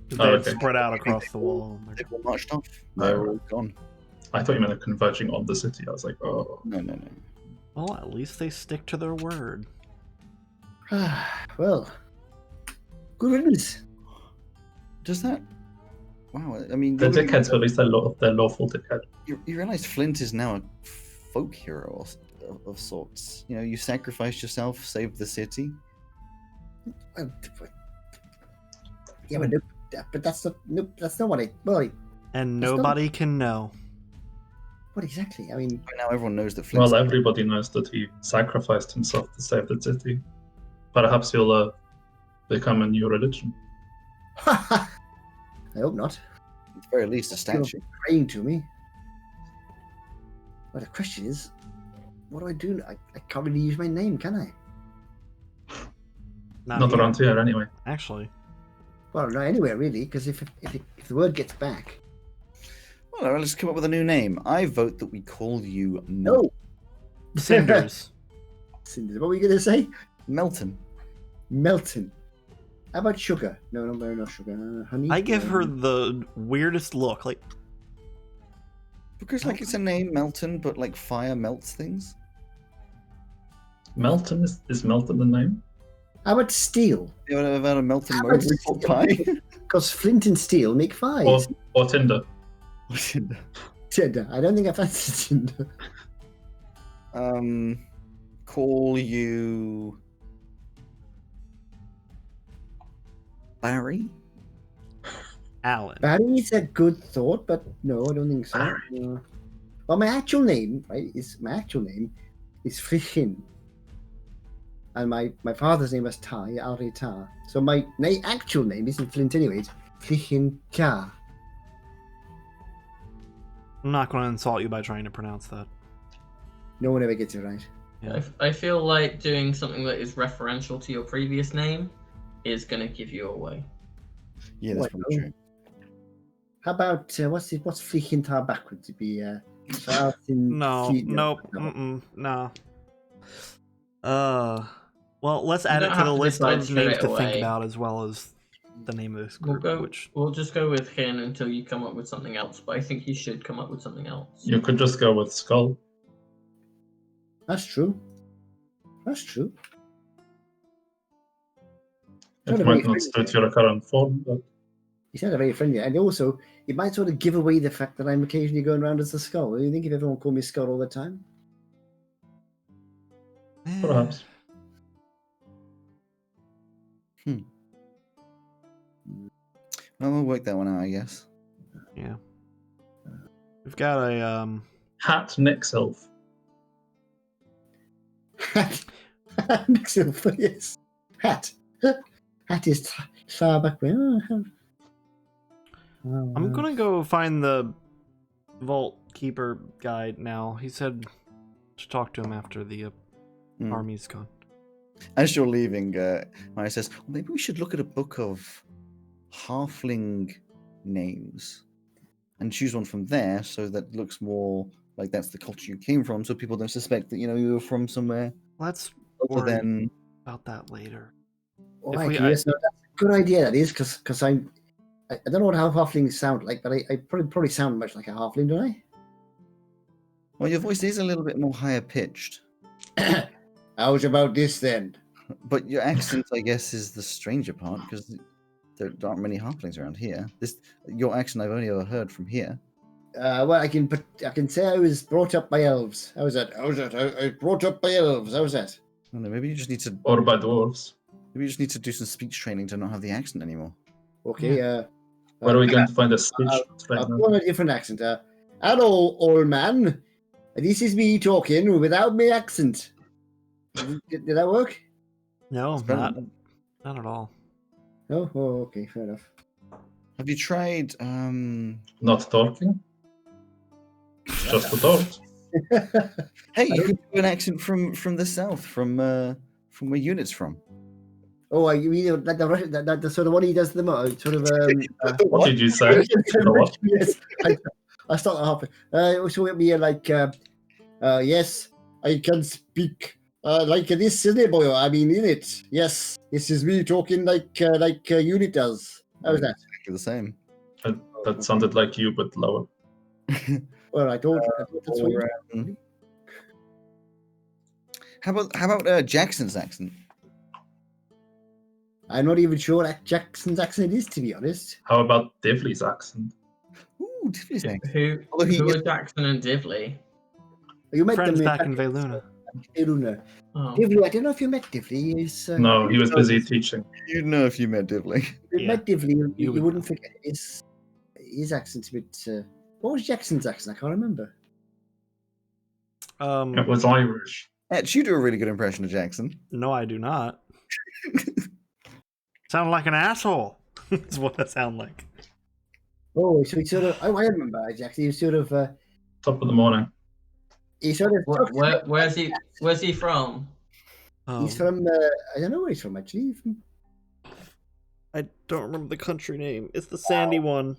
They'd spread out across the wall. they've all marched off. They're all gone. I thought you meant converging on the city. I was like, oh. No. Well, at least they stick to their word. Well, good riddance. Does that? Wow. I mean, They're dickheads, but at least they're lawful dickhead. You realize Flint is now a folk hero of sorts. You know, you sacrificed yourself, saved the city. Yeah, but that's not what I. Well, And It's not- nobody can know. what exactly? I mean, By now, everyone knows that Flint. Well, everybody knows that he sacrificed himself to save the city. Perhaps he'll become a new religion. I hope not. at the very least, a statue. Praying to me. But the question is, what do I do? I can't really use my name, can I? Not here, around here, anyway. Actually. Well, not anywhere really, because if the word gets back, Well, let's come up with a new name. I vote that we call you no. Cinders. Cinders. What were you going to say? Melton. Melton. How about sugar? No, not sugar. Honey. I give her the weirdest look. Like, Because like it's a name, Melton, but like fire melts things. Melton is Melton the name? How about steel? You ever had a melted How about Mowbray pot pie? Because flint and steel make fires. Or Tinder. Tinder. I don't think I fancy Tinder. Call you Barry? Alan. Barry's a good thought, but no, I don't think so. No. Well, my actual name is Frichin. And my father's name was Tai, Ari Ta. So my actual name isn't Flint anyway, it's Frichin Ka. I'm not going to insult you by trying to pronounce that. No one ever gets it right. Yeah. I feel like doing something that is referential to your previous name is going to give you away. Yeah, that's probably true. How about what's Frichin Ta backwards? It'd be No, nope, no. Well, let's add it don't to have the to list decide of straight names to think away. about, as well as the name of this group. We'll just go with Hin until you come up with something else. But I think you should come up with something else. You could just go with Skull. That's true. That's true. It might not suit your current form, but He's not a very friendly, and also it might sort of give away the fact that I'm occasionally going around as the Skull. Do you think if everyone called me Skull all the time? perhaps. Well, we'll work that one out, I guess. Yeah. We've got a Hat Nixelf. Hat. Mixelf, yes. Hat. Hat is far back. I'm gonna go find the Vault Keeper guy now. He said to talk to him after the army's gone. As you're leaving, Maya says, well, maybe we should look at a book of halfling names and choose one from there so that looks more like that's the culture you came from, so people don't suspect that, you were from somewhere Let's other worry than... about that later. Oh, If we- yes, no, that's a good idea. That is because I don't know how halflings sound like, but I probably sound much like a halfling, don't I? Well, your voice is a little bit more higher pitched, How's about this then? but your accent, I guess, is the stranger part because there aren't many halflings around here. Your accent I've only ever heard from here. Well, I can say I was brought up by elves. How's that? I was brought up by elves. How's that? I don't know, maybe you just need to Or by dwarves. do some speech training to not have the accent anymore. Okay. Where are we going to find a speech right I'll now? put on a different accent. Hello, old man. This is me talking without my accent. Did that work? No, It's better not than- at all. Oh, okay, fair enough. Have you tried Not talking? Just a thought. Hey, you could do an accent from the south, from where Unit's from. Oh, you mean the sort of what he does to the most, sort of What did you say? The what? Yes, I start halfway. So it'd be like, yes, I can speak like this, isn't it, boy? I mean, in it. Yes, this is me talking like Unit does. How's that? Exactly the same. That sounded like you, but lower. Well, I thought that's what you. How about Jackson's accent? I'm not even sure what Jackson's accent is, to be honest. How about Divley's accent? Ooh, Divly's accent. Who Although he are is- Jackson and Divley? You met Friends them back in Veluna. Veluna. Oh. Divley, I don't know if you met Divley. He's, No, he was busy teaching. You'd know if you met Divly. If you Yeah. met Divley, You you would wouldn't know. forget his accent's a bit. What was Jackson's accent? I can't remember. It was Irish. Etch, you do a really good impression of Jackson. No, I do not. Sound like an asshole. Is what I sound like. Oh, so he sort of. Oh, I remember Jackson. He was sort of. Top of the morning. He sort of. Where's he from? He's from. I don't know where he's from actually. I don't remember the country name. It's the sandy one.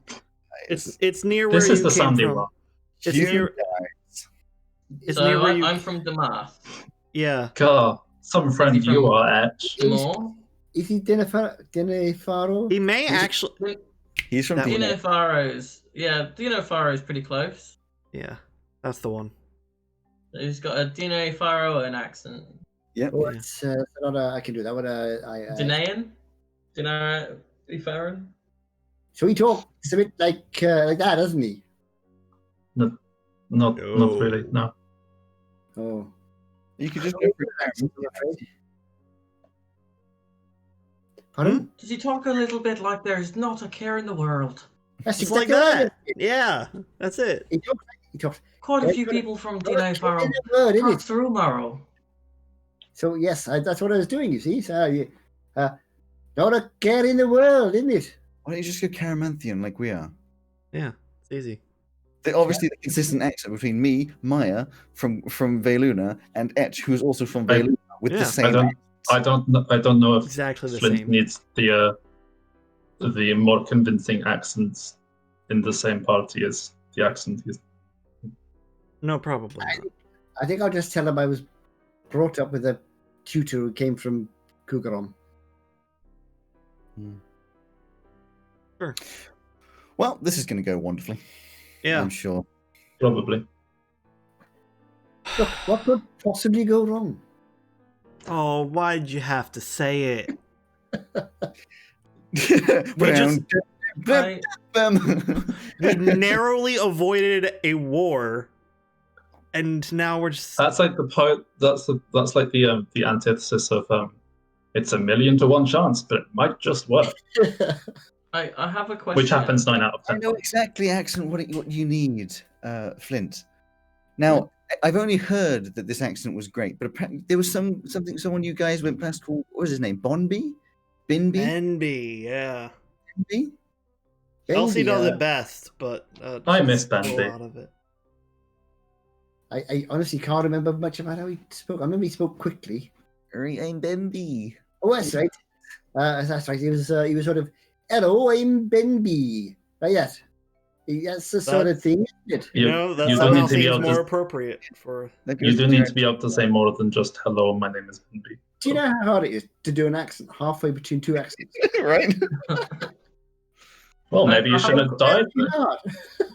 It's near where This you is the came sandy from. one. It's You near. It's So near where you. I'm from Damath. Yeah. God, some friend Is he you from- are, Etch. More? Is he Denefaro? He may actually. He's from That one. Dino. Dino Faro's. Yeah, Dino Faro's pretty close. Yeah, that's the one. He's got a Dino Faro and accent. Yep. Oh, Yeah. it's not I can do that one. Danaean? Farron? So he talks a bit like that, doesn't he? Not really. No. Oh, You could just go for I'm afraid. Pardon? Does he talk a little bit like there's not a care in the world? That's It's like exactly that. Yeah, that's it. He talks. Quite a Yeah, few but- people from Not Dino a Farrell care in the world, isn't pass it? through Morrow. So yes, that's what I was doing. You see, so not a care in the world, isn't it? Why don't you just go Caramanthian like we are? Yeah, it's easy. Obviously, the consistent accent between me, Maya from Veluna, and Etch, who's also from I- Veluna, with Yeah. the same. I don't know if Exactly the Flint same. needs the more convincing accents in the same party as the accent he's. No, probably not. I think I'll just tell him I was brought up with a tutor who came from Kugaron. Well, this is going to go wonderfully. Yeah. I'm sure. Probably. Look, what could possibly go wrong? Oh, why'd you have to say it? Brown. I, We narrowly avoided a war, and now we're just. That's like the part. That's like the antithesis of it's 1,000,000 to 1 chance, but it might just work, I have a question. which happens 9 out of I 10. know exactly, accent, what you need, Flint. Now, I've only heard that this accent was great, but apparently there was someone you guys went past called, what was his name? Bonby? Binby? Benby, yeah. Binby? Elsie does yeah. it best, but I she's miss still Benby. out of it. I honestly can't remember much about how he spoke. I remember he spoke quickly. I'm Benby. Oh, that's right. That's right. He was sort of, hello, I'm Benby. Right, yes. That's the sort of thing, isn't it? You know, that you do somehow need to be seems able more to. appropriate for. You do need to be able to say more than just "Hello, my name is Benby." Do you know how hard it is to do an accent halfway between two accents? Right? Well, maybe you shouldn't have died. It's hard.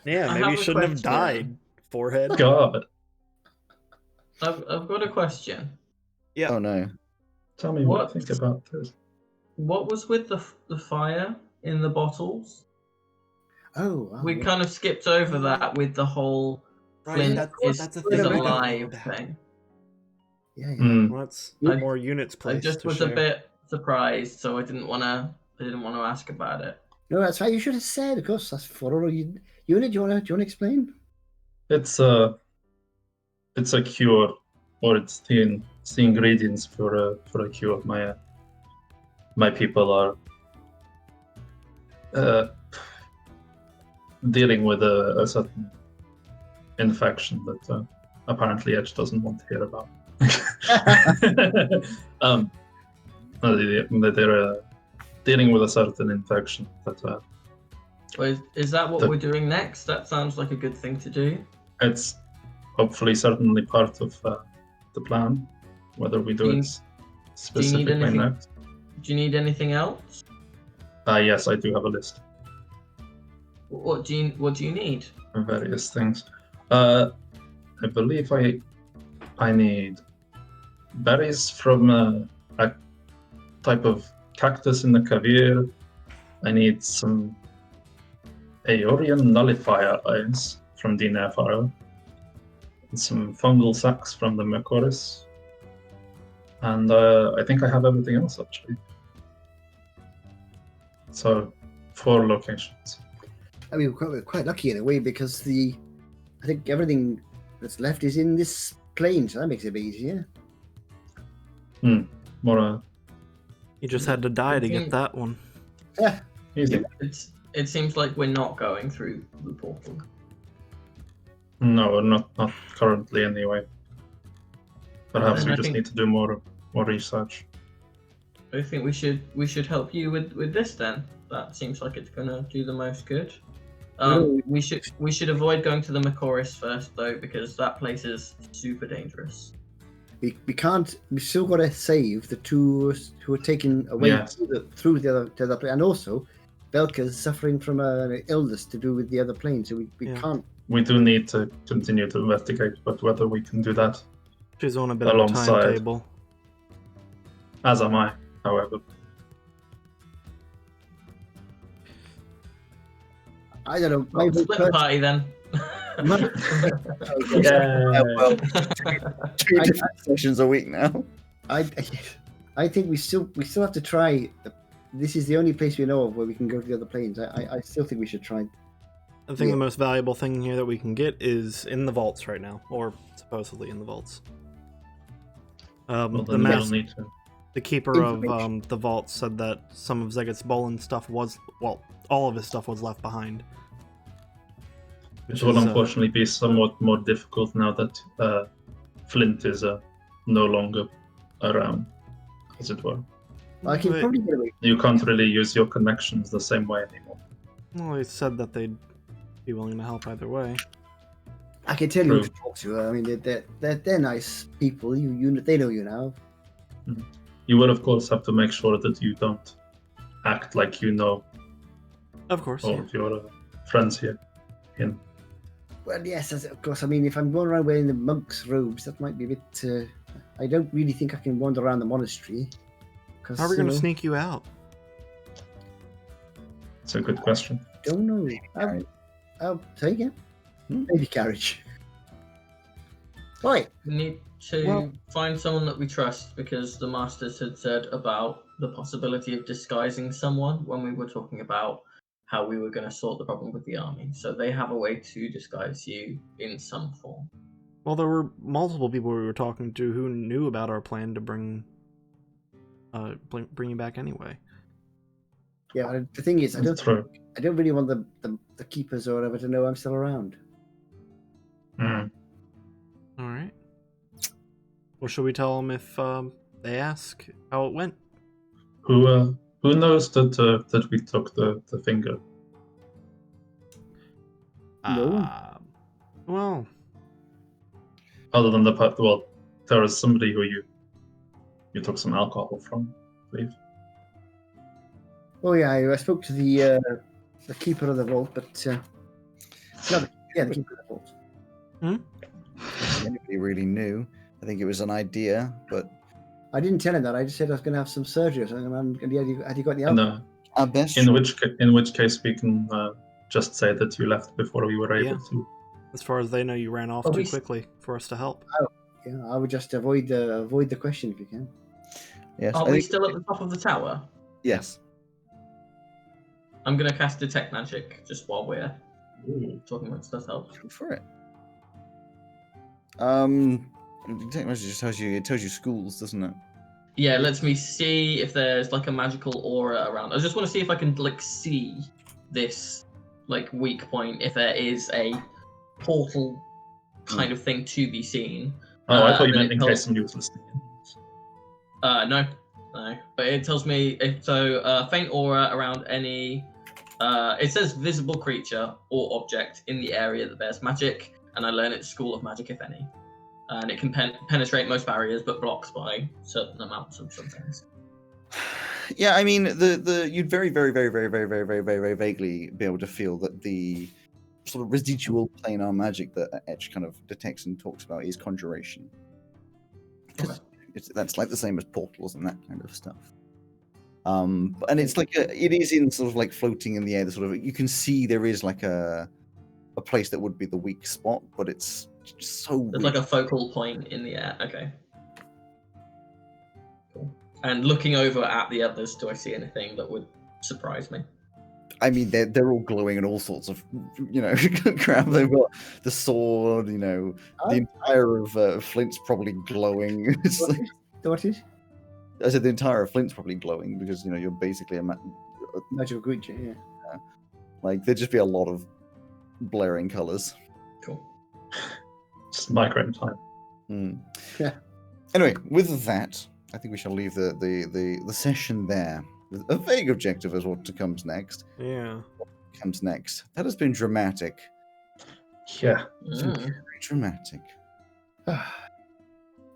Yeah, I maybe have you a shouldn't have question. died, forehead. God, I've got a question. Yeah. Oh no. tell me what you think about this. What was with the fire in the bottles? Oh, wow. We kind of skipped over that with the whole Right, Flint that's a is thing we alive don't know about. thing. Yeah, yeah. Hmm. Let's I- more units I placed. just to was share. a bit surprised, so I didn't want to ask about it. No, that's right. You should have said, of course. That's for you. Unit, do you want to explain? It's a cure, or it's the ingredients for a cure. My people are dealing with a certain infection that apparently Edge doesn't want to hear about. They're dealing with a certain infection that Is that what The- we're doing next? That sounds like a good thing to do. it's hopefully certainly part of the plan. Whether we do Do you- it specifically anything? next. Do you need anything else? Yes, I do have a list What do you need? of various things. I believe I need berries from a type of cactus in the Kavir. I need some Aeorian nullifier eyes from the Nefaro. And some fungal sacs from the Mecoris. And I think I have everything else actually. So 4 locations. I mean, we're quite lucky in a way because I think everything that's left is in this plane, so that makes it a bit easier. More You just had to die to Mhm. get that one. Yeah. easy. It seems like we're not going through the portal. No, not currently anyway. Perhaps then we I just think- need to do more research. I think we should help you with this then. That seems like it's gonna do the most good. No. We should avoid going to the Macoris first though, because that place is super dangerous. We can't. We still got to save the two who were taken away Yes. through the other plane, and also Belka's suffering from an illness to do with the other plane, so we Yeah. can't. We do need to continue to investigate, but whether we can do that. She's on a bit of a Alongside. timetable. As am I, however. I don't know. Well, split the party then. Yeah. Well, 2 different sessions a week now. I think we still have to try. This is the only place we know of where we can go to the other planes. I still think we should try. I think the most valuable thing here that we can get is in the vaults right now, or supposedly in the vaults. Well, The then we'll master, need to. the keeper of Information. the vault said that some of Zeget's Bolin stuff was, well, all of his stuff was left behind. Which will is, unfortunately be somewhat more difficult now that Flint is no longer around, as it were. I can Wait. probably get away. You can't really use your connections the same way anymore. Well, they said that they'd be willing to help either way. I can tell you who True. to talk to. I mean, they're nice people. They know you now. You will, of course, have to make sure that you don't act like you know Of course, all yeah. of your friends here. Well, yes, of course. I mean, if I'm going around wearing the monk's robes, that might be a bit. I don't really think I can wander around the monastery. How are we going to sneak you out? It's a good question. Don't know. I'll say again. Maybe carriage. Right. We need to Well- find someone that we trust because the masters had said about the possibility of disguising someone when we were talking about how we were going to sort the problem with the army. So they have a way to disguise you in some form. Well, there were multiple people we were talking to who knew about our plan to bring you back anyway. Yeah. The thing is, I That's don't true. really want the keepers or whatever to know I'm still around. Mm. All right. Well, should we tell them if they ask how it went? Who knows that we took the finger? No one. Well, Other than there is somebody who you took some alcohol from, I believe. Oh yeah, I spoke to the keeper of the vault, but no, the keeper of the vault. Anybody really knew. I think it was an idea, but I didn't tell him that. I just said I was going to have some surgery or something. And had you got the And, alcohol? our best. in which case we can just say that you left before we were able Yeah. to. as far as they know, you ran off Oh, too we- quickly for us to help. Yeah, I would just avoid the question if you can. Yes, Are I we think- still at the top of the tower? yes. I'm going to cast Detect Magic just while we're talking amongst ourselves. Go for it. Detect Magic just tells you schools, doesn't it? Yeah, lets me see if there's like a magical aura around. I just want to see if I can like see this like weak point, if there is a portal kind of thing to be seen. Oh, I thought you then meant it in tells- case somebody was listening. No. But it tells me faint aura around any. It says visible creature or object in the area that bears magic, and I learn it's School of Magic if any. And it can penetrate most barriers, but blocks by certain amounts of some things. Yeah, I mean, the you'd very, very, very, very, very, very, very, very, very vaguely be able to feel that the sort of residual planar magic that Etch kind of detects and talks about is conjuration. Because that's like the same as portals and that kind of stuff. And it's like it is in sort of like floating in the air. The sort of you can see there is like a place that would be the weak spot, but it's just so. There's weak. like a focal point in the air. Okay. Cool. And looking over at the others, do I see anything that would surprise me? I mean, they're all glowing and all sorts of, crap. They've got the sword, the entire of Flint's probably glowing. It's like, What is I said the entire of Flint's probably glowing because you're basically magical creature? Yeah. like there'd just be a lot of blaring colors. Cool. Just micro in time. Yeah. Anyway, with that, I think we shall leave the session there. With a vague objective as what comes next. Yeah. That has been dramatic. Yeah. Mm. Very dramatic.